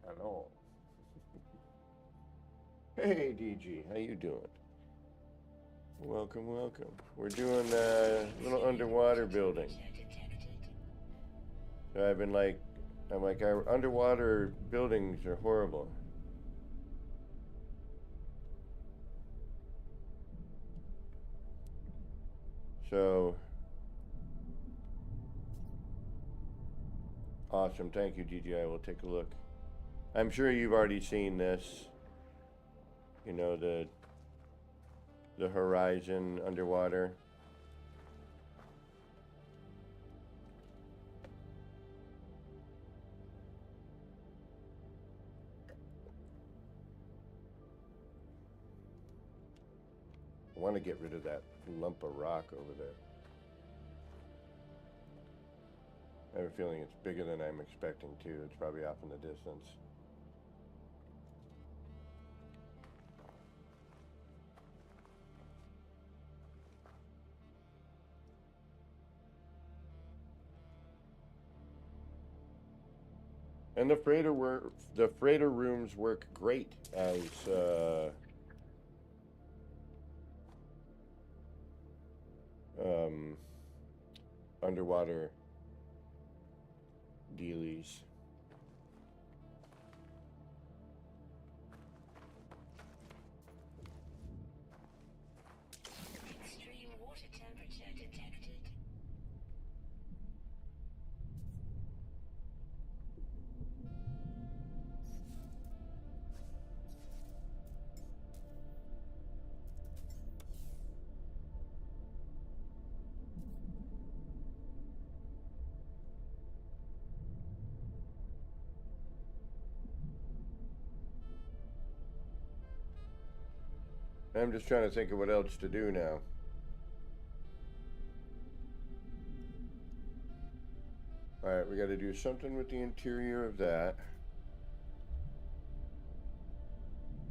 Hello. Hey, DG, how you doing? Welcome, welcome. We're doing a little underwater building. So I've been like, our underwater buildings are horrible. So, awesome. Thank you, DG. I will take a look. I'm sure you've already seen this. You know, the horizon underwater. I want to get rid of that lump of rock over there. I have a feeling it's bigger than I'm expecting too. It's probably off in the distance. And the freighter rooms work great as underwater dealies. Extreme water temperature detected. I'm just trying to think of what else to do now. Alright, we got to do something with the interior of that.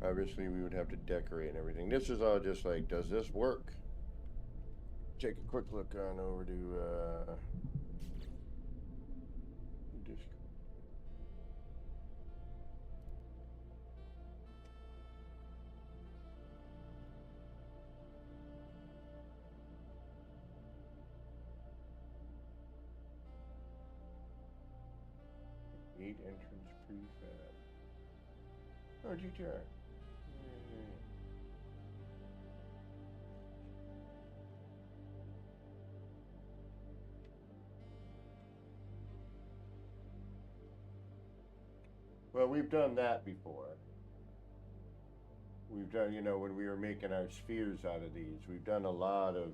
Obviously, we would have to decorate and everything. This is all just like, does this work? Take a quick look on over to Discord. Gate entrance prefab. Oh, GTR. Well, we've done that before. We've done, you know, when we were making our spheres out of these, we've done a lot of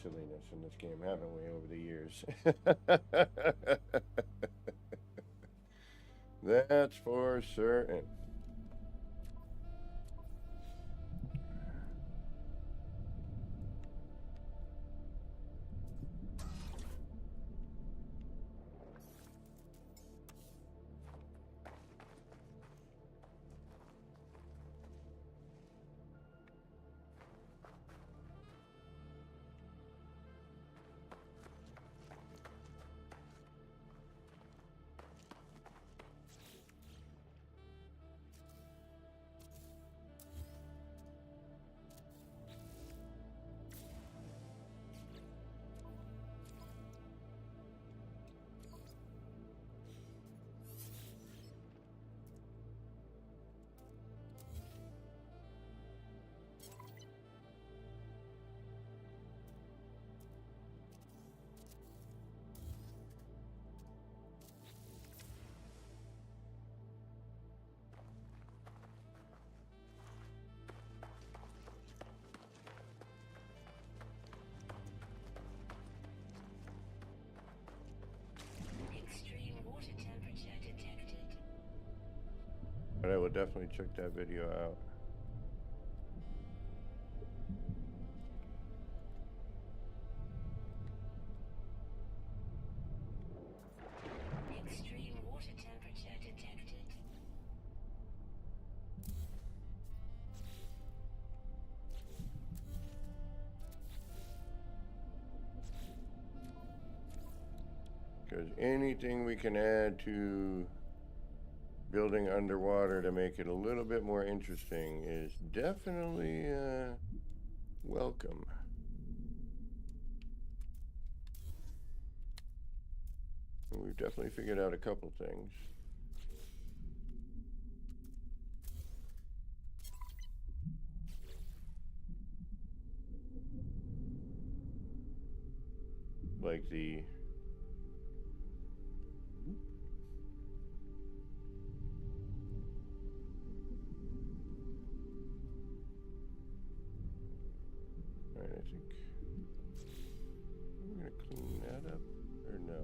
silliness in this game, haven't we, over the years? That's for certain. Extreme water temperature detected. But I will definitely check that video out. Extreme water temperature detected. Because anything we can add to building underwater to make it a little bit more interesting is definitely welcome. And we've definitely figured out a couple things. Like the Alright, I think we're gonna clean that up, or no?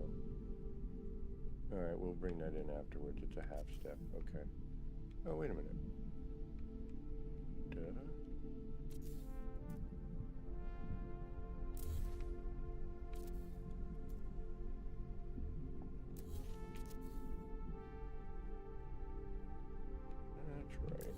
Alright, we'll bring that in afterwards. It's a half step, okay. Oh, wait a minute. Duh. That's right.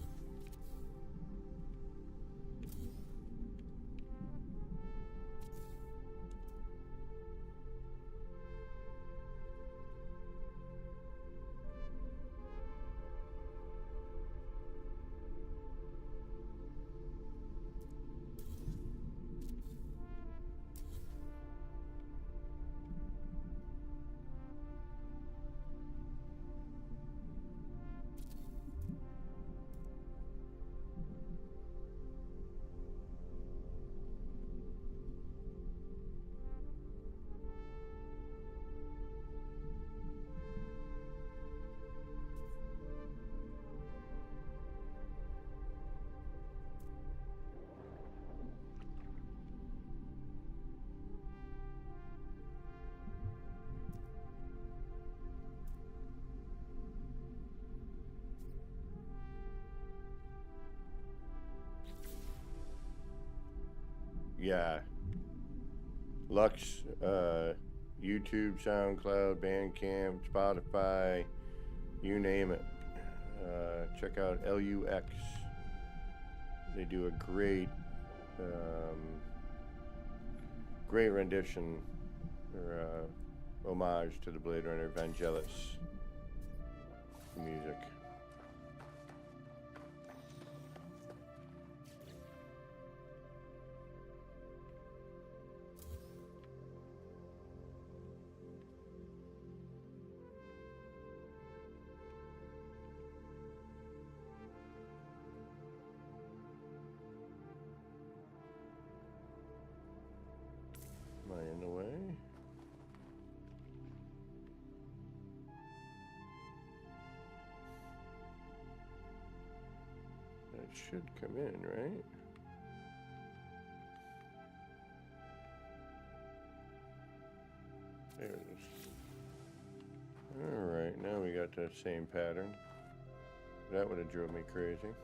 Yeah. Lux YouTube, SoundCloud, Bandcamp, Spotify, you name it. Check out LUX. They do a great rendition or homage to the Blade Runner Vangelis music. Am I in the way? That should come in, right? There it is. Alright, now we got that same pattern. That would have drove me crazy.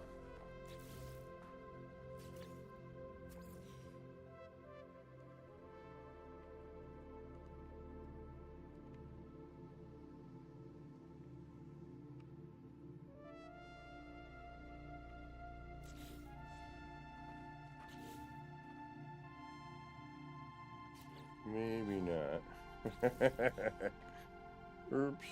Maybe not. Oops.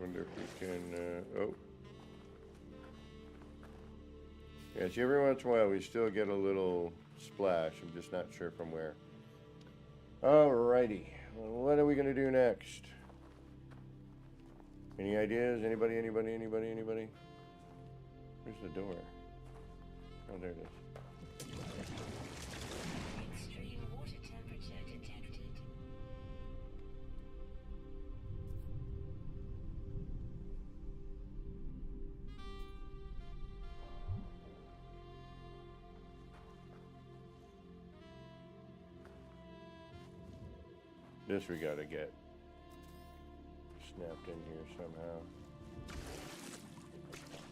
Wonder if we can, oh. Yeah, see, every once in a while we still get a little splash. I'm just not sure from where. Alrighty. Well, what are we going to do next? Any ideas? Anybody? Where's the door? Oh, there it is. Extreme water temperature detected. This we gotta get snapped in here somehow.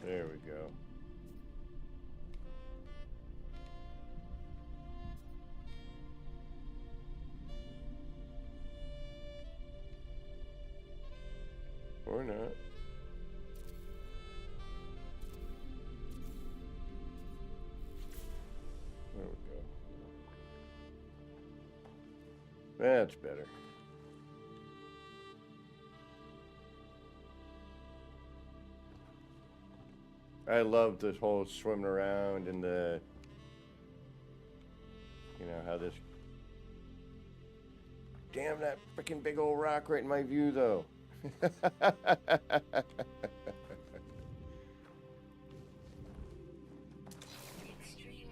There we go. Or not. There we go. That's better. I love this whole swimming around and the, you know, how this, damn that freaking big old rock right in my view though. Extreme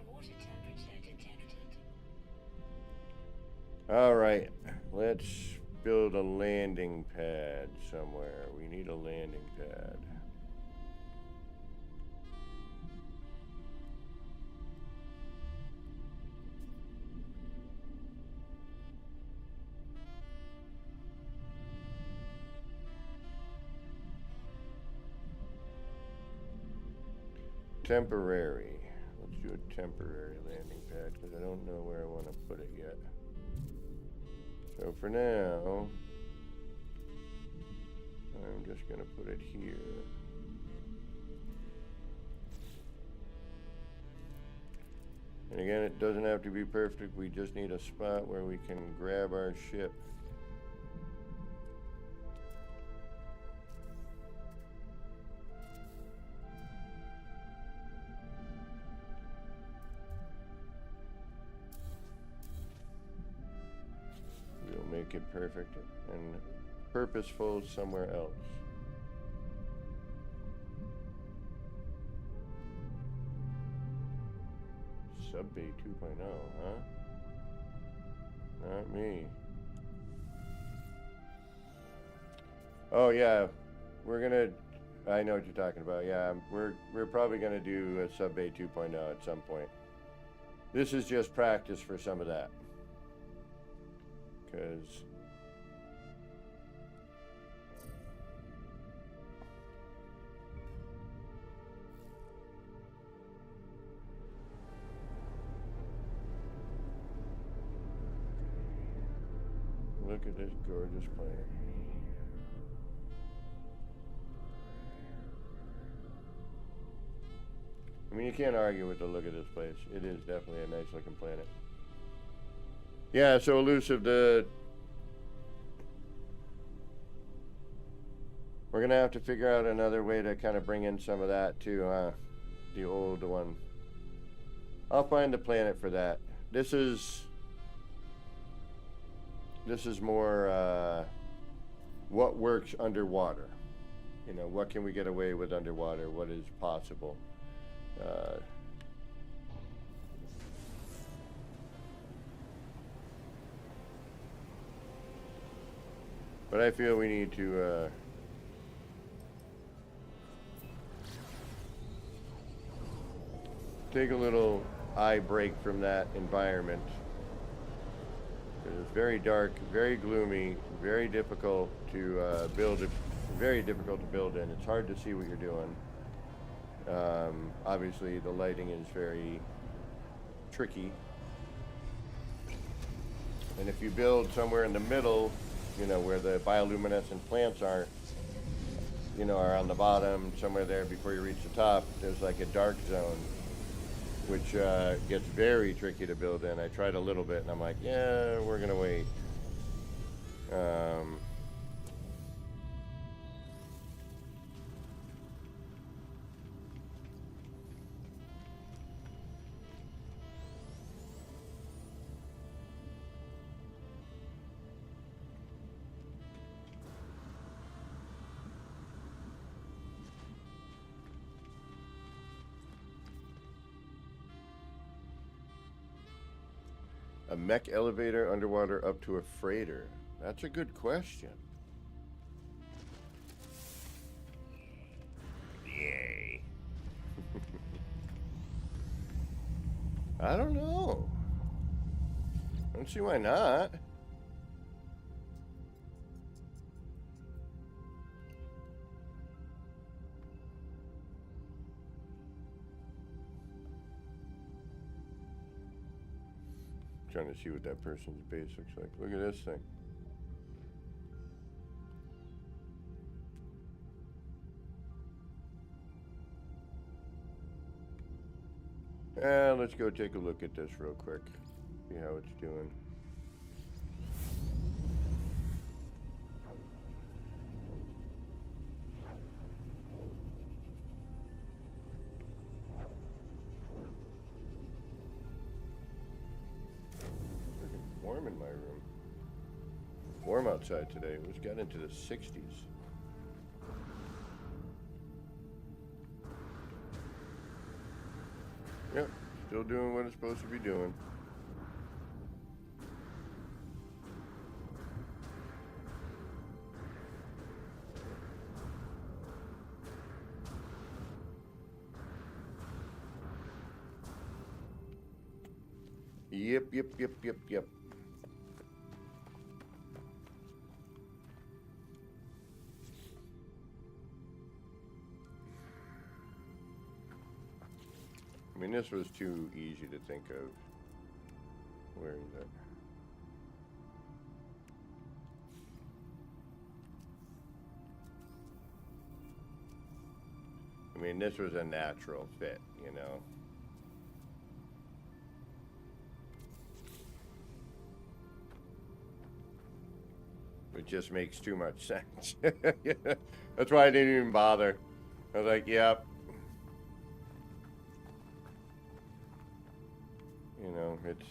water temperature detected. All right, let's build a landing pad somewhere. We need a landing pad. Temporary. Let's do a temporary landing pad because I don't know where I want to put it yet. So for now, I'm just going to put it here. And again, it doesn't have to be perfect. We just need a spot where we can grab our ship. We'll make it perfect and purposeful somewhere else. Subbay 2.0, huh? Not me. Oh yeah, we're gonna. I know what you're talking about. Yeah, we're probably gonna do a Subbay 2.0 at some point. This is just practice for some of that, because look at this gorgeous planet. I mean, you can't argue with the look of this place. It is definitely a nice looking planet. Yeah, so elusive. We're gonna have to figure out another way to kind of bring in some of that too, huh? The old one. I'll find the planet for that. This is more what works underwater. You know, what can we get away with underwater? What is possible? But I feel we need to take a little eye break from that environment. It's very dark, very gloomy, very difficult to build. Very difficult to build in. It's hard to see what you're doing. Obviously, the lighting is very tricky. And if you build somewhere in the middle, you know, where the bioluminescent plants are, you know, are on the bottom, somewhere there before you reach the top, there's like a dark zone, which gets very tricky to build in. I tried a little bit, and I'm like, yeah, we're gonna wait. A mech elevator underwater up to a freighter. That's a good question. Yay. I don't know. I don't see why not. Trying to see what that person's base looks like. Look at this thing. Let's go take a look at this real quick. See how it's doing. Warm in my room. Warm outside today. It was got into the 60s. Yep, still doing what it's supposed to be doing. Yep. I mean, this was too easy to think of. Where is it? I mean, this was a natural fit, you know. It just makes too much sense. That's why I didn't even bother. I was like, yep. You know, it's...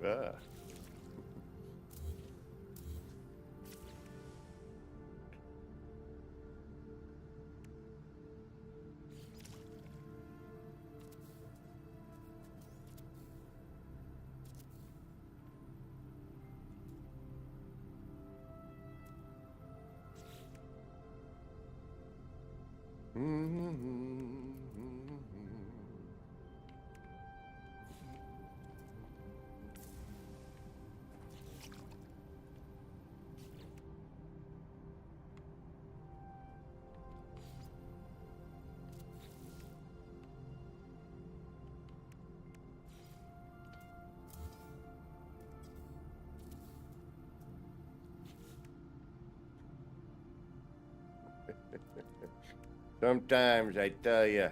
Ah. Sometimes I tell you,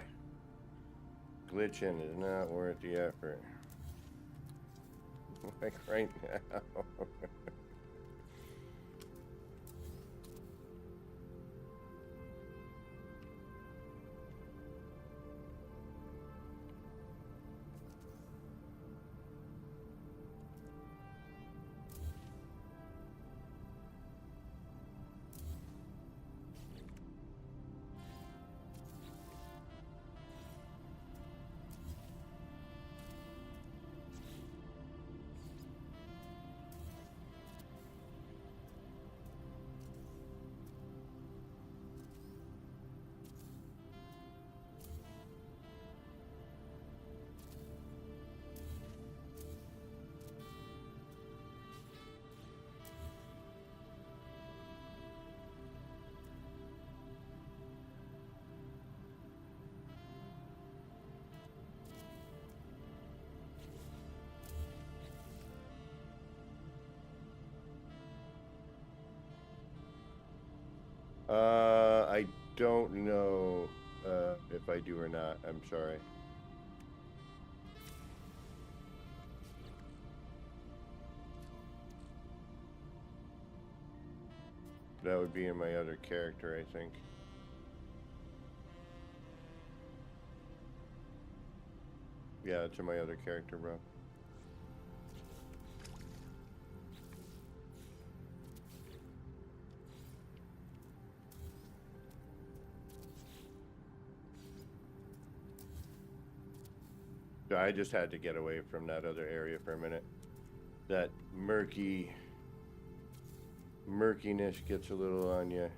glitching is not worth the effort. Like right now. I don't know if I do or not. I'm sorry. That would be in my other character, I think. Yeah, it's in my other character, bro. So I just had to get away from that other area for a minute. That murkiness gets a little on you.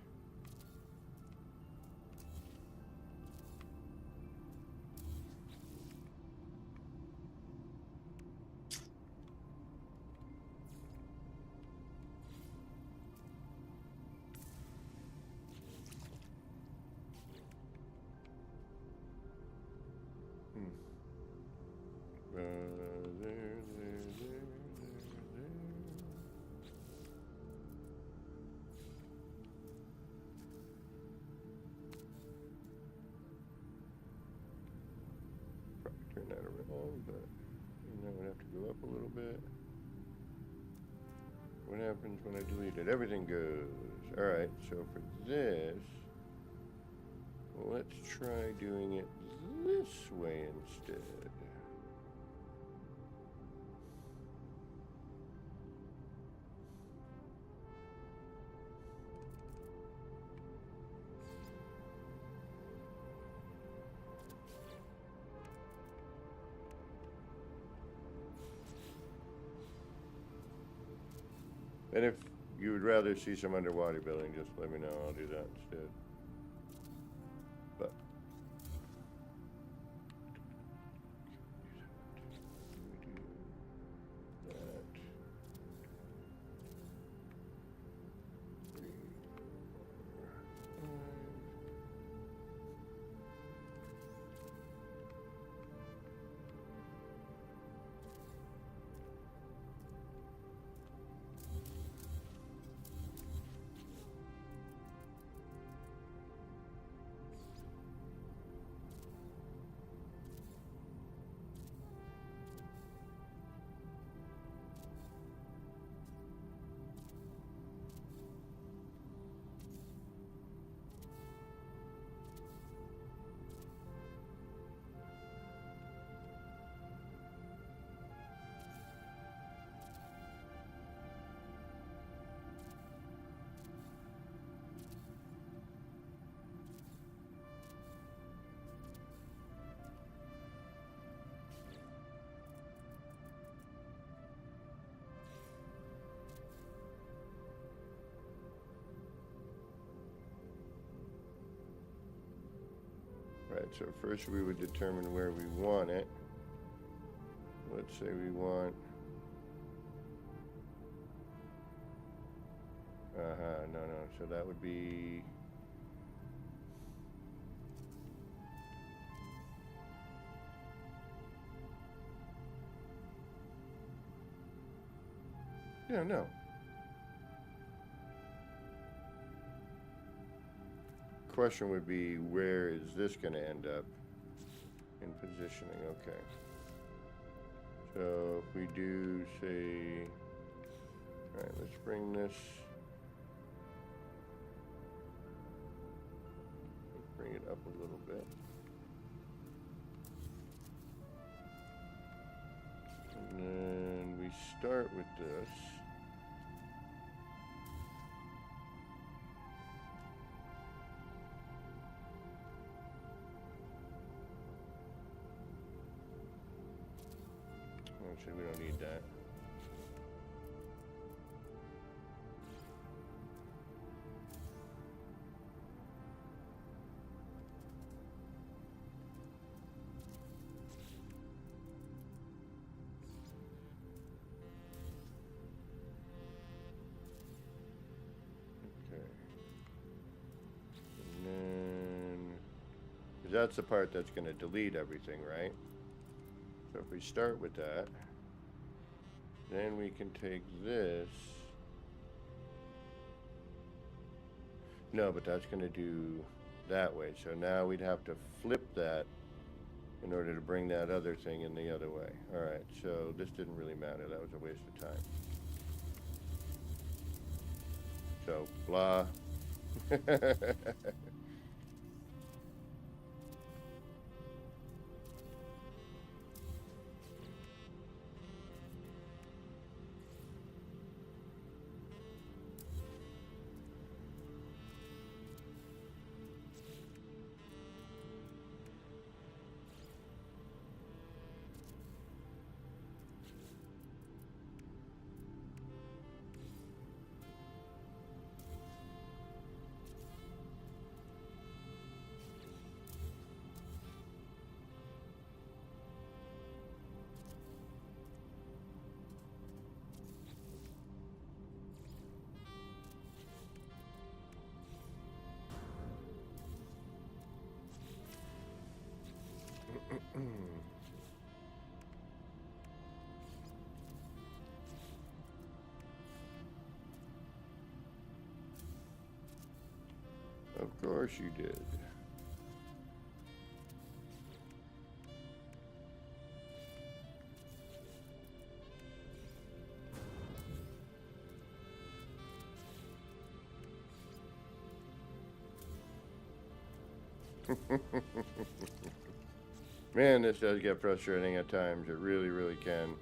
There. Probably turn that around, but that would have to go up a little bit. What happens when I delete it? Everything goes. Alright, so for this, let's try doing it this way instead. And if you would rather see some underwater building, just let me know. I'll do that instead. But we do that. 3, 4, 5. Right, so first we would determine where we want it. Let's say we want, no, so that would be, yeah, no. Question would be, where is this going to end up in positioning? Okay. So if we do say, all right, let's bring this, let's bring it up a little bit. And then we start with this. Actually, we don't need that. Okay. And then, 'cause that's the part that's going to delete everything, right? So if we start with that, then we can take this. No, but that's going to do that way. So now we'd have to flip that in order to bring that other thing in the other way. All right, so this didn't really matter. That was a waste of time. So, blah. Of course you did. Man, this does get frustrating at times. It really, really can.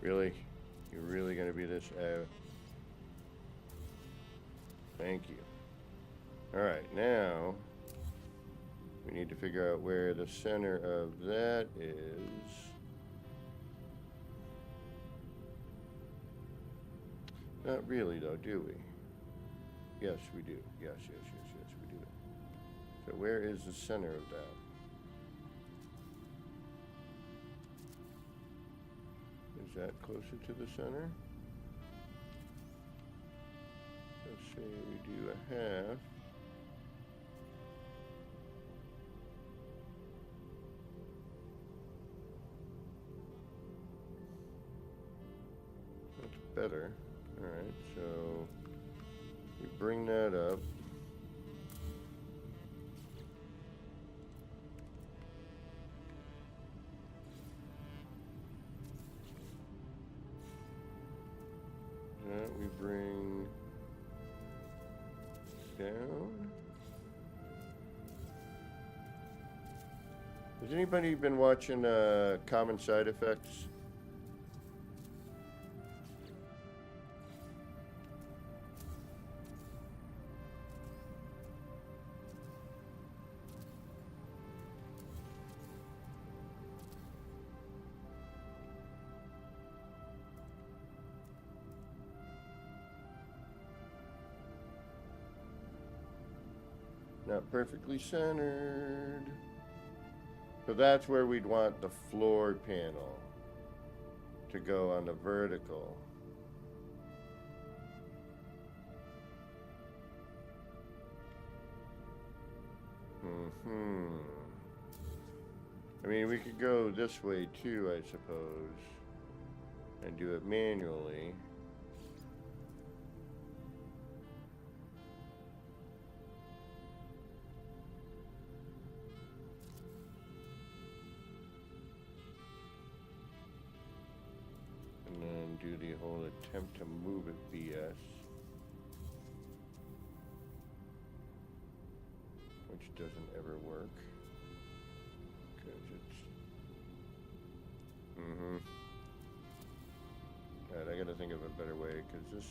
Really? You're really going to be this? Thank you. All right, now We need to figure out where the center of that is. Not really, though, do we? Yes, we do. Yes, we do. So where is the center of that? Is that closer to the center? Let's say we do a half. That's better. Alright, so we bring that up. That we bring down. Has anybody been watching Common Side Effects? Not perfectly centered. So that's where we'd want the floor panel to go on the vertical. I mean, we could go this way too, I suppose, and do it manually. And then do the whole attempt to move it BS. Which doesn't ever work. Because it's... Alright, I gotta think of a better way, because this...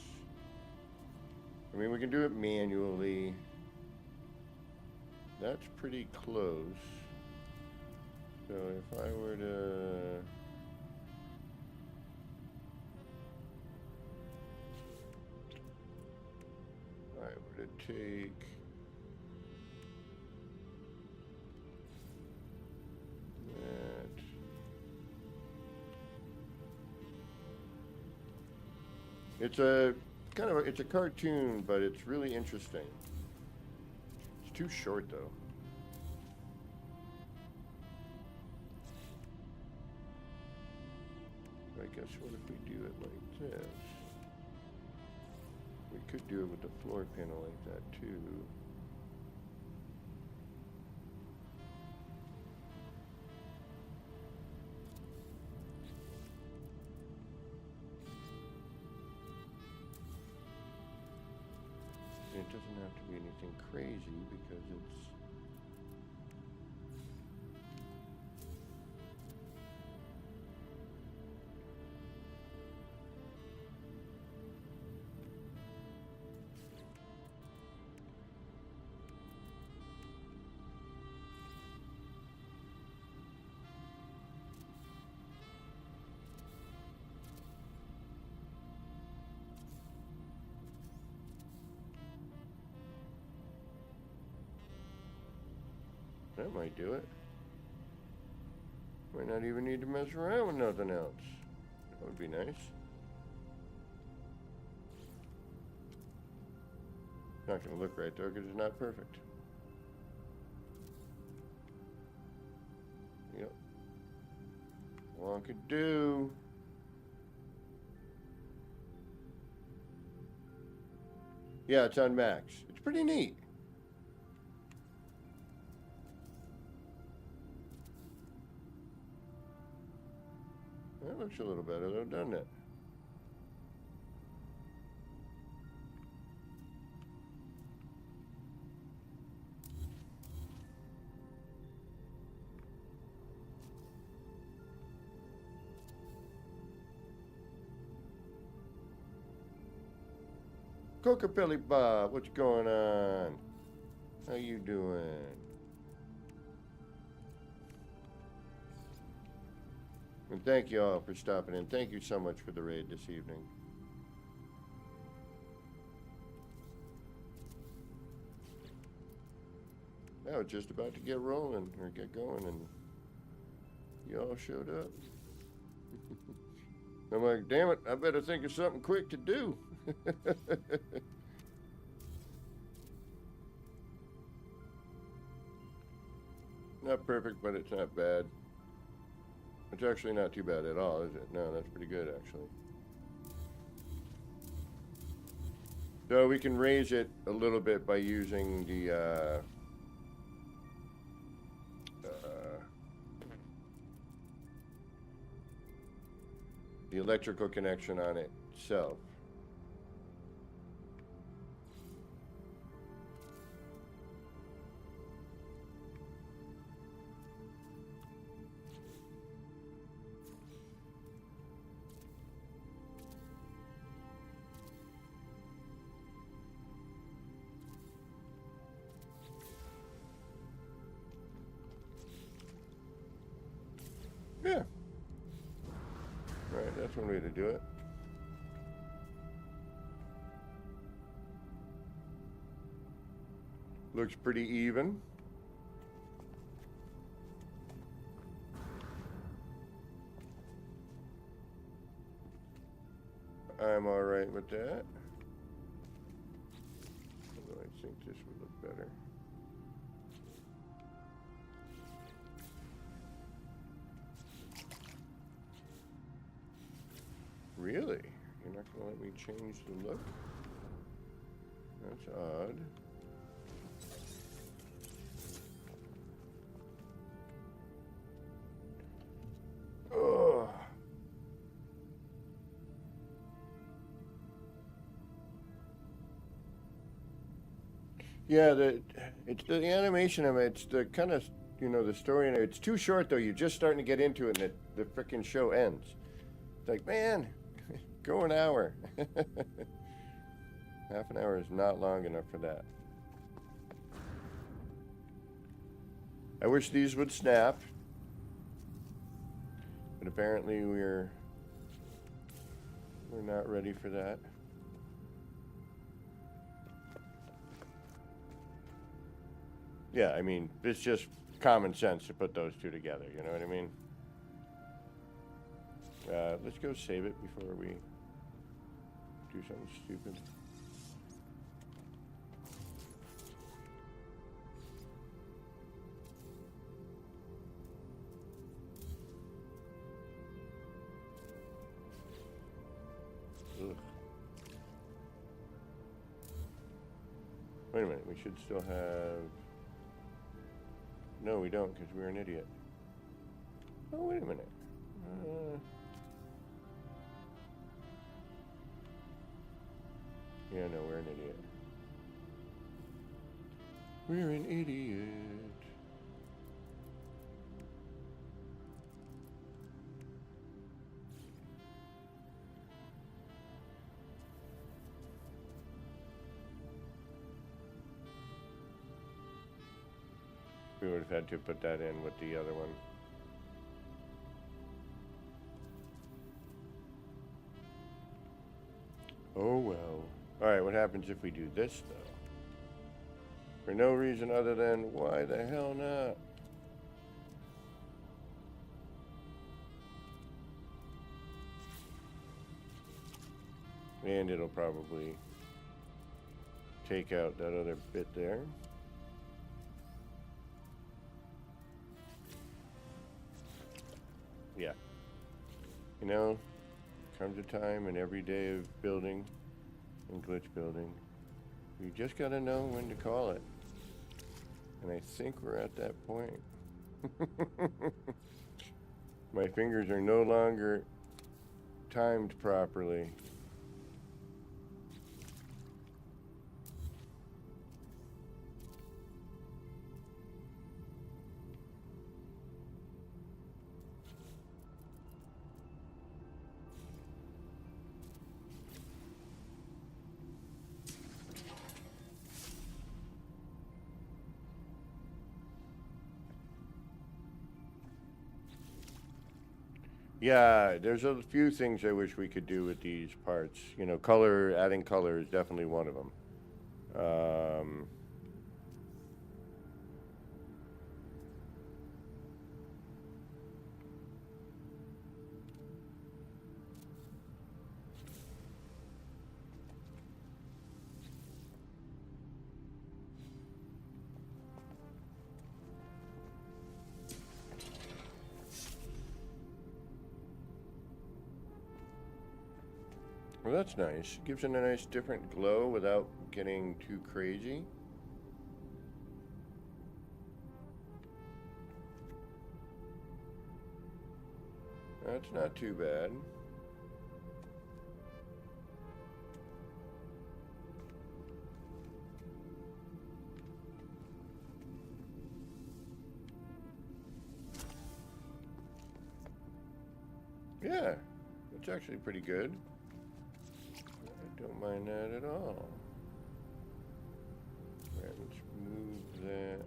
I mean, we can do it manually. That's pretty close. So if I were to... take that. It's a kind of it's a cartoon, but it's really interesting. It's too short though. I guess what if we do it like this? We could do it with the floor panel like that too. It doesn't have to be anything crazy because it's... That might do it. Might not even need to mess around with nothing else. That would be nice. Not going to look right though because it's not perfect. Yep. One could do. Yeah, it's on max. It's pretty neat. That looks a little better though, doesn't it? Cocapelli Bob, what's going on? How you doing? And thank you all for stopping in. Thank you so much for the raid this evening. I was just about to get rolling or get going, and you all showed up. I'm like, damn it, I better think of something quick to do. Not perfect, but it's not bad. It's actually not too bad at all, is it? No, that's pretty good, actually. So we can raise it a little bit by using the electrical connection on it itself. Yeah. Right, that's one way to do it. Looks pretty even. I'm all right with that. Although I think this would look better. Really? You're not gonna let me change the look? That's odd. Ugh. Yeah, it's the animation of it. It's the kind of, you know, the story in it. It's too short though. You're just starting to get into it, and the frickin' show ends. It's like, man, go an hour. Half an hour is not long enough for that. I wish these would snap, but apparently we're not ready for that. Yeah, I mean, it's just common sense to put those two together, you know what I mean? Let's go save it before we do something stupid. Ugh. Wait a minute, we should still have... No, we don't, because we're an idiot. Oh, wait a minute. Yeah, no, we're an idiot. We're an idiot. We would have had to put that in with the other one. Oh well. Alright, what happens if we do this though? For no reason other than, why the hell not? And it'll probably take out that other bit there. Yeah. You know, comes a time in every day of building and glitch building, you just gotta know when to call it. And I think we're at that point. My fingers are no longer timed properly. Yeah, there's a few things I wish we could do with these parts. You know, adding color is definitely one of them. Well, that's nice. Gives it a nice different glow without getting too crazy. That's not too bad. Yeah, it's actually pretty good. I don't mind that at all. Right, let's move that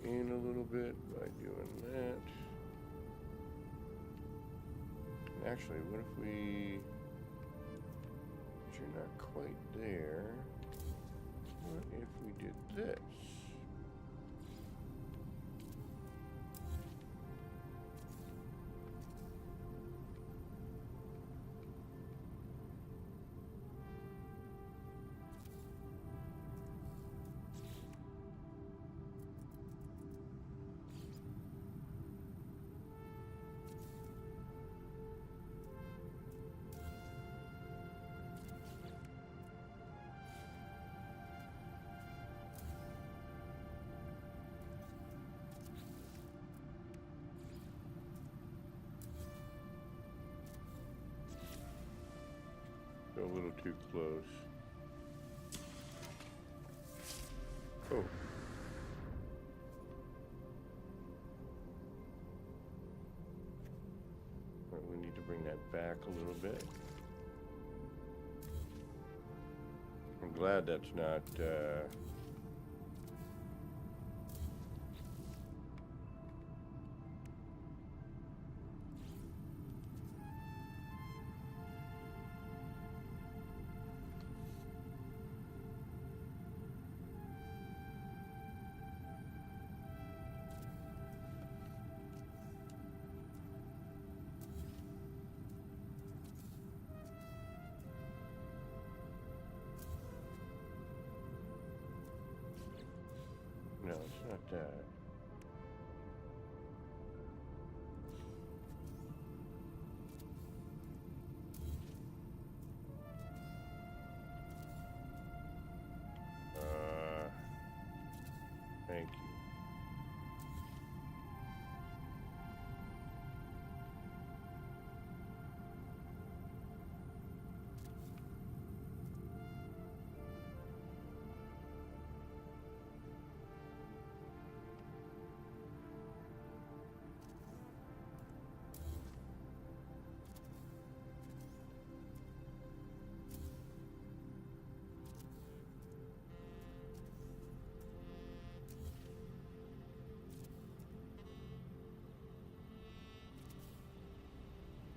in a little bit by doing that. Actually, what if we... You're not quite there. What if we did this? Go a little too close. Oh. Well, we need to bring that back a little bit. I'm glad that's not, no, it's not that. Thank you.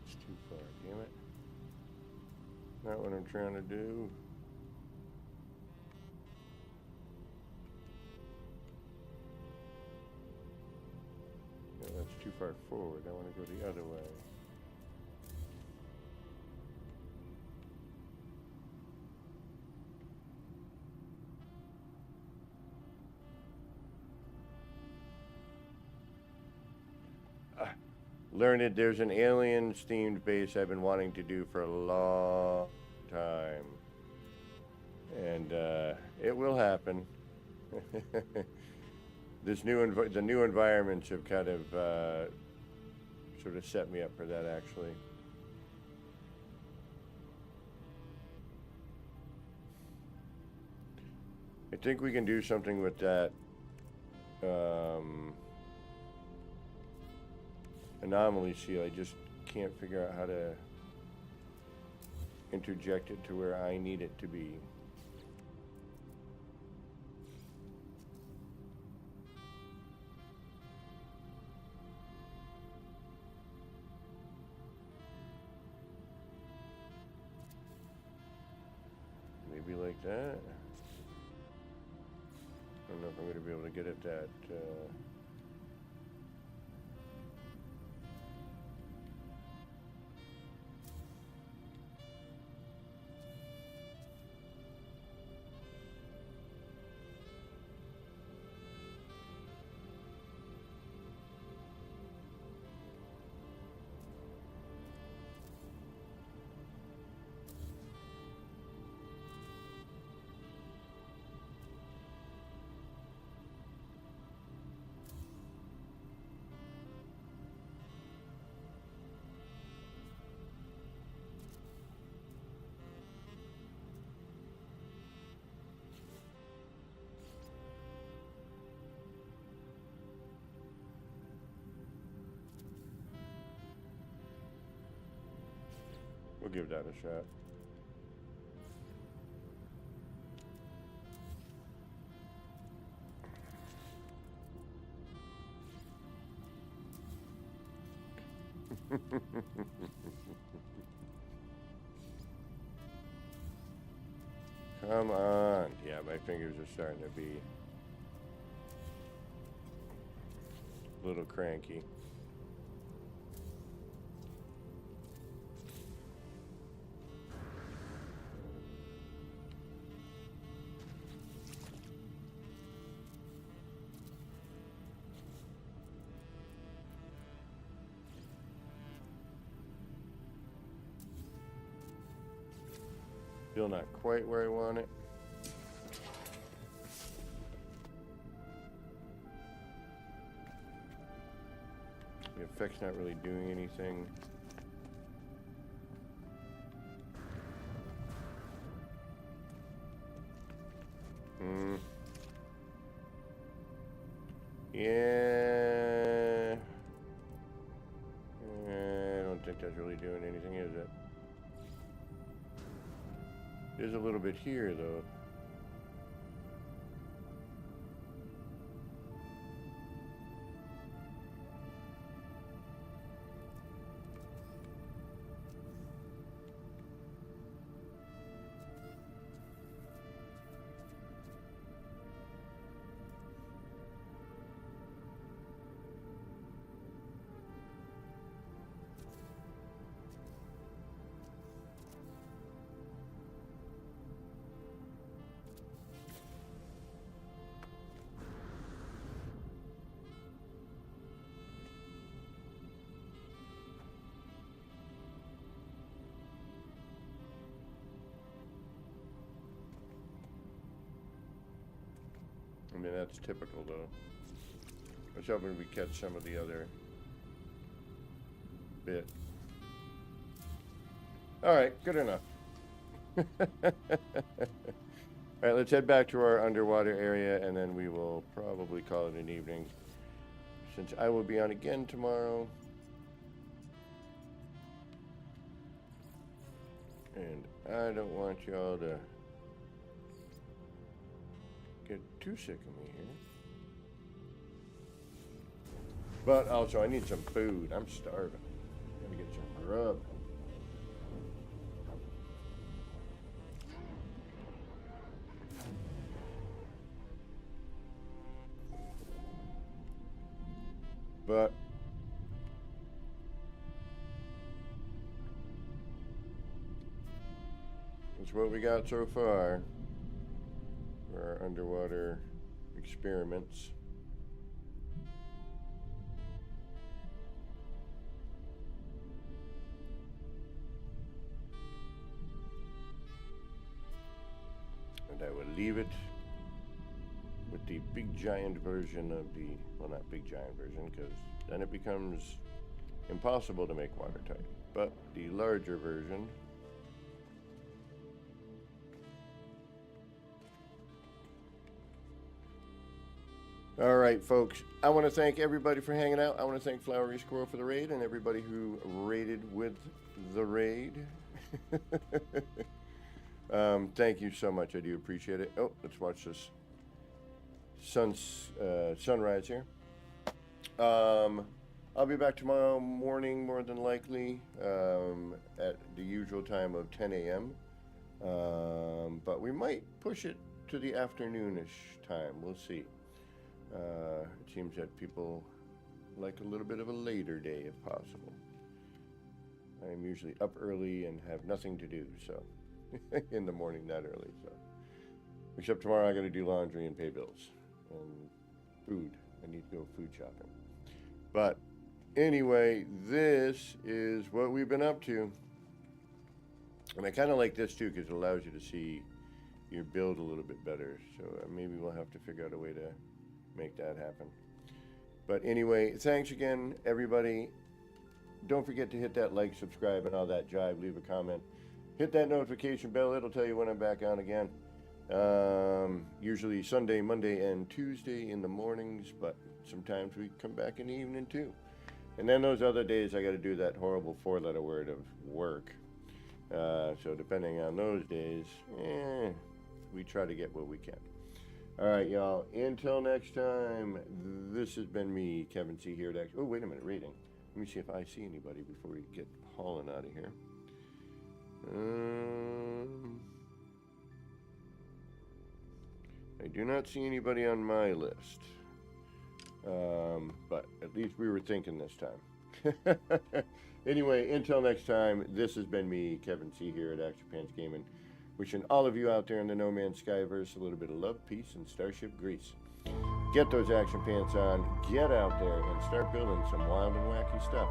It's too far, damn it. Not what I'm trying to do. No, that's too far forward. I want to go the other way. Learned there's an aliens themed base I've been wanting to do for a long time. And it will happen. The new environments have kind of sort of set me up for that, actually. I think we can do something with that anomaly seal. I just can't figure out how to interject it to where I need it to be. like that. I don't know if I'm going to be able to get at that. We'll give that a shot. Come on. Yeah, my fingers are starting to be a little cranky. Still not quite where I want it. The effect's not really doing anything. Yeah. I don't think that's really doing anything, is it? There's a little bit here, though. I mean, that's typical, though. I was hoping we catch some of the other bit. Alright, good enough. Alright, let's head back to our underwater area, and then we will probably call it an evening, since I will be on again tomorrow. And I don't want y'all to get too sick of me here. But also, I need some food. I'm starving. Gotta get some grub. But that's what we got so far for our underwater experiments. And I will leave it with the big giant version of the, well, not big giant version, because then it becomes impossible to make watertight, but the larger version. All right, folks, I want to thank everybody for hanging out. I want to thank Flowery Squirrel for the raid, and everybody who raided with the raid. Thank you so much. I do appreciate it. Oh, let's watch this sunrise here. I'll be back tomorrow morning, more than likely, at the usual time of 10 a.m. But we might push it to the afternoonish time. We'll see. It seems that people like a little bit of a later day if possible. I'm usually up early and have nothing to do, so in the morning that early. So, except tomorrow I got to do laundry and pay bills and food. I need to go food shopping. But anyway, this is what we've been up to. And I kind of like this too because it allows you to see your build a little bit better. So maybe we'll have to figure out a way to make that happen. But anyway, thanks again, everybody. Don't forget to hit that like, subscribe, and all that jive. Leave a comment. Hit that notification bell. It'll tell you when I'm back on again. Usually Sunday, Monday, and Tuesday in the mornings, but sometimes we come back in the evening too. And then those other days I got to do that horrible 4-letter word of work. So depending on those days, we try to get what we can. All right, y'all. Until next time, this has been me, Kevin C. here. Oh, wait a minute, reading. Let me see if I see anybody before we get hauling out of here. I do not see anybody on my list. But at least we were thinking this time. Anyway, until next time, this has been me, Kevin C. here at Action Pants Gaming. Wishing all of you out there in the No Man's Skyverse a little bit of love, peace, and Starship Grease. Get those action pants on, get out there, and start building some wild and wacky stuff.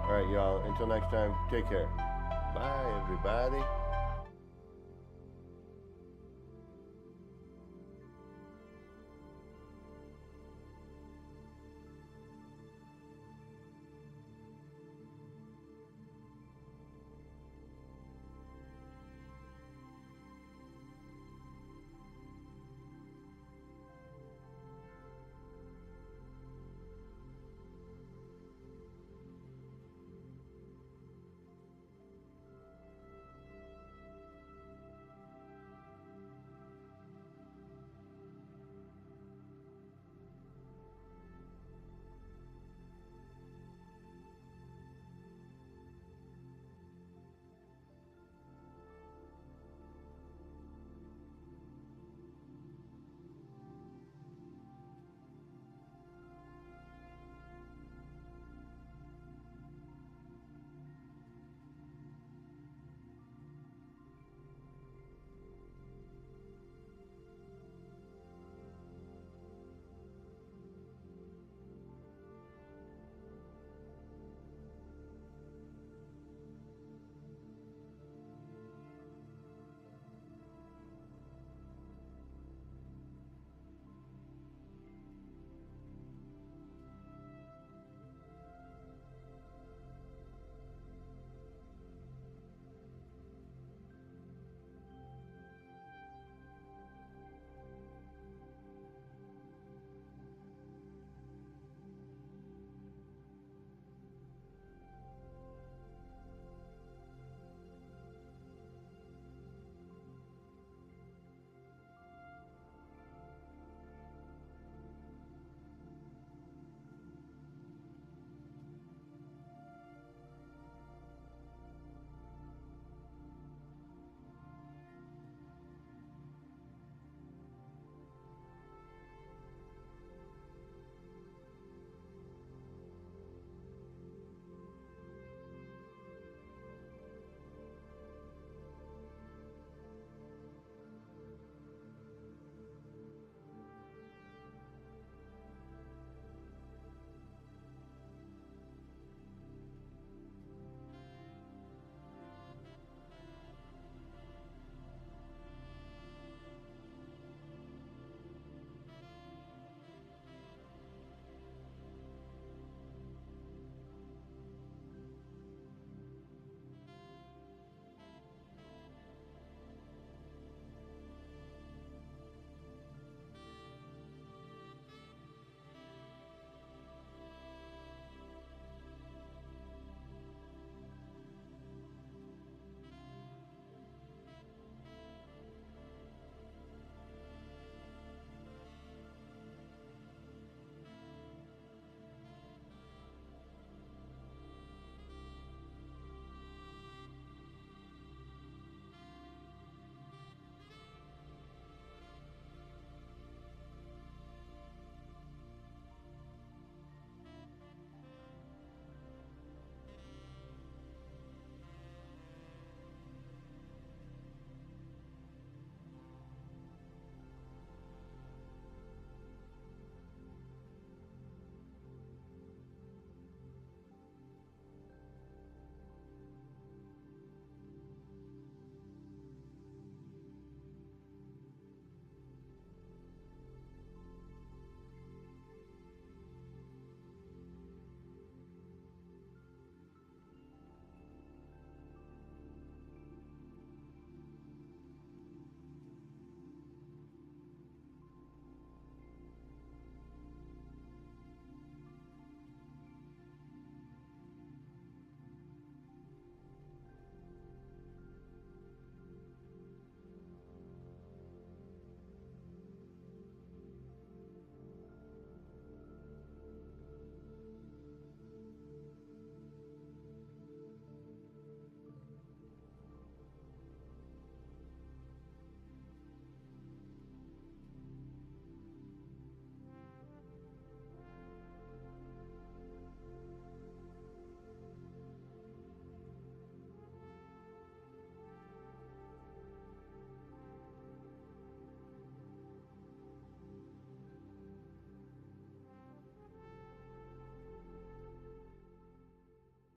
All right, y'all, until next time, take care. Bye, everybody.